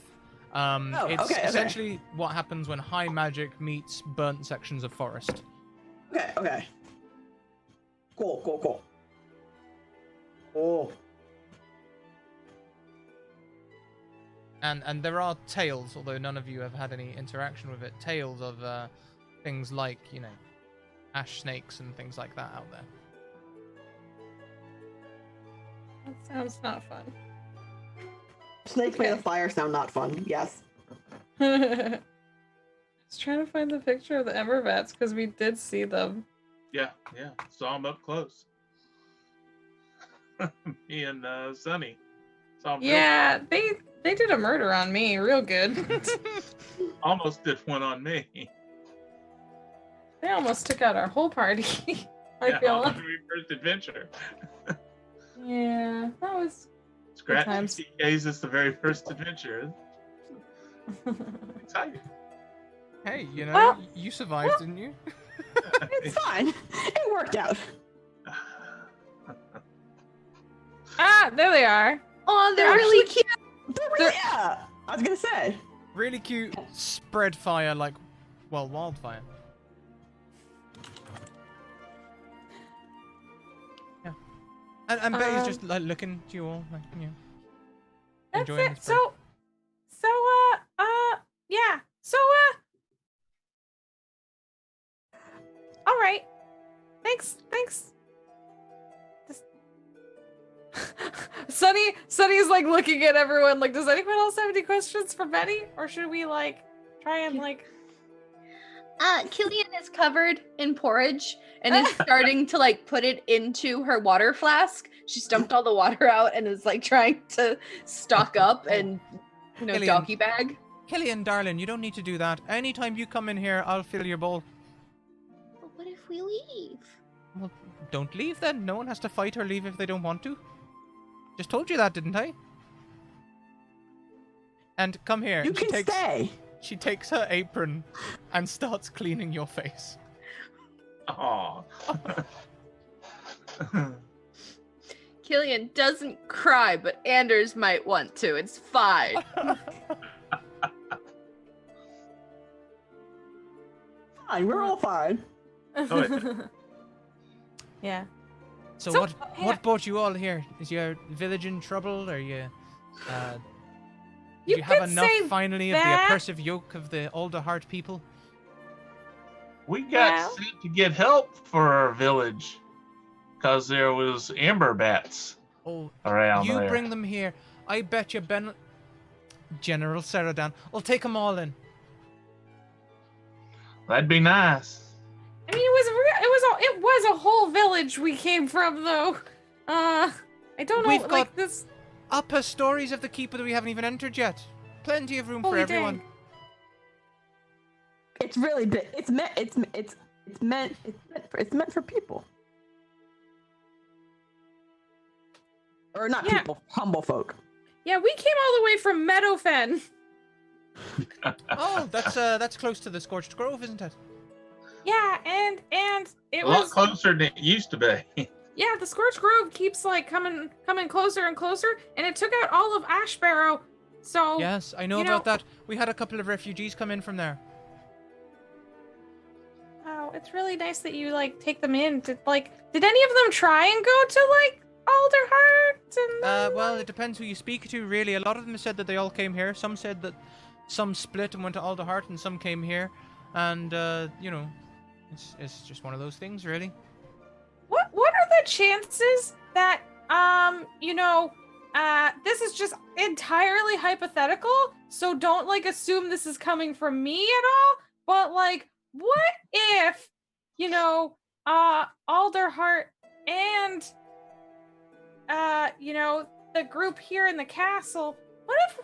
It's essentially what happens when high magic meets burnt sections of forest. Okay. Cool. Oh. And there are tales, although none of you have had any interaction with it, tales of things like, ash snakes and things like that out there. That sounds not fun. Snakes made of fire sound not fun. Yes. I was trying to find the picture of the Ember Bats because we did see them. Yeah. Saw them up close. Me and Sunny saw them. Yeah, they did a murder on me real good. Almost did one on me. They almost took out our whole party. I feel on like. the very first adventure. Yeah, that was Scratticus is the very first adventure. Exciting. Hey, you know, Well- you survived, didn't you? It's fine. It worked out. Ah, there they are. Oh, they're really cute. Yeah, I was gonna say. Really cute. Spread fire like, well, wildfire. Yeah. And Betty's just like looking to you all, like, you know, That's enjoying it. this break. Yeah. All right. Thanks. Sunny's like looking at everyone like, does anyone else have any questions for Betty? Or should we like try and like Killian is covered in porridge and is starting to like put it into her water flask. She dumped all the water out and is like trying to stock up and, you know, Killian. doggy bag. Killian, darling, you don't need to do that. Anytime you come in here, I'll fill your bowl. But what if we leave? Well, don't leave then. No one has to fight or leave if they don't want to. Just told you that, didn't I? And come here. You She can stay. She takes her apron and starts cleaning your face. Aw. Killian doesn't cry, but Anders might want to. It's fine. Fine, we're all fine. Yeah. So, So, what yeah. what brought you all here? Is your village in trouble? Are you You do you have could enough say finally of that. the oppressive yoke of the Alderheart people? We got Well- sent to get help for our village because there was amber bats Oh, around you there. bring them here. I bet you General Saradan will take them all in. That'd be nice. I mean, it was a whole village we came from, though. I don't know, We've like got- this. Upper stories of the keeper that we haven't even entered yet. Plenty of room for Holy everyone. dang. It's really big. It's meant for people. Or not Yeah. people, humble folk. Yeah, we came all the way from Meadowfen. Oh, that's close to the Scorched Grove, isn't it? Yeah, and it A lot was closer than it used to be. yeah. The Scorched Grove keeps like coming closer and closer, and it took out all of Ashbarrow. So Yes, I know you about know- that. We had a couple of refugees come in from there. oh, it's really nice that you like take them in. Did any of them try and go to like Alderheart? And Well, it depends who you speak to, really. A lot of them said that they all came here. Some said that some split and went to Alderheart, and some came here. And, you know, it's just one of those things, really. what are the chances that this is just entirely hypothetical, so don't like assume this is coming from me at all, but like what if Alderheart and the group here in the castle, what if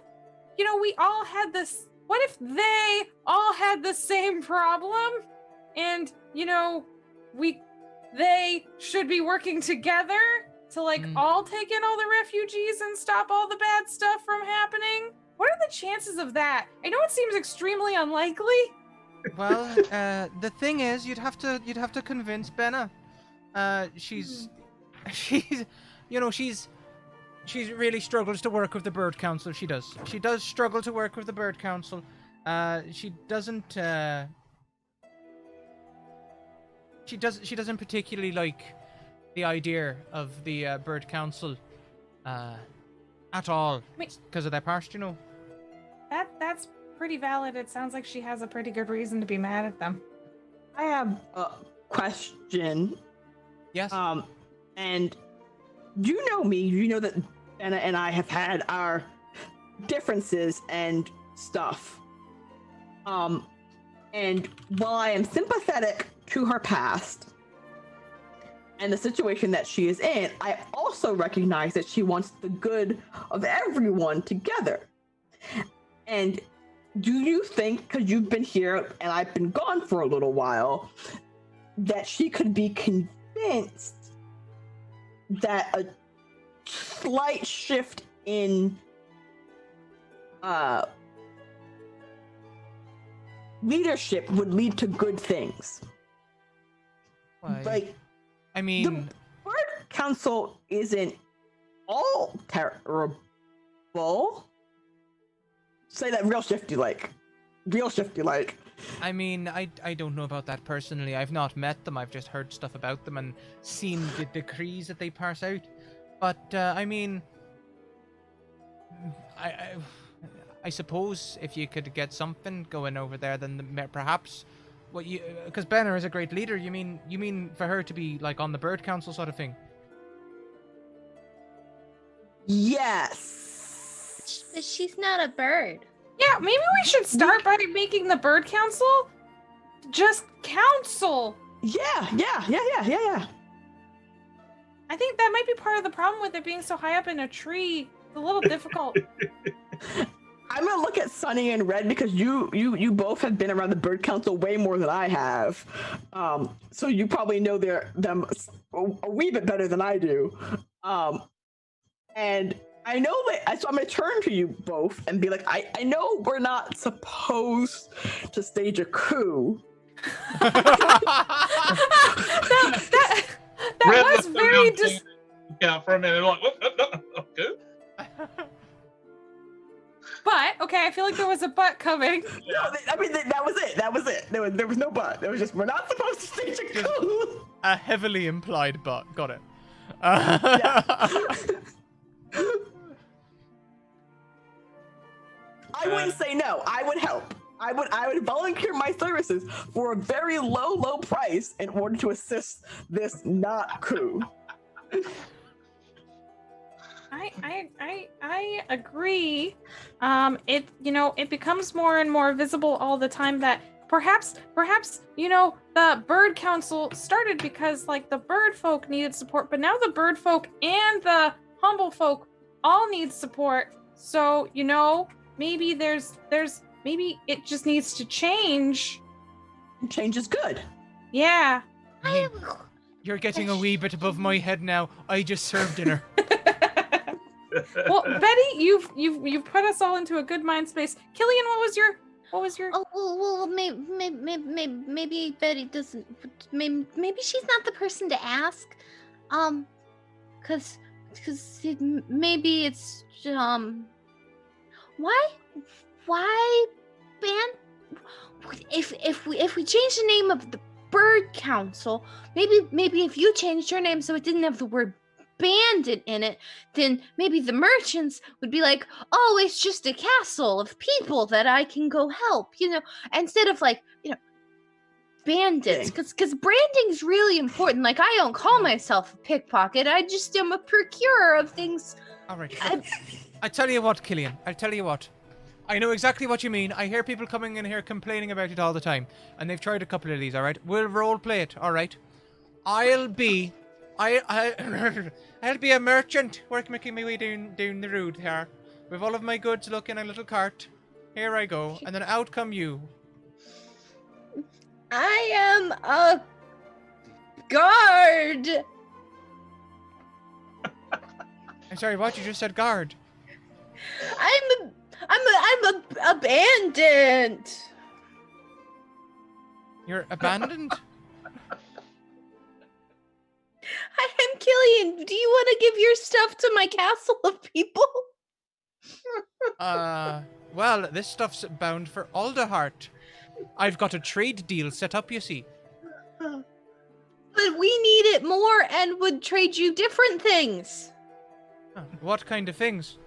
we all had this, what if they all had the same problem and they should be working together to all take in all the refugees and stop all the bad stuff from happening? What are the chances of that? I know it seems extremely unlikely. Well, the thing is, you'd have to convince Benna. She's really struggles to work with the Bird Council. She does struggle to work with the Bird Council. She doesn't particularly like the idea of the Bird Council at all because of their past, you know. That's pretty valid. It sounds like she has a pretty good reason to be mad at them. I have a question. Yes. And you know me. You know that Anna and I have had our differences and stuff. And while I am sympathetic to her past and the situation that she is in, I also recognize that she wants the good of everyone together. And do you think, because you've been here and I've been gone for a little while, that she could be convinced that a slight shift in leadership would lead to good things? Why? Like, I the mean, Bird Council isn't all terrible. Say that real shifty like. Real shifty like. I mean, I don't know about that personally. I've not met them. I've just heard stuff about them and seen the decrees that they pass out. But I mean, I suppose if you could get something going over there, then perhaps what you, because Benner is a great leader. You mean for her to be like on the Bird Council sort of thing? Yes. But she's not a bird. Yeah, maybe we should start by making the Bird Council just council. Yeah. I think that might be part of the problem with it being so high up in a tree. It's a little difficult. I'm gonna look at Sunny and Red because you both have been around the Bird Council way more than I have, so you probably know them a wee bit better than I do, and I know that. So I'm gonna turn to you both and be like, I know we're not supposed to stage a coup. That Red was looked very around yeah, for a minute, like, what? No, okay. But okay, I feel like there was a but coming. No, I mean that was it. That was it. There was no but. There was just, we're not supposed to stage a coup. A heavily implied but. Got it. Yeah. I wouldn't say no. I would help. I would volunteer my services for a very low price in order to assist this not coup. I agree. It becomes more and more visible all the time that perhaps the Bird Council started because like the bird folk needed support, but now the bird folk and the humble folk all need support. So, maybe maybe it just needs to change. Change is good. Yeah. You're getting a wee bit above my head now. I just served dinner. Well, Betty, you've put us all into a good mind space. Killian, what was your? Oh well, maybe Betty doesn't. Maybe she's not the person to ask. Cause maybe it's why if we change the name of the Bird Council, maybe if you changed your name so it didn't have the word Bandit in it, then maybe the merchants would be like, oh, it's just a castle of people that I can go help, instead of bandits, because branding's really important. Like, I don't call myself a pickpocket, I just am a procurer of things. All right. I tell you what, Killian. I tell you what. I know exactly what you mean. I hear people coming in here complaining about it all the time, and they've tried a couple of these. All right, we'll role play it. All right, I'll be a merchant, making my way down the road here, with all of my goods looking in a little cart. Here I go, and then out come you. I am a guard. I'm sorry, what? You just said guard. I'm a bandit. You're abandoned? I'm Killian. Do you want to give your stuff to my castle of people? Well, this stuff's bound for Alderheart. I've got a trade deal set up, you see. But we need it more and would trade you different things. What kind of things?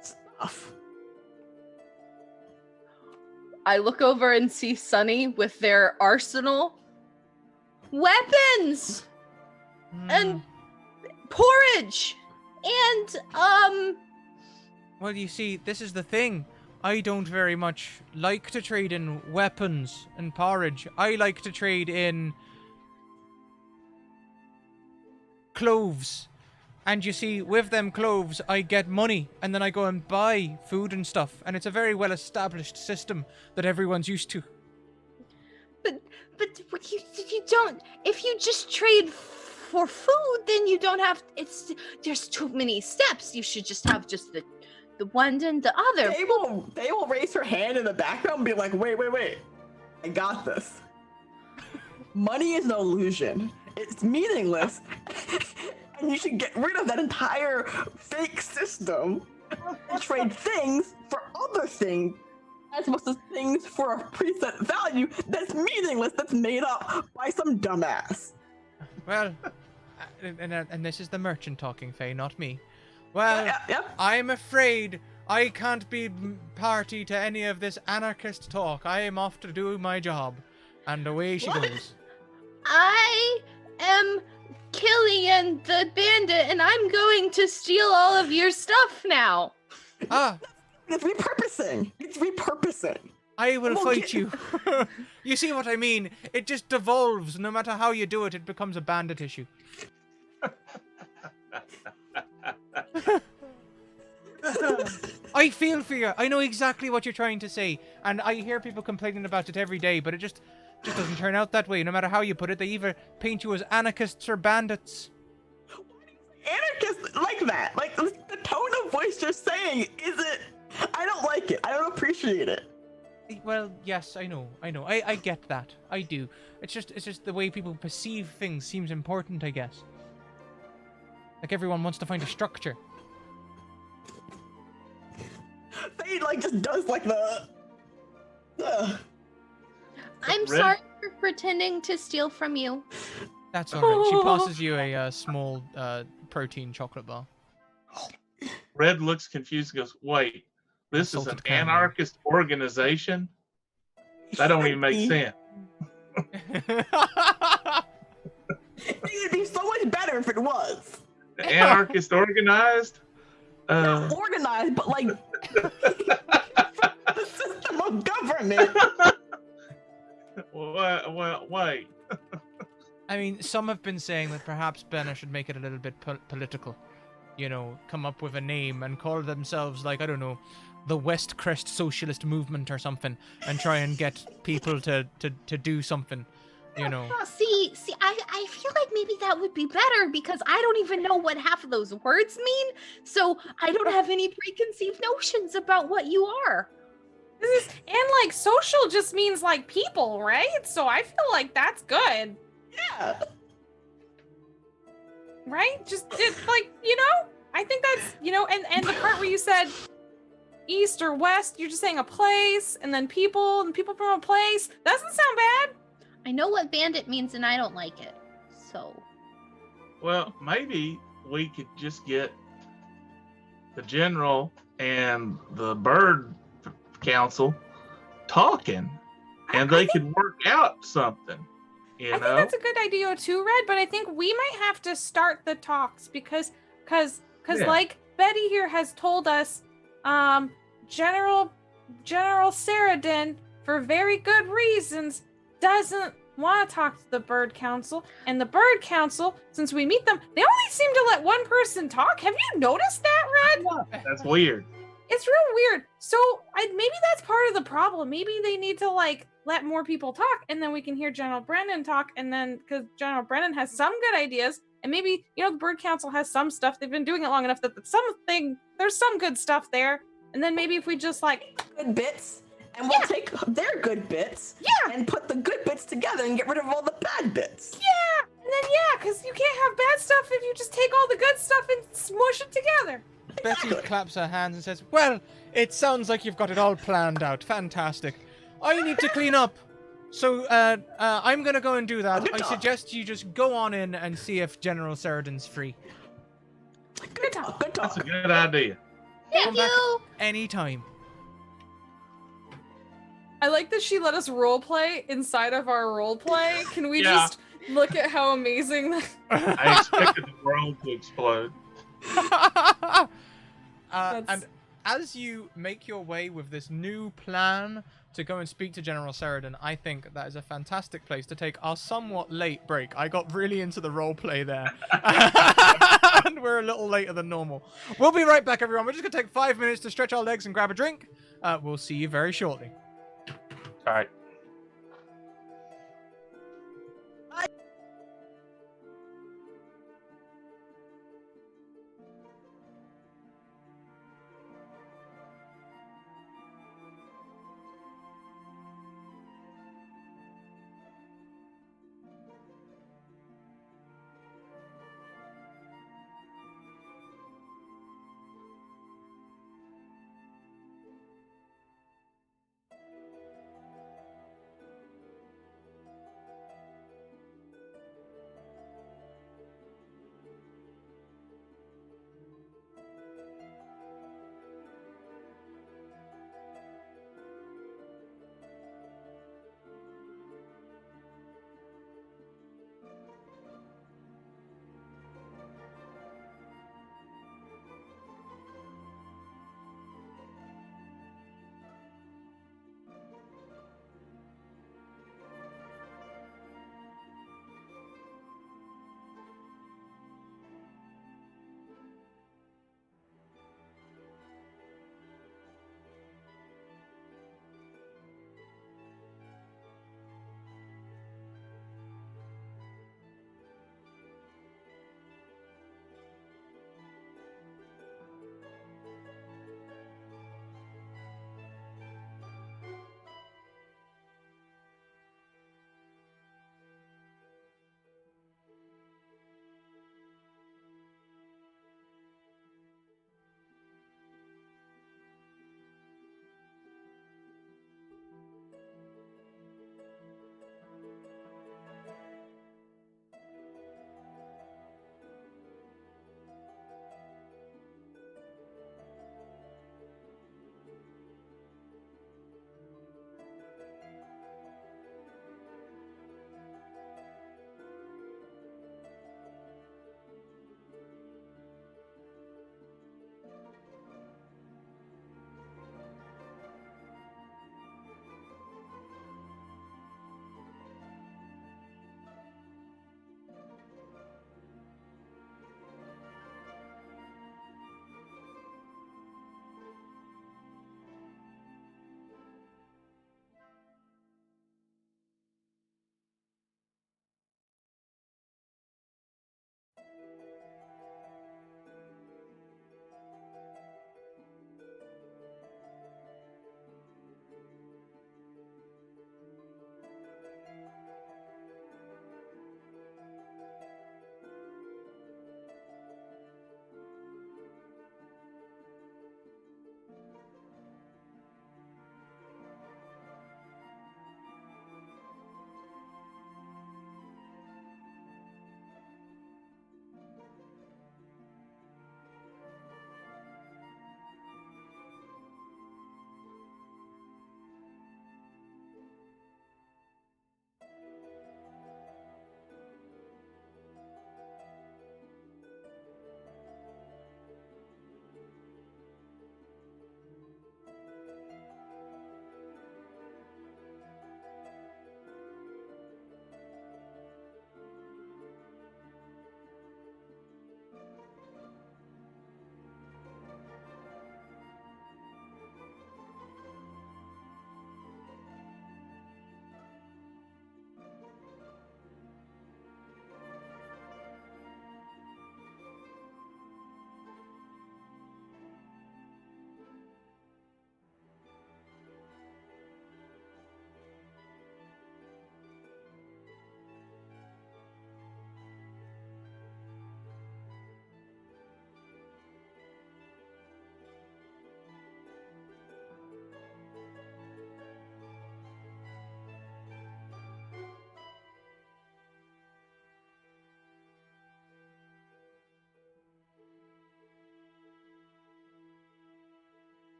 Stuff. I look over and see Sunny with their arsenal. Weapons! And porridge and Well, you see, this is the thing. I don't very much like to trade in weapons and porridge. I like to trade in cloves. And you see, with them cloves, I get money, and then I go and buy food and stuff. And it's a very well-established system that everyone's used to. But you don't. If you just trade for food, then you don't have. There's too many steps. You should just have just the one and the other. They will raise her hand in the background and be like, wait. I got this. Money is an illusion. It's meaningless. And you should get rid of that entire fake system and trade things for other things as opposed to things for a preset value that's meaningless, that's made up by some dumbass. Well, and this is the merchant talking, Faye, not me. Well, Yeah. I'm afraid I can't be party to any of this anarchist talk. I am off to do my job. And away she goes. I am Killian the Bandit, and I'm going to steal all of your stuff now. Ah, It's repurposing. I will Well, fight you. You see what I mean? It just devolves. No matter how you do it, it becomes a bandit issue. I feel for you. I know exactly what you're trying to say. And I hear people complaining about it every day, but it just doesn't turn out that way. No matter how you put it, they either paint you as anarchists or bandits. Anarchists like that. Like, the tone of voice you're saying isn't... I don't like it. I don't appreciate it. Well, yes, I know. I get that. I do. It's just the way people perceive things seems important, I guess. Like everyone wants to find a structure. They just does like the... I'm sorry for pretending to steal from you. That's alright. She passes you a small protein chocolate bar. Red looks confused and goes, wait, this is an Salted caramel. anarchist organization? That don't even make sense. It'd be so much better if it was. The anarchist organized? Not organized, but like... the system of government. Wait. I mean, some have been saying that perhaps Benna should make it a little bit political. You know, come up with a name and call themselves, like, I don't know, the West Crest Socialist Movement or something, and try and get people to do something, you know. Oh, see, I feel like maybe that would be better because I don't even know what half of those words mean, so I don't have any preconceived notions about what you are. And like social just means like people, right? So I feel like that's good, Yeah. right? Just like, you know, I think that's, you know, and the part where you said east or west, you're just saying a place, and then people and people from a place. Doesn't sound bad. I know what bandit means and I don't like it, so. Well, maybe we could just get the general and the bird council talking, and they could work out something. You I think know, that's a good idea too, Red, but I think we might have to start the talks because Yeah. like Betty here has told us, General Saradin, for very good reasons, doesn't want to talk to the Bird Council. And the Bird Council, since we meet them, they only seem to let one person talk. Have you noticed that, Red? that's weird. It's real weird. So maybe that's part of the problem. Maybe they need to like let more people talk, and then we can hear General Brennan talk. And then because General Brennan has some good ideas, and maybe, you know, the Bird Council has some stuff. They've been doing it long enough that there's some good stuff there. And then maybe if we just like Good bits, and we'll take their good bits, and put the good bits together and get rid of all the bad bits. yeah, and then because you can't have bad stuff if you just take all the good stuff and smush it together. Betty claps her hands and says, well, it sounds like you've got it all planned out. Fantastic. I need to clean up. So I'm going to go and do that. Good I talk. suggest you just go on in and see if General Saradin's free. Good talk. Good That's talk. a good idea. Thank you. Anytime. I like that she let us role play inside of our role play. Can we Yeah. Look at how amazing that. I expected the world to explode. And as you make your way with this new plan to go and speak to General Sheridan, I think that is a fantastic place to take our somewhat late break. I got really into the role play there. And we're a little later than normal. We'll be right back, everyone. We're just going to take 5 minutes to stretch our legs and grab a drink. We'll see you very shortly. All right.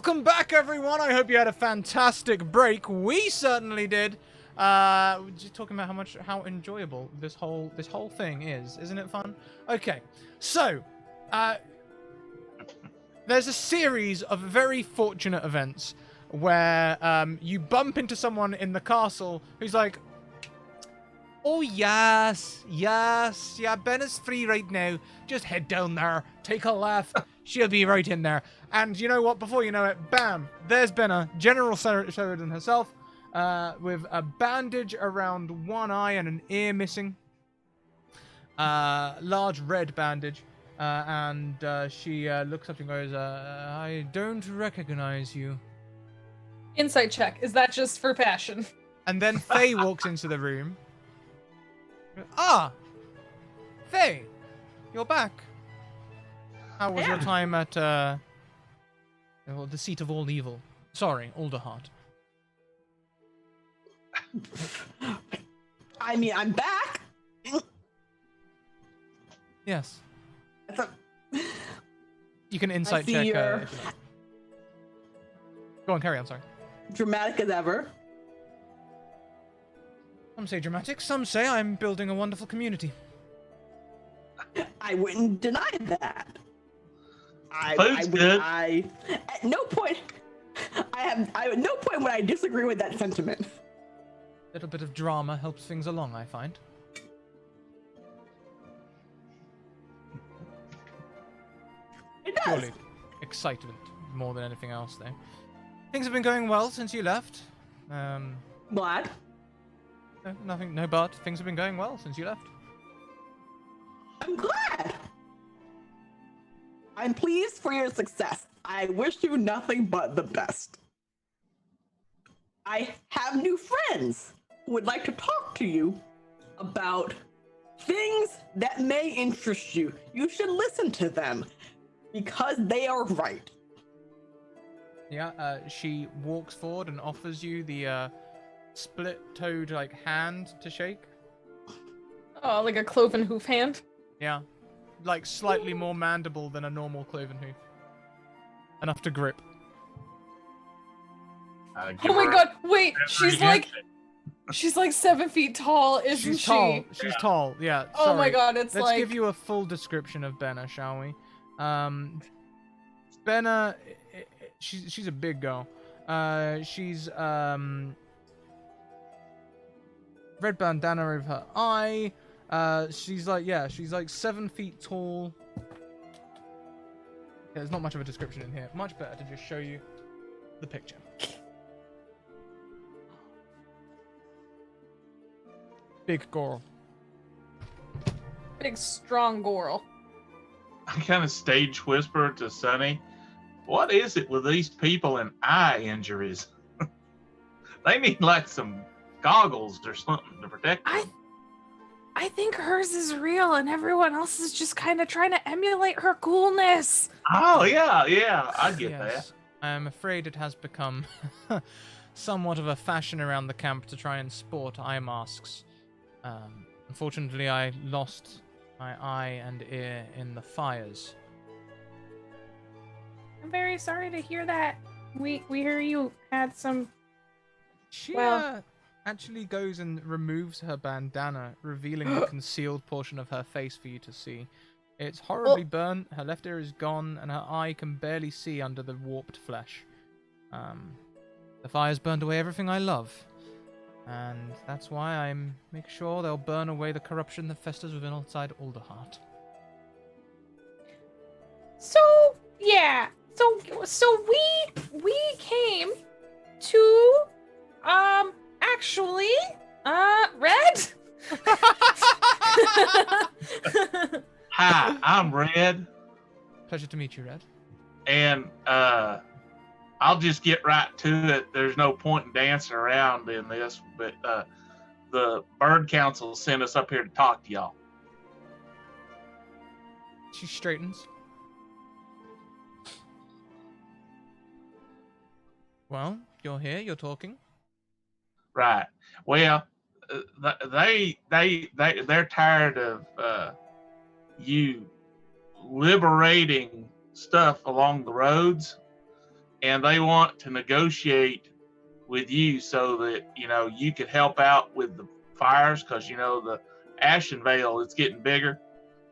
Welcome back, everyone. I hope you had a fantastic break. We certainly did. We're just talking about how enjoyable this whole thing is. Isn't it fun? Okay, so there's a series of very fortunate events where you bump into someone in the castle who's like, oh yes, yeah, Ben is free right now. Just head down there, take a left. She'll be right in there. And you know what? Before you know it, bam, there's Benna, General Sheridan herself, with a bandage around one eye and an ear missing. Large red bandage. And she looks up and goes, I don't recognize you. Insight check. Is that just for passion? And then Faye walks into the room. Ah! Faye! You're back. How was your time at, the seat of all evil? Sorry, Alderheart. I mean, I'm back. Yes. I thought- You can insight see check. your- If you like. Go on, carry on, sorry. Dramatic as ever. Some say dramatic, some say I'm building a wonderful community. I wouldn't deny that. Food's good. At no point at no point would I disagree with that sentiment. A little bit of drama helps things along, I find. It does. Purely excitement more than anything else, though. Things have been going well since you left. Glad. No, but things have been going well since you left. I'm glad. I'm pleased for your success. I wish you nothing but the best. I have new friends who would like to talk to you about things that may interest you. You should listen to them because they are right. Yeah, she walks forward and offers you the split-toed hand to shake. Oh, like a cloven hoof hand? Yeah, like slightly more mandible than a normal cloven hoof. Enough to grip. Oh my god, wait, she's like 7 feet tall, isn't She's she? tall. She's tall. Yeah. Oh my sorry. god, it's Let's like... give you a full description of Benna, shall we? Benna, she's a big girl. She's red bandana over her eye. She's like 7 feet tall. Yeah, there's not much of a description in here. Much better to just show you the picture. Big girl. Big, strong girl. I kind of stage whisper to Sonny, what is it with these people and eye injuries? They need like some goggles or something to protect them. I think hers is real and everyone else is just kind of trying to emulate her coolness. Oh, yeah, I get that. I am afraid it has become somewhat of a fashion around the camp to try and sport eye masks. Unfortunately, I lost my eye and ear in the fires. I'm very sorry to hear that. We hear you had some... She Well- actually goes and removes her bandana, revealing the concealed portion of her face for you to see. It's horribly burnt, her left ear is gone, and her eye can barely see under the warped flesh. The fires burned away everything I love. And that's why I make sure they'll burn away the corruption that festers within outside Alderheart. So, yeah. So we came to, actually, Red? Hi, I'm Red, Pleasure to meet you, Red. and I'll just get right to it. There's no point in dancing around in this, but the Bird Council sent us up here to talk to y'all. She straightens. Well, you're here, you're talking. Right. Well, they're tired of you liberating stuff along the roads, and they want to negotiate with you so that you could help out with the fires, because the Ashen Vale is getting bigger,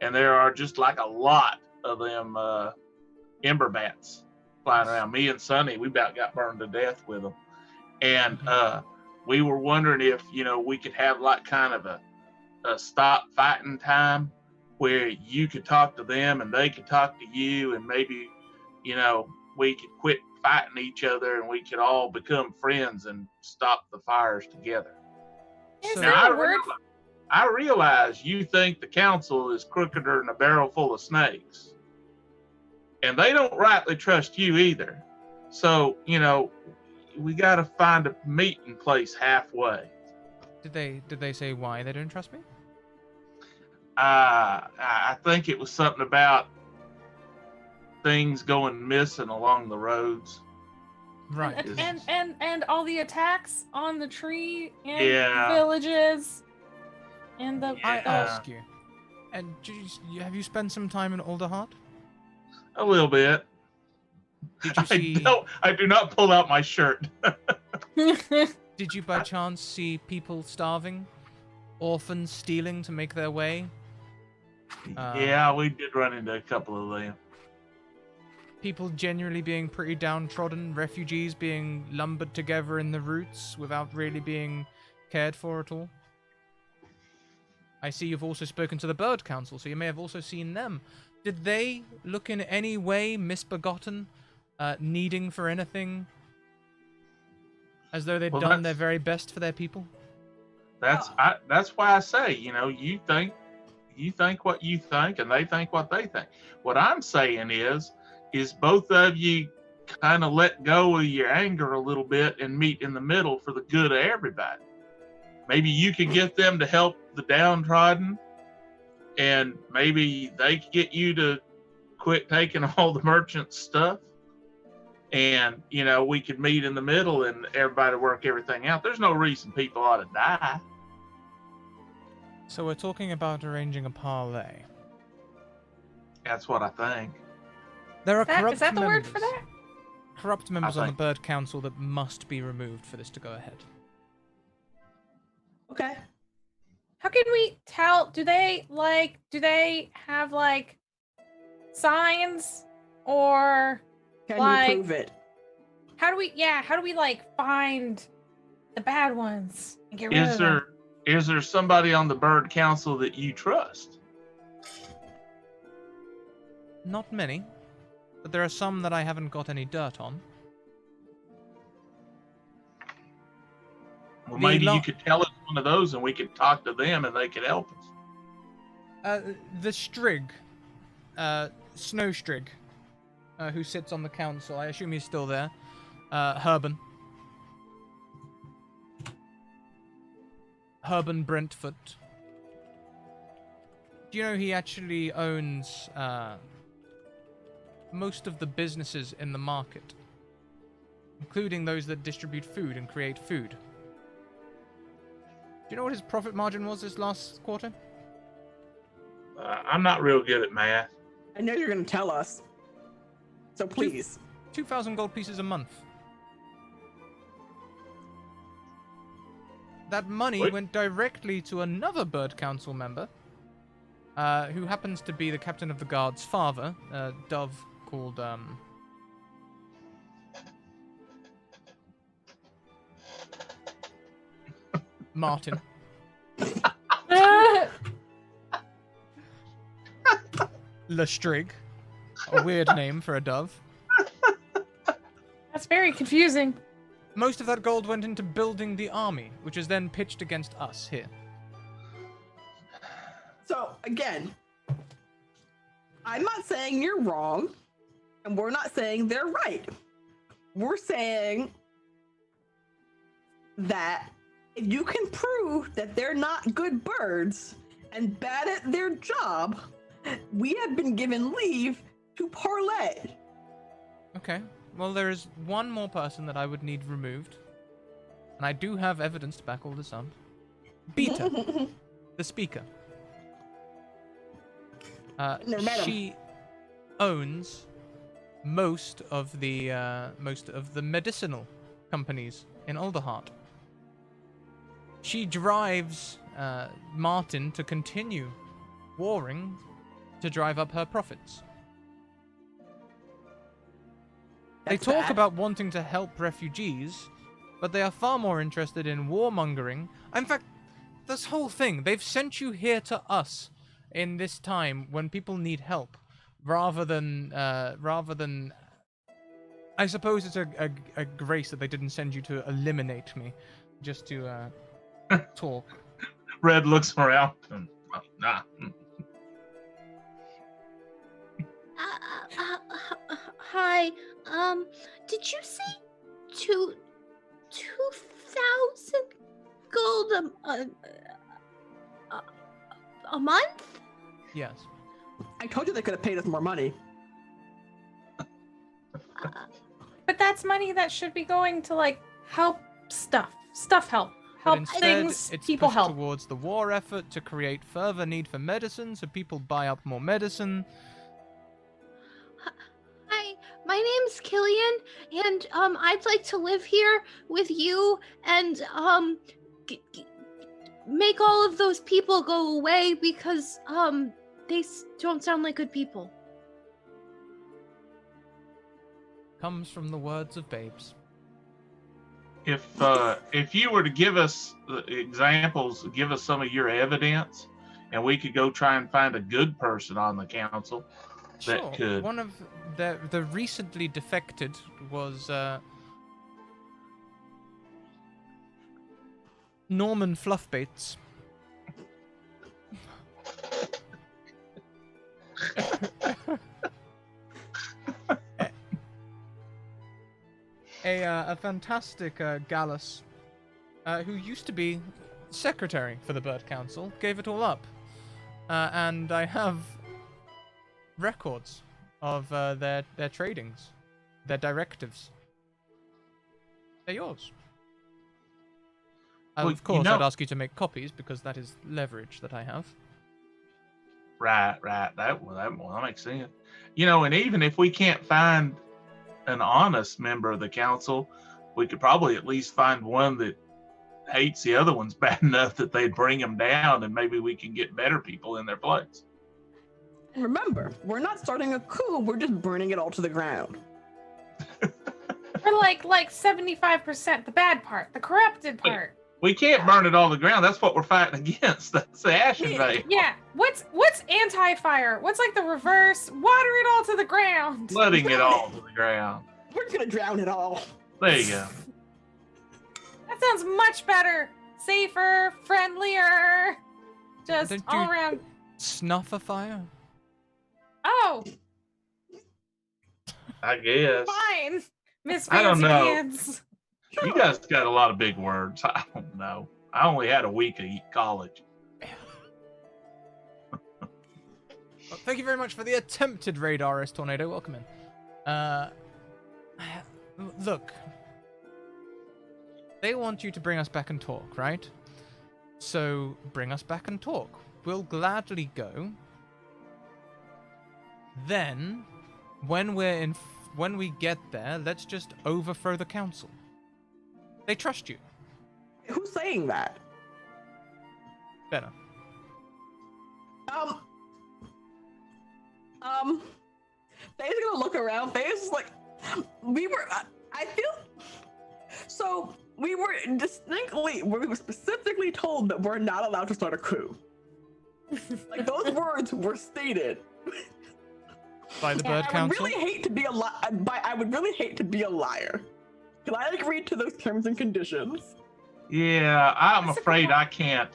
and there are just like a lot of them ember bats flying around. Me and Sonny, we about got burned to death with them, and we were wondering if we could have like kind of a stop fighting time where you could talk to them and they could talk to you, and maybe we could quit fighting each other and we could all become friends and stop the fires together. Is So- there Now, a word? I realize you think the council is crookeder than a barrel full of snakes, and they don't rightly trust you either. So we got to find a meeting place halfway. Did they say why they don't trust me? I think it was something about things going missing along the roads. Right. And all the attacks on the tree and Yeah. villages and the I Yeah. ask you, and have you spent some time in Alderheart? A little bit. Did you see? I do not pull out my shirt. Did you by chance see people starving, orphans stealing to make their way? Yeah, we did run into a couple of them. People genuinely being pretty downtrodden, refugees being lumbered together in the roots without really being cared for at all. I see you've also spoken to the Bird Council, so you may have also seen them. Did they look in any way misbegotten, needing for anything, as though they'd Well, done their that's- very best for their people? That's why I say, you think what you think, and they think what they think. What I'm saying is both of you kind of let go of your anger a little bit and meet in the middle for the good of everybody. Maybe you could get them to help the downtrodden, and maybe they could get you to quit taking all the merchants' stuff. And, we could meet in the middle and everybody work everything out. There's no reason people ought to die. So we're talking about arranging a parlay. That's what I think. There are corrupt Is that the word for members- that? Corrupt members on the think- Bird Council that must be removed for this to go ahead. Okay. How can we tell? Do they have like signs, or Can Like- you prove it? how do we like find the bad ones and get rid of them? Is there somebody on the Bird Council that you trust? Not many, but there are some that I haven't got any dirt on. Well, The maybe lo- you could tell us one of those and we could talk to them and they could help us. The Strig, Snow Strig, who sits on the council, I assume he's still there. Herban Brentford. Do you know he actually owns most of the businesses in the market, including those that distribute food and create food? Do you know what his profit margin was this last quarter? I'm not real good at math. I know you're going to tell us. So please. 2,000 gold pieces a month. That money Wait. went directly to another Bird Council member, who happens to be the captain of the guard's father, a dove called, Martin. Lestrig. A weird name for a dove. That's very confusing. Most of that gold went into building the army, which is then pitched against us here. So again, I'm not saying you're wrong, and we're not saying they're right. We're saying that if you can prove that they're not good birds and bad at their job, we have been given leave to parlay. Okay. Well, there is one more person that I would need removed. And I do have evidence to back all this up. Beta, the speaker. Never met him. She owns most of the medicinal companies in Alderheart. She drives Martin to continue warring to drive up her profits. They That's talk bad. about wanting to help refugees, but they are far more interested in warmongering. In fact, this whole thing, they've sent you here to us in this time when people need help, rather than I suppose it's a grace that they didn't send you to eliminate me, just to talk. Red looks around. Nah. Hi. Did you say 2,000 gold a month? Yes. I told you they could have paid us more money. But that's money that should be going to like help stuff help But instead, things it's people pushed help. towards the war effort to create further need for medicine, so people buy up more medicine. Hi, my name's Killian, and I'd like to live here with you and make all of those people go away because they don't sound like good people. Comes from the words of babes. If you were to give us examples, give us some of your evidence, and we could go try and find a good person on the council that Sure. could. One of the recently defected was Norman Fluffbaits. A fantastic Gallus, who used to be secretary for the Bird Council, gave it all up, and I have records of their tradings, their directives. They're yours. Well, Of course, you know- I'd ask you to make copies because that is leverage that I have. Right. That makes sense. You know, and even if we can't find an honest member of the council, we could probably at least find one that hates the other ones bad enough that they'd bring them down, and maybe we can get better people in their place. And remember, we're not starting a coup, we're just burning it all to the ground. Or like 75%, the bad part, the corrupted part. We can't burn it all to the ground. That's what we're fighting against. That's the ash invasion. Yeah. What's anti-fire? What's like the reverse? Water it all to the ground. Flooding it all to the ground. We're just gonna drown it all. There you go. That sounds much better, safer, friendlier, just Don't all you- around. Snuff a fire? Oh, I guess. fine, Miss I don't Fancy know. Pants. You guys got a lot of big words. I don't know. I only had a week of college. Well, thank you very much for the attempted raid, RS Tornado. Welcome in. Look. They want you to bring us back and talk, right? So, bring us back and talk. We'll gladly go. Then, when we get there, let's just overthrow the council. They trust you. Who's saying that? Better. Faye's gonna look around. Faye's like, we were. I feel. So we were specifically told that we're not allowed to start a coup. Like those words were stated. By the Bird I would Council? really hate to be a I would really hate to be a liar. Can I agree to those terms and conditions? Yeah, I'm That's a afraid good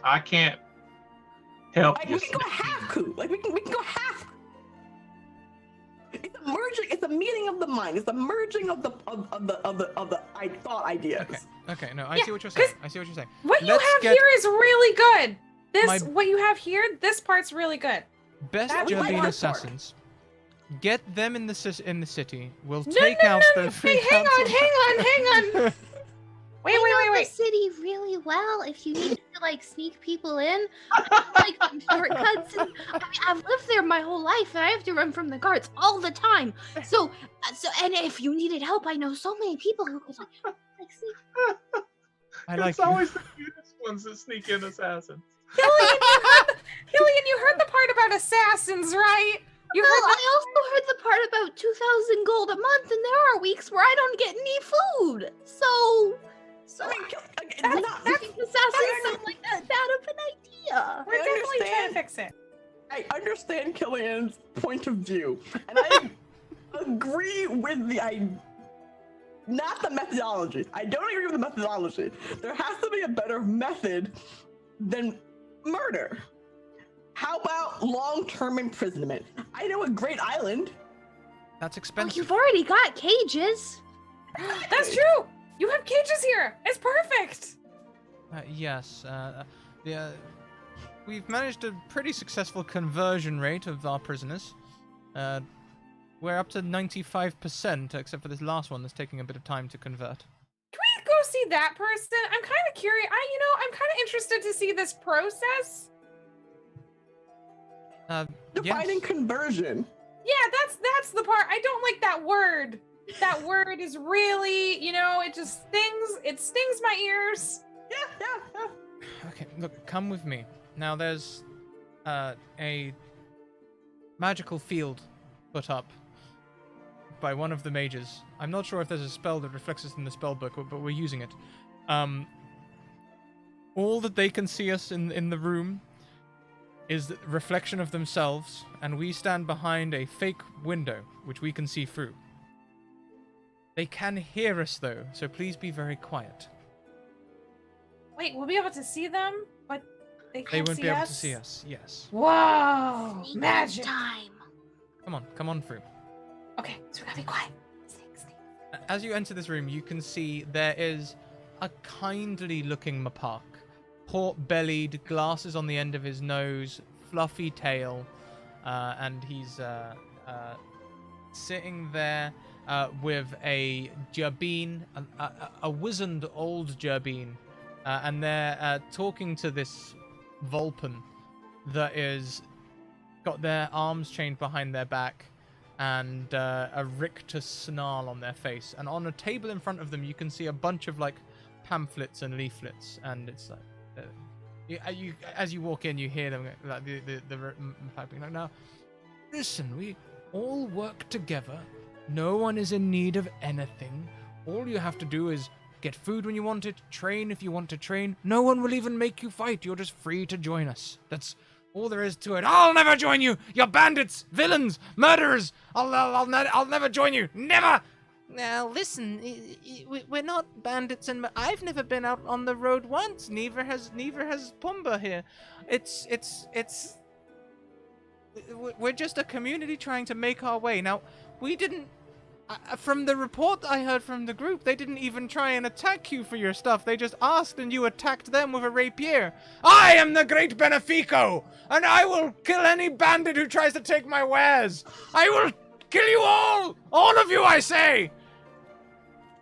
I can't help Like you. we can go half coup. Like we can go half. It's a merging. It's a meeting of the mind. It's a merging of the thought ideas. Okay, no, I Yeah, see what you're saying. I see what you're saying. What you Let's have get- here is really good. What you have here, this part's really good. Best That was Jardine my assassins. Get them in the city. We'll No, take no, out no, the no. free Hey, hang council. on. Wait. the city really well. If you need to like sneak people in, like shortcuts. And, I mean, I've lived there my whole life, and I have to run from the guards all the time. So, and if you needed help, I know so many people who could like sneak. I like It's you. always the cutest ones that sneak in assassins. Killian, you heard the part about assassins, right? You Well, heard the I also heard the part about 2,000 gold a month, and there are weeks where I don't get any food. So I mean, I think assassins sound like that bad of an idea. We're definitely trying understand. to fix it. I understand Killian's point of view, and I agree with not the methodology. I don't agree with the methodology. There has to be a better method than murder. How about long-term imprisonment? I know a great island. That's Well, expensive. you've already got cages. That's true. You have cages here. It's perfect. Yes. We've managed a pretty successful conversion rate of our prisoners. We're up to 95%, except for this last one that's taking a bit of time to convert. Can we go see that person? I'm kind of curious. I'm kind of interested to see this process. Defining Yes. conversion. Yeah, that's the part. I don't like that word. That word is really, it just stings. It stings my ears. Yeah. Okay, look, come with me. Now there's a magical field put up by one of the mages. I'm not sure if there's a spell that reflects this in the spell book, but we're using it. All that they can see us in the room is the reflection of themselves, and we stand behind a fake window, which we can see through. They can hear us, though, so please be very quiet. Wait, we'll be able to see them, but they They can't won't see be able us? to see us, yes. Whoa, Sneak magic. time. Come on through. Okay, so we gotta be quiet. Sneak. As you enter this room, you can see there is a kindly-looking Mapak. Port-bellied, glasses on the end of his nose, fluffy tail, and he's sitting there with a Gerbine, a wizened old Gerbine, and they're talking to this Vulpin that is got their arms chained behind their back and a rictus snarl on their face. And on a table in front of them, you can see a bunch of like pamphlets and leaflets, and it's like as you walk in, you hear them like the piping like, now listen, we all work together. No one is in need of anything. All you have to do is get food when you want it, train if you want to train. No one will even make you fight. You're just free to join us. That's all there is to it. I'll never join you. You're bandits, villains, murderers. I'll never join you. Never. Now listen, we're not bandits, and I've never been out on the road once. Neither has Pumbaa here. We're just a community trying to make our way. Now, we didn't. From the report I heard from the group, they didn't even try and attack you for your stuff. They just asked, and you attacked them with a rapier. I am the Great Benefico, and I will kill any bandit who tries to take my wares. I will kill you all of you, I say.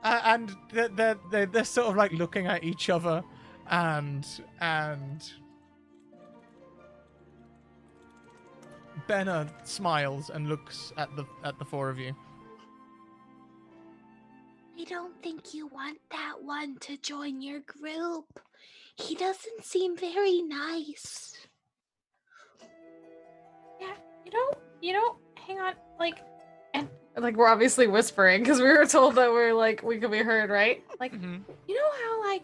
And they're sort of like looking at each other, and Benna smiles and looks at the four of you. I don't think you want that one to join your group. He doesn't seem very nice. Yeah, hang on, and we're obviously whispering because we were told that we could be heard, right? Mhm. You know how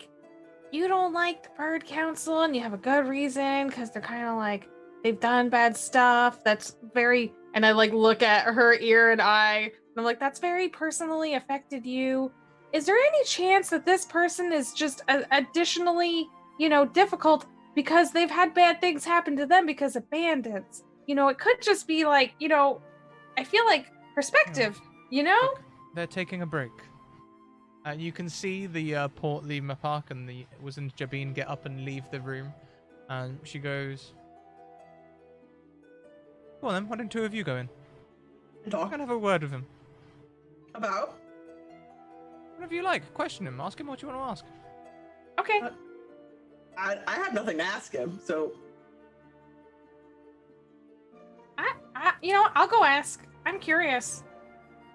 you don't like the Bird Council and you have a good reason because they're kind of they've done bad stuff. That's very, and I look at her ear and eye, and I'm like, that's very personally affected you. Is there any chance that this person is just additionally, difficult because they've had bad things happen to them because of bandits? It could just be I feel like perspective, Look, they're taking a break. You can see the portly Mapak and the wizened Jabin get up and leave the room. And she goes, "Go on then, why don't two of you go in? I'm Talk gonna have a word with him. about. Whatever you like. Question him. Ask him what you want to ask." Okay. I have nothing to ask him, so. I'll go ask. I'm curious.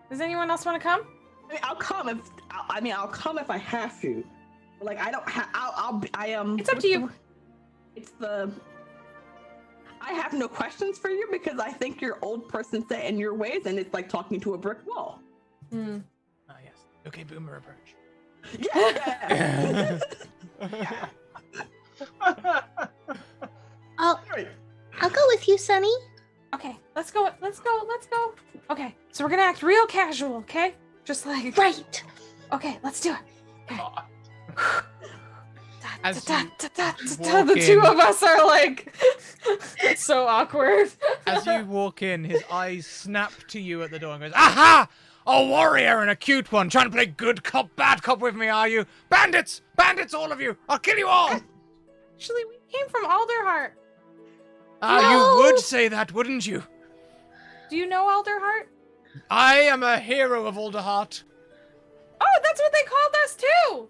Does anyone else want to come? I mean, I'll come if I have to. But, like, I don't have. It's up to you. I have no questions for you because I think you're old person set in your ways, and it's like talking to a brick wall. Ah, yes. Okay, boomer approach. Yeah. I'll go with you, Sunny. Okay, let's go. Okay, so we're gonna act real casual, okay? Just like Right. Okay, let's do it. Okay. As The two of us are like it's so awkward. As you walk in, his eyes snap to you at the door and goes, "Aha! A warrior and a cute one, trying to play good cop, bad cop with me, are you? Bandits! Bandits, all of you! I'll kill you all!" Actually, we came from Alderheart. You would say that, wouldn't you? Do you know Alderheart? I am a hero of Alderheart. Oh, that's what they called us too.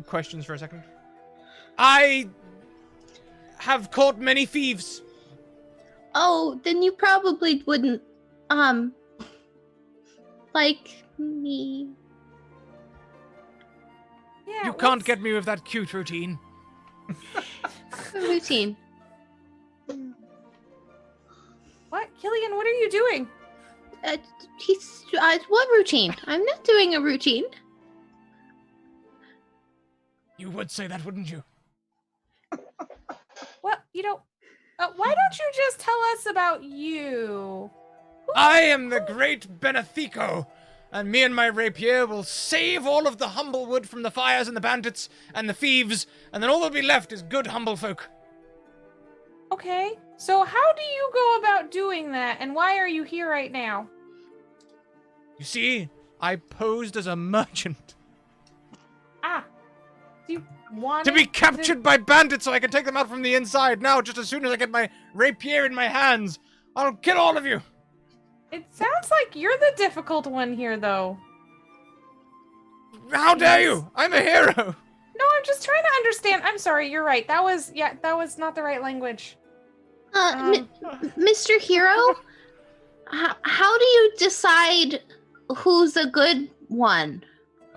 Questions for a second. I have caught many thieves. Oh, then you probably wouldn't, like me. Yeah. You can't get me with that cute routine. Routine. What, Killian? What are you doing? What routine? I'm not doing a routine. You would say that, wouldn't you? Well, why don't you just tell us about you? I am the great Benefico, and me and my rapier will save all of the Humblewood from the fires and the bandits and the thieves, and then all that'll be left is good humble folk. Okay, so how do you go about doing that, and why are you here right now? You see, I posed as a merchant. Do you want To be captured by bandits so I can take them out from the inside. Now, just as soon as I get my rapier in my hands, I'll kill all of you. It sounds like you're the difficult one here, though. How dare you? I'm a hero. No, I'm just trying to understand. I'm sorry, you're right. That was not the right language. Mr. Hero, how do you decide who's a good one?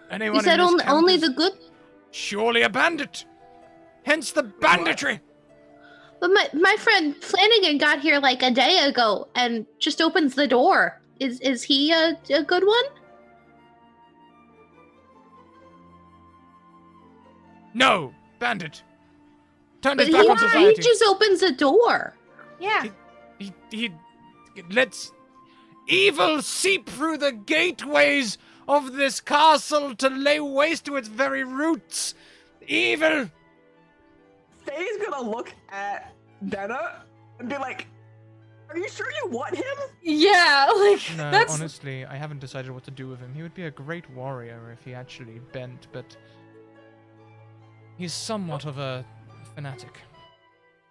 Anyone You said in this camp only is the good. surely a bandit. Hence the banditry. But my friend Flanagan got here like a day ago and just opens the door. Is he a good one? No, bandit. Turned But his back on he society. just opens the door. Yeah. He lets evil seep through the gateways of this castle to lay waste to its very roots. Evil. Faye's gonna look at Benna and be like, "Are you sure you want him?" Yeah, like No, that's honestly, I haven't decided what to do with him. He would be a great warrior if he actually bent, but he's somewhat of a fanatic.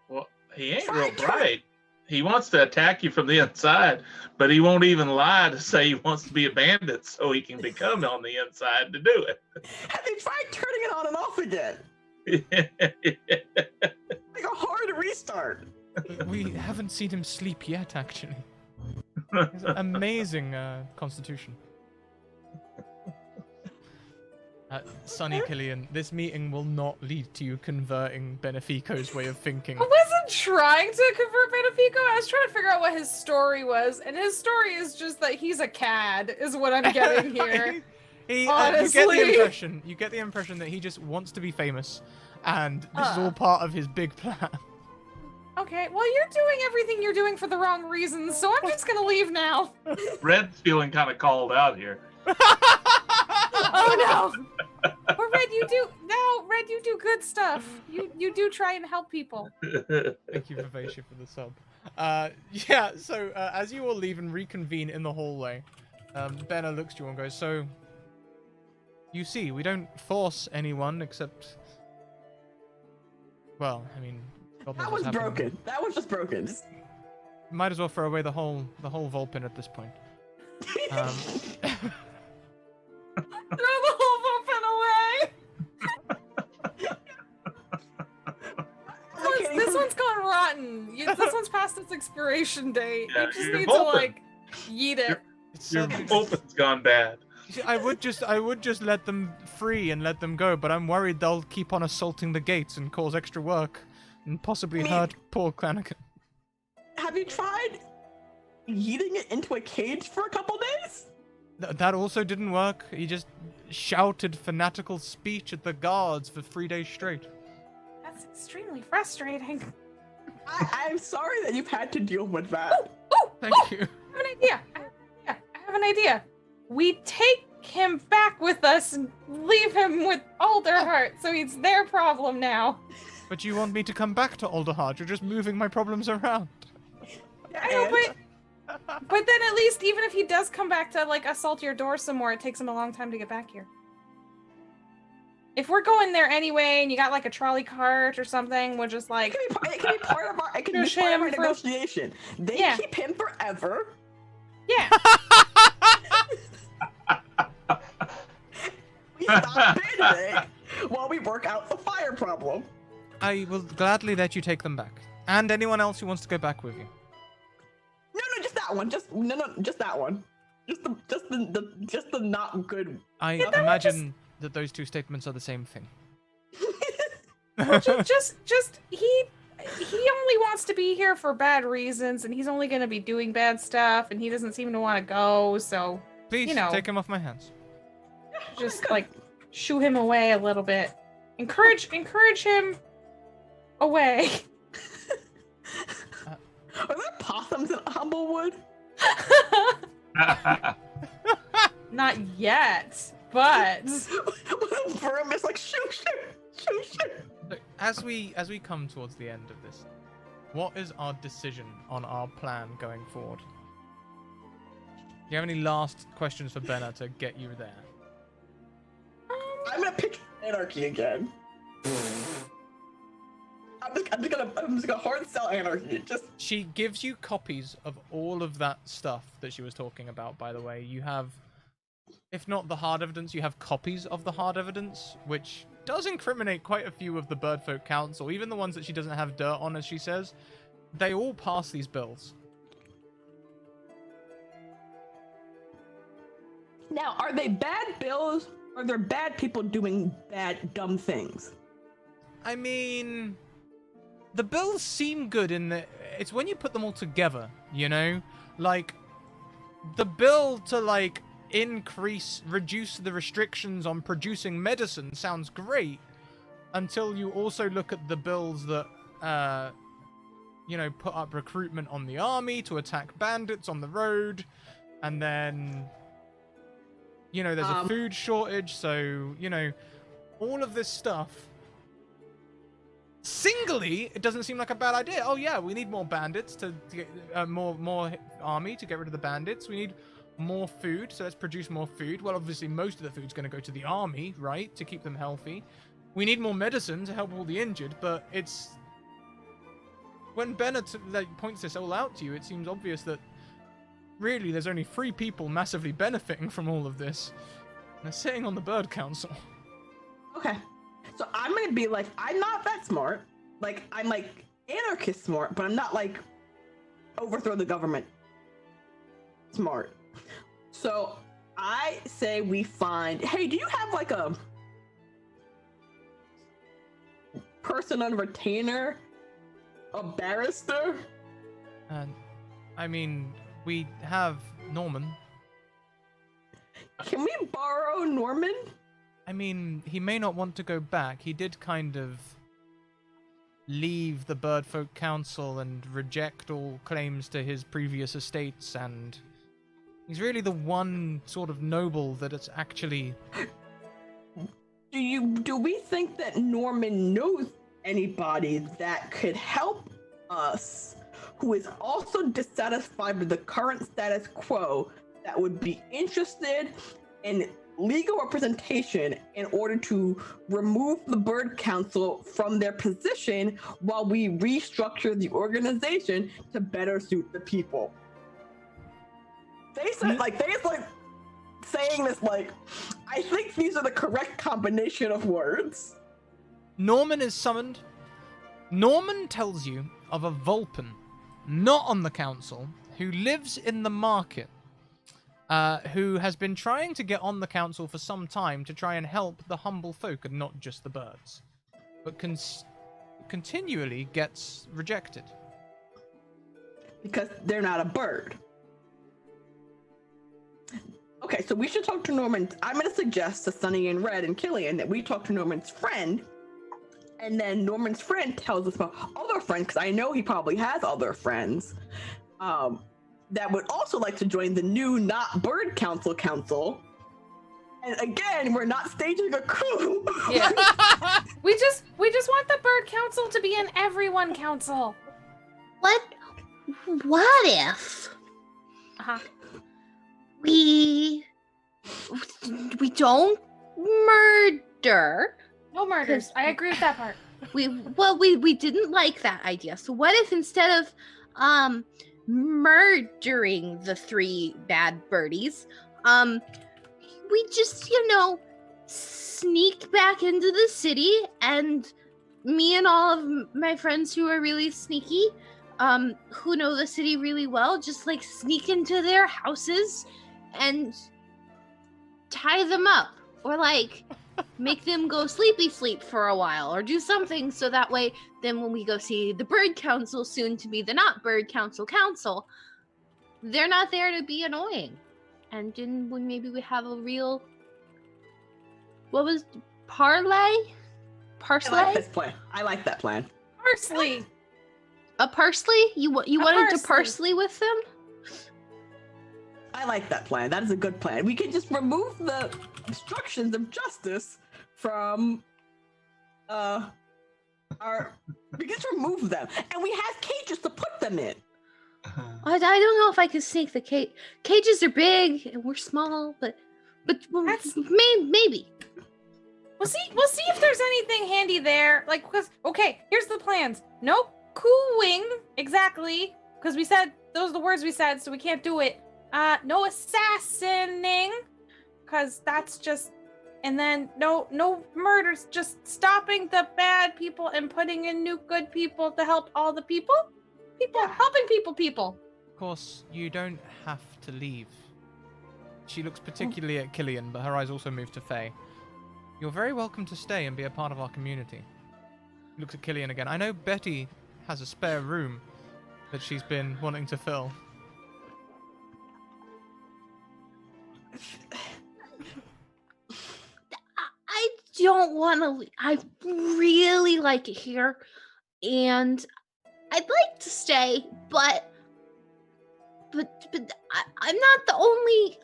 Well, he ain't real bright. He wants to attack you from the inside, but he won't even lie to say he wants to be a bandit so he can become on the inside to do Have you tried turning it on and off again? it. Like a hard restart. We haven't seen him sleep yet, actually. He's an amazing constitution. Sonny Killian, this meeting will not lead to you converting Benefico's way of thinking. I wasn't trying to convert Benefico. I was trying to figure out what his story was, and his story is just that he's a cad, is what I'm getting here. You get the impression that he just wants to be famous, and this is all part of his big plan. Okay, well, you're doing everything you're doing for the wrong reasons, so I'm just gonna leave now. Red's feeling kind of called out here. Oh no! But Red, you do good stuff. You do try and help people. Thank you, Vivacia, for the sub. Yeah, so as you all leave and reconvene in the hallway, Benna looks to you and goes, "So, you see, we don't force anyone except... Well, I mean... God knows That what's was happening. broken. That was just broken. Might as well throw away the whole Vulpin at this point. Throw the whole Vulpin away! This one's past its expiration date. Yeah, you just you're need hoping. to like yeet it. It's Your certainly- open's gone bad. See, I would just let them free and let them go, but I'm worried they'll keep on assaulting the gates and cause extra work and possibly hurt poor Clanakin. Have you tried yeeting it into a cage for a couple days? That also didn't work. He just shouted fanatical speech at the guards for 3 days straight. That's extremely frustrating. I'm sorry that you've had to deal with that. Thank you. I have an idea. I have an idea. We take him back with us and leave him with Alderheart, so it's their problem now. But you want me to come back to Alderheart? You're just moving my problems around. I know, but then at least even if he does come back to like assault your door some more, it takes him a long time to get back here. If we're going there anyway, and you got like a trolley cart or something, we're just like It can be part of our, Push him for- negotiation. They Yeah. keep him forever. yeah. We stop bidding while we work out the fire problem. I will gladly let you take them back. And anyone else who wants to go back with you. No, just that one. Just that one. Just the not good. I Yeah, that one imagine that those two statements are the same thing. just he only wants to be here for bad reasons, and he's only going to be doing bad stuff, and he doesn't seem to want to go. So Please, you know. take him off my hands. just like shoo him away a little bit. Encourage him away. Are there possums in Humblewood? Not yet, but The broom is like shoo. Look, as we come towards the end of this, what is our decision on our plan going forward? Do you have any last questions for Benna to get you there? I'm gonna pick anarchy again. I'm just gonna hard sell anarchy. Just She gives you copies of all of that stuff that she was talking about, by the way. You have, if not the hard evidence, you have copies of the hard evidence, which does incriminate quite a few of the Birdfolk Council, even the ones that she doesn't have dirt on, as she says. They all pass these bills. now, are they bad bills or they're bad people doing bad, dumb things? I mean, the bills seem good in that it's when you put them all together, you know? Like, the bill to, like, reduce the restrictions on producing medicine sounds great, until you also look at the bills that, you know, put up recruitment on the army to attack bandits on the road, and then, you know, there's a food shortage, so, you know, all of this stuff. Singly, it doesn't seem like a bad idea. Oh yeah, we need more bandits to get more army to get rid of the bandits. We need more food, so let's produce more food. Well, obviously, most of the food's going to go to the army, right, to keep them healthy. We need more medicine to help all the injured, but it's when Bennett like points this all out to you, it seems obvious that really there's only 3 people massively benefiting from all of this. And they're sitting on the Bird Council. Okay. So I'm gonna be like, I'm not that smart. Like, I'm like anarchist smart, but I'm not like overthrow the government smart. So I say we find, hey, do you have like a person on retainer? A barrister? And I mean, we have Norman. Can we borrow Norman? I mean, he may not want to go back. He did kind of leave the Birdfolk Council and reject all claims to his previous estates, and he's really the one sort of noble that it's actually... Do we think that Norman knows anybody that could help us who is also dissatisfied with the current status quo that would be interested in legal representation in order to remove the Bird Council from their position while we restructure the organization to better suit the people? They said saying this like, I think these are the correct combination of words. Norman is summoned. Norman tells you of a Vulcan, not on the council, who lives in the market, who has been trying to get on the council for some time to try and help the humble folk and not just the birds, but continually gets rejected. Because they're not a bird. Okay, so we should talk to Norman. I'm going to suggest to Sunny and Red and Killian that we talk to Norman's friend, and then Norman's friend tells us about other friends, because I know he probably has other friends that would also like to join the new not bird council. And again, we're not staging a coup. Yeah. we just want the bird council to be an everyone council. What if we don't murder? No murders. I agree with that part. We didn't like that idea. So what if instead of murdering the 3 bad birdies, we just, sneak back into the city, and me and all of my friends who are really sneaky, who know the city really well, just like sneak into their houses and tie them up, or like make them go sleepy sleep for a while, or do something so that way then when we go see the bird council, soon to be the not bird council, they're not there to be annoying. And then when maybe we have a real, what was parsley? I like this plan. I like that plan. Parsley. A parsley? You wanted to parsley with them? I like that plan. That is a good plan. We can just remove the obstructions of justice from we can just remove them, and we have cages to put them in. I don't know if I can sneak the cage. Cages are big and we're small, but maybe. We'll see if there's anything handy there. Like, because here's the plans. No cooing, exactly, because we said those are the words we said, so we can't do it. No assassinating, because that's just, and then no murders. Just stopping the bad people and putting in new good people to help all the people. Helping people. Of course, you don't have to leave. She looks particularly at Killian, but her eyes also move to Faye. You're very welcome to stay and be a part of our community. Looks at Killian again. I know Betty has a spare room that she's been wanting to fill. I don't want to leave. I really like it here, and I'd like to stay, but I'm not the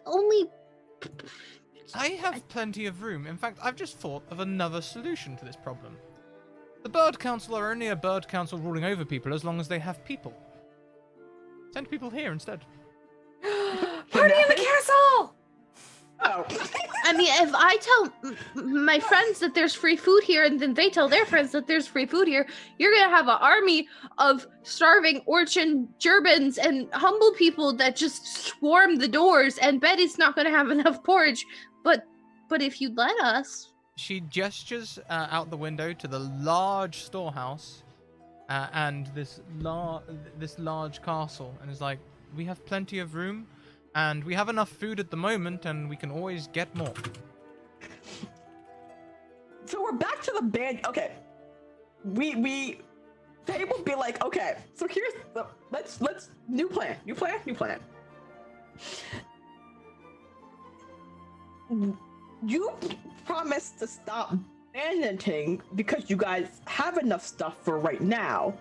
only. I have plenty of room. In fact, I've just thought of another solution to this problem. The Bird Council are only a bird council ruling over people as long as they have people. Send people here instead. Party in the castle! Oh. I mean, if I tell my friends that there's free food here, and then they tell their friends that there's free food here, you're gonna have an army of starving Orchin Gerbans and humble people that just swarm the doors, and Betty's not gonna have enough porridge. But if you'd let us. She gestures out the window to the large storehouse and this large castle, and is like, we have plenty of room, and we have enough food at the moment, and we can always get more. So we're back to the band. Okay, they will be like, okay, so here's the let's new plan. You promised to stop banditing because you guys have enough stuff for right now.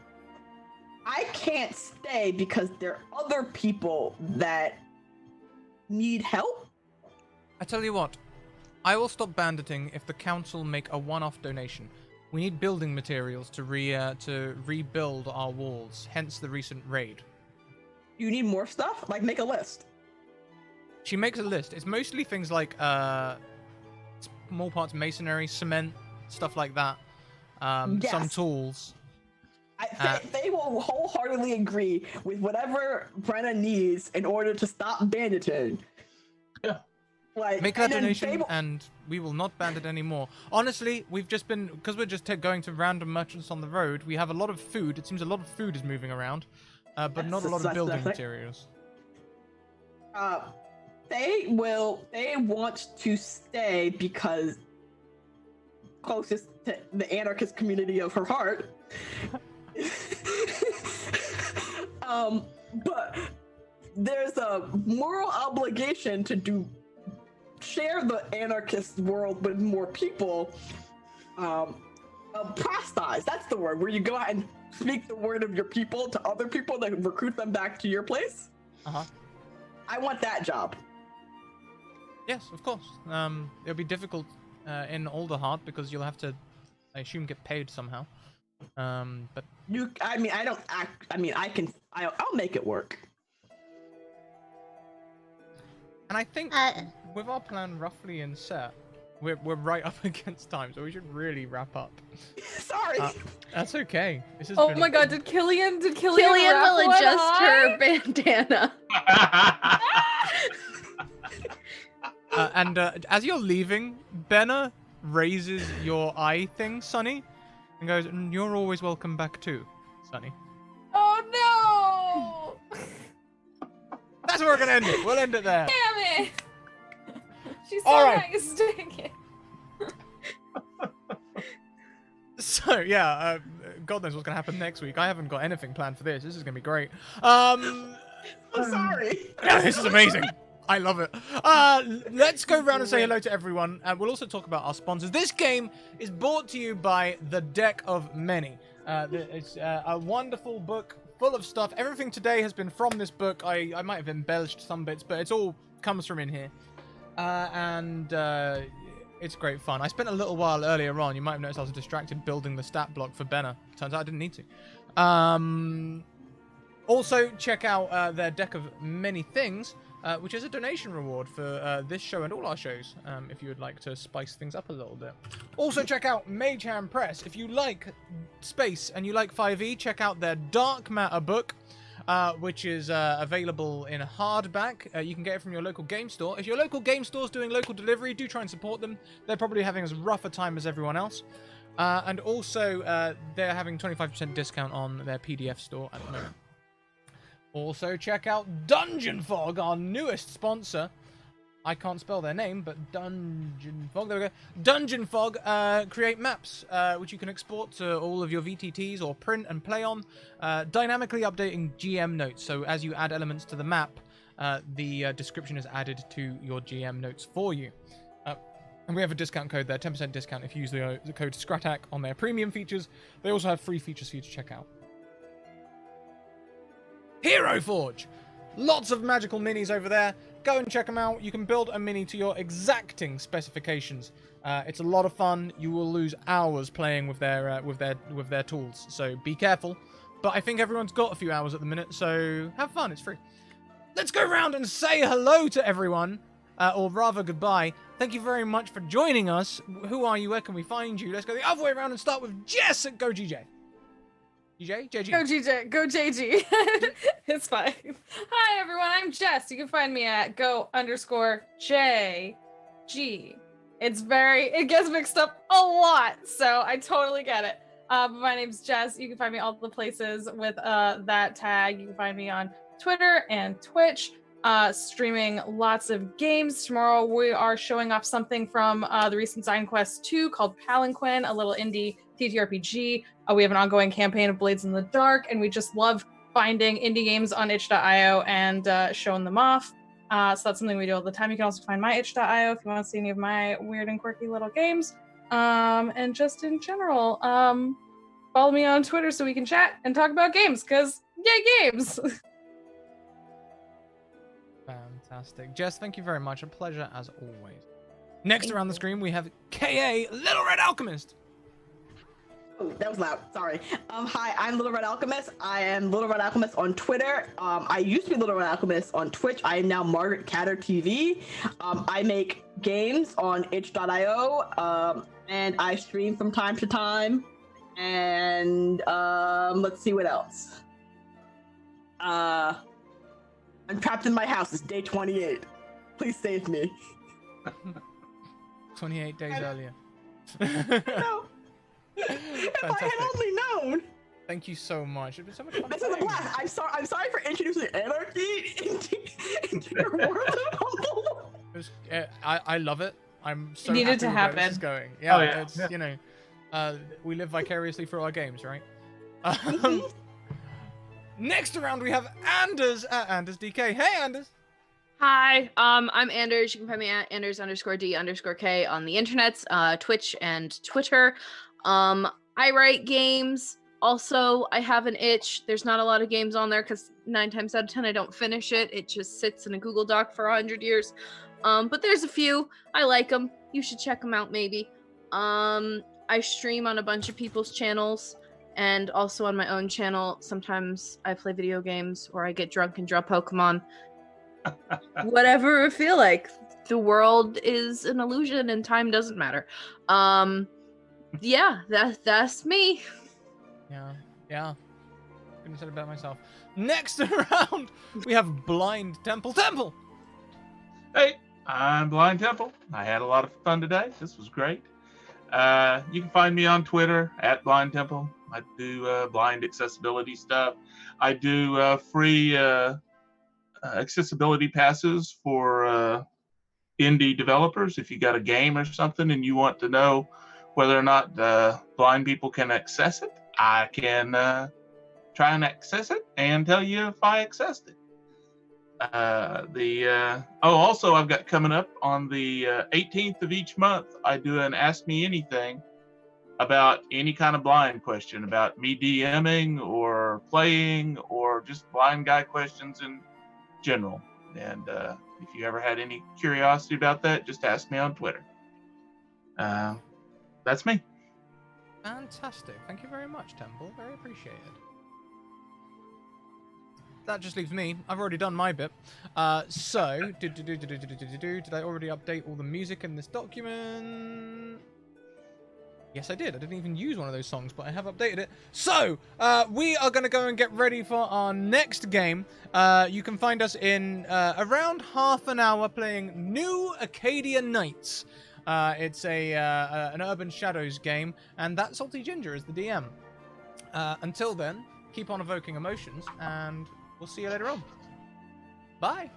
I can't stay because there are other people that need help. I tell you what, I will stop banditing if the council make a one-off donation. We need building materials to rebuild our walls, hence the recent raid. You need more stuff? Like, make a list. She makes a list. It's mostly things like small parts masonry, cement, stuff like that. Yes. Some tools. They will wholeheartedly agree with whatever Brenna needs in order to stop banditing. Yeah. Like, Make that and then donation, Fable- and we will not bandit anymore. Honestly, we've just been, because we're just going to random merchants on the road, we have a lot of food. It seems a lot of food is moving around, but not a lot of building materials. They want to stay because closest to the anarchist community of her heart. But there's a moral obligation to share the anarchist world with more people. Proselytize, that's the word, where you go out and speak the word of your people to other people that recruit them back to your place. I want that job. Yes, of course. It'll be difficult in Alderheart because you'll have to, I assume, get paid somehow. But I'll make it work. And I think with our plan roughly in set, we're right up against time, so we should really wrap up. Sorry. That's okay. This is. Oh my god, did Killian Killian will adjust her bandana. And as you're leaving, Benna raises your eye thing, Sonny, and goes, "You're always welcome back too, Sonny." Oh no! That's where we're gonna end it. We'll end it there. Damn it! She's so All right. nice. Dang it. So yeah, God knows what's gonna happen next week. I haven't got anything planned for this. This is gonna be great. I'm sorry. Yeah, this is amazing. I love it. Let's go around and say hello to everyone, and we'll also talk about our sponsors. This game is brought to you by The Deck of Many. It's a wonderful book full of stuff. Everything today has been from this book. I might have embellished some bits, but it's all comes from in here. And it's great fun. I spent a little while earlier on. You might have noticed I was distracted building the stat block for Benna. Turns out I didn't need to. Also, check out their Deck of Many Things, which is a donation reward for this show and all our shows, if you would like to spice things up a little bit. Also, check out Mage Hand Press. If you like space and you like 5e, check out their Dark Matter book, which is available in hardback. You can get it from your local game store. If your local game store is doing local delivery, do try and support them. They're probably having as rough a time as everyone else. And also, they're having 25% discount on their PDF store at the moment. Also, check out Dungeon Fog, our newest sponsor. I can't spell their name, but Dungeon Fog, there we go. Dungeon Fog create maps, which you can export to all of your VTTs or print and play on, dynamically updating GM notes. So as you add elements to the map, the description is added to your GM notes for you. And we have a discount code there, 10% discount if you use the code Scratticus on their premium features. They also have free features for you to check out. Hero Forge! Lots of magical minis over there. Go and check them out. You can build a mini to your exacting specifications. It's a lot of fun. You will lose hours playing with their tools, so be careful. But I think everyone's got a few hours at the minute, so have fun. It's free. Let's go around and say hello to everyone, or rather goodbye. Thank you very much for joining us. Who are you? Where can we find you? Let's go the other way around and start with Jess at GoGJ. GJ? JG? Go GJ. Go JG. It's fine. Hi, everyone. I'm Jess. You can find me at go_JG. It gets mixed up a lot, so I totally get it. But my name's Jess. You can find me all the places with that tag. You can find me on Twitter and Twitch, streaming lots of games. Tomorrow we are showing off something from the recent Sign Quest 2 called Palanquin, a little indie TTRPG. We have an ongoing campaign of Blades in the Dark, and we just love finding indie games on itch.io and showing them off. So that's something we do all the time. You can also find my itch.io if you want to see any of my weird and quirky little games. And just in general, follow me on Twitter so we can chat and talk about games, because yay, games! Fantastic. Jess, thank you very much. A pleasure as always. Next around the screen, we have K.A. Little Red Alchemist. Oh, that was loud. Sorry. Hi, I'm Little Red Alchemist. I am Little Red Alchemist on Twitter. I used to be Little Red Alchemist on Twitch. I am now Margaret Catter TV. I make games on itch.io, and I stream from time to time. And let's see what else. I'm trapped in my house. It's day 28. Please save me. 28 days earlier. No. If I Fantastic. had only known. Thank you so much. It's been so much fun This is a playing. blast. I'm sorry for introducing anarchy into your world of Humble. It was, I love it. I'm so It needed happy to with where this happen. is going. Yeah, Oh, yeah. it's Yeah. you know, we live vicariously through our games, right? Next round we have Anders at Anders DK. Hey, Anders. Hi, I'm Anders. You can find me at Anders_D_K on the internets, Twitch and Twitter. I write games. Also, I have an itch. There's not a lot of games on there because 9 times out of 10 I don't finish it. It just sits in a Google Doc for 100 years. But there's a few. I like them. You should check them out maybe. I stream on a bunch of people's channels and also on my own channel. Sometimes I play video games or I get drunk and draw Pokemon. Whatever I feel like. The world is an illusion and time doesn't matter. Yeah, that's me. Yeah. Couldn't have said it about myself. Next round we have Blind Temple. Hey, I'm Blind Temple. I had a lot of fun today. This was great. You can find me on Twitter at Blind Temple. I do blind accessibility stuff. I do free accessibility passes for indie developers. If you got a game or something and you want to know whether or not blind people can access it, I can try and access it and tell you if I accessed it. Also I've got coming up on the 18th of each month, I do an Ask Me Anything about any kind of blind question, about me DMing or playing or just blind guy questions in general. And if you ever had any curiosity about that, just ask me on Twitter. That's me. Fantastic. Thank you very much, Temple. Very appreciated. That just leaves me. I've already done my bit. Did I already update all the music in this document? Yes, I did. I didn't even use one of those songs, but I have updated it. So, we are going to go and get ready for our next game. You can find us in around half an hour playing New Acadia Nights. It's an Urban Shadows game, and that Salty Ginger is the DM. Until then, keep on evoking emotions, and we'll see you later on. Bye.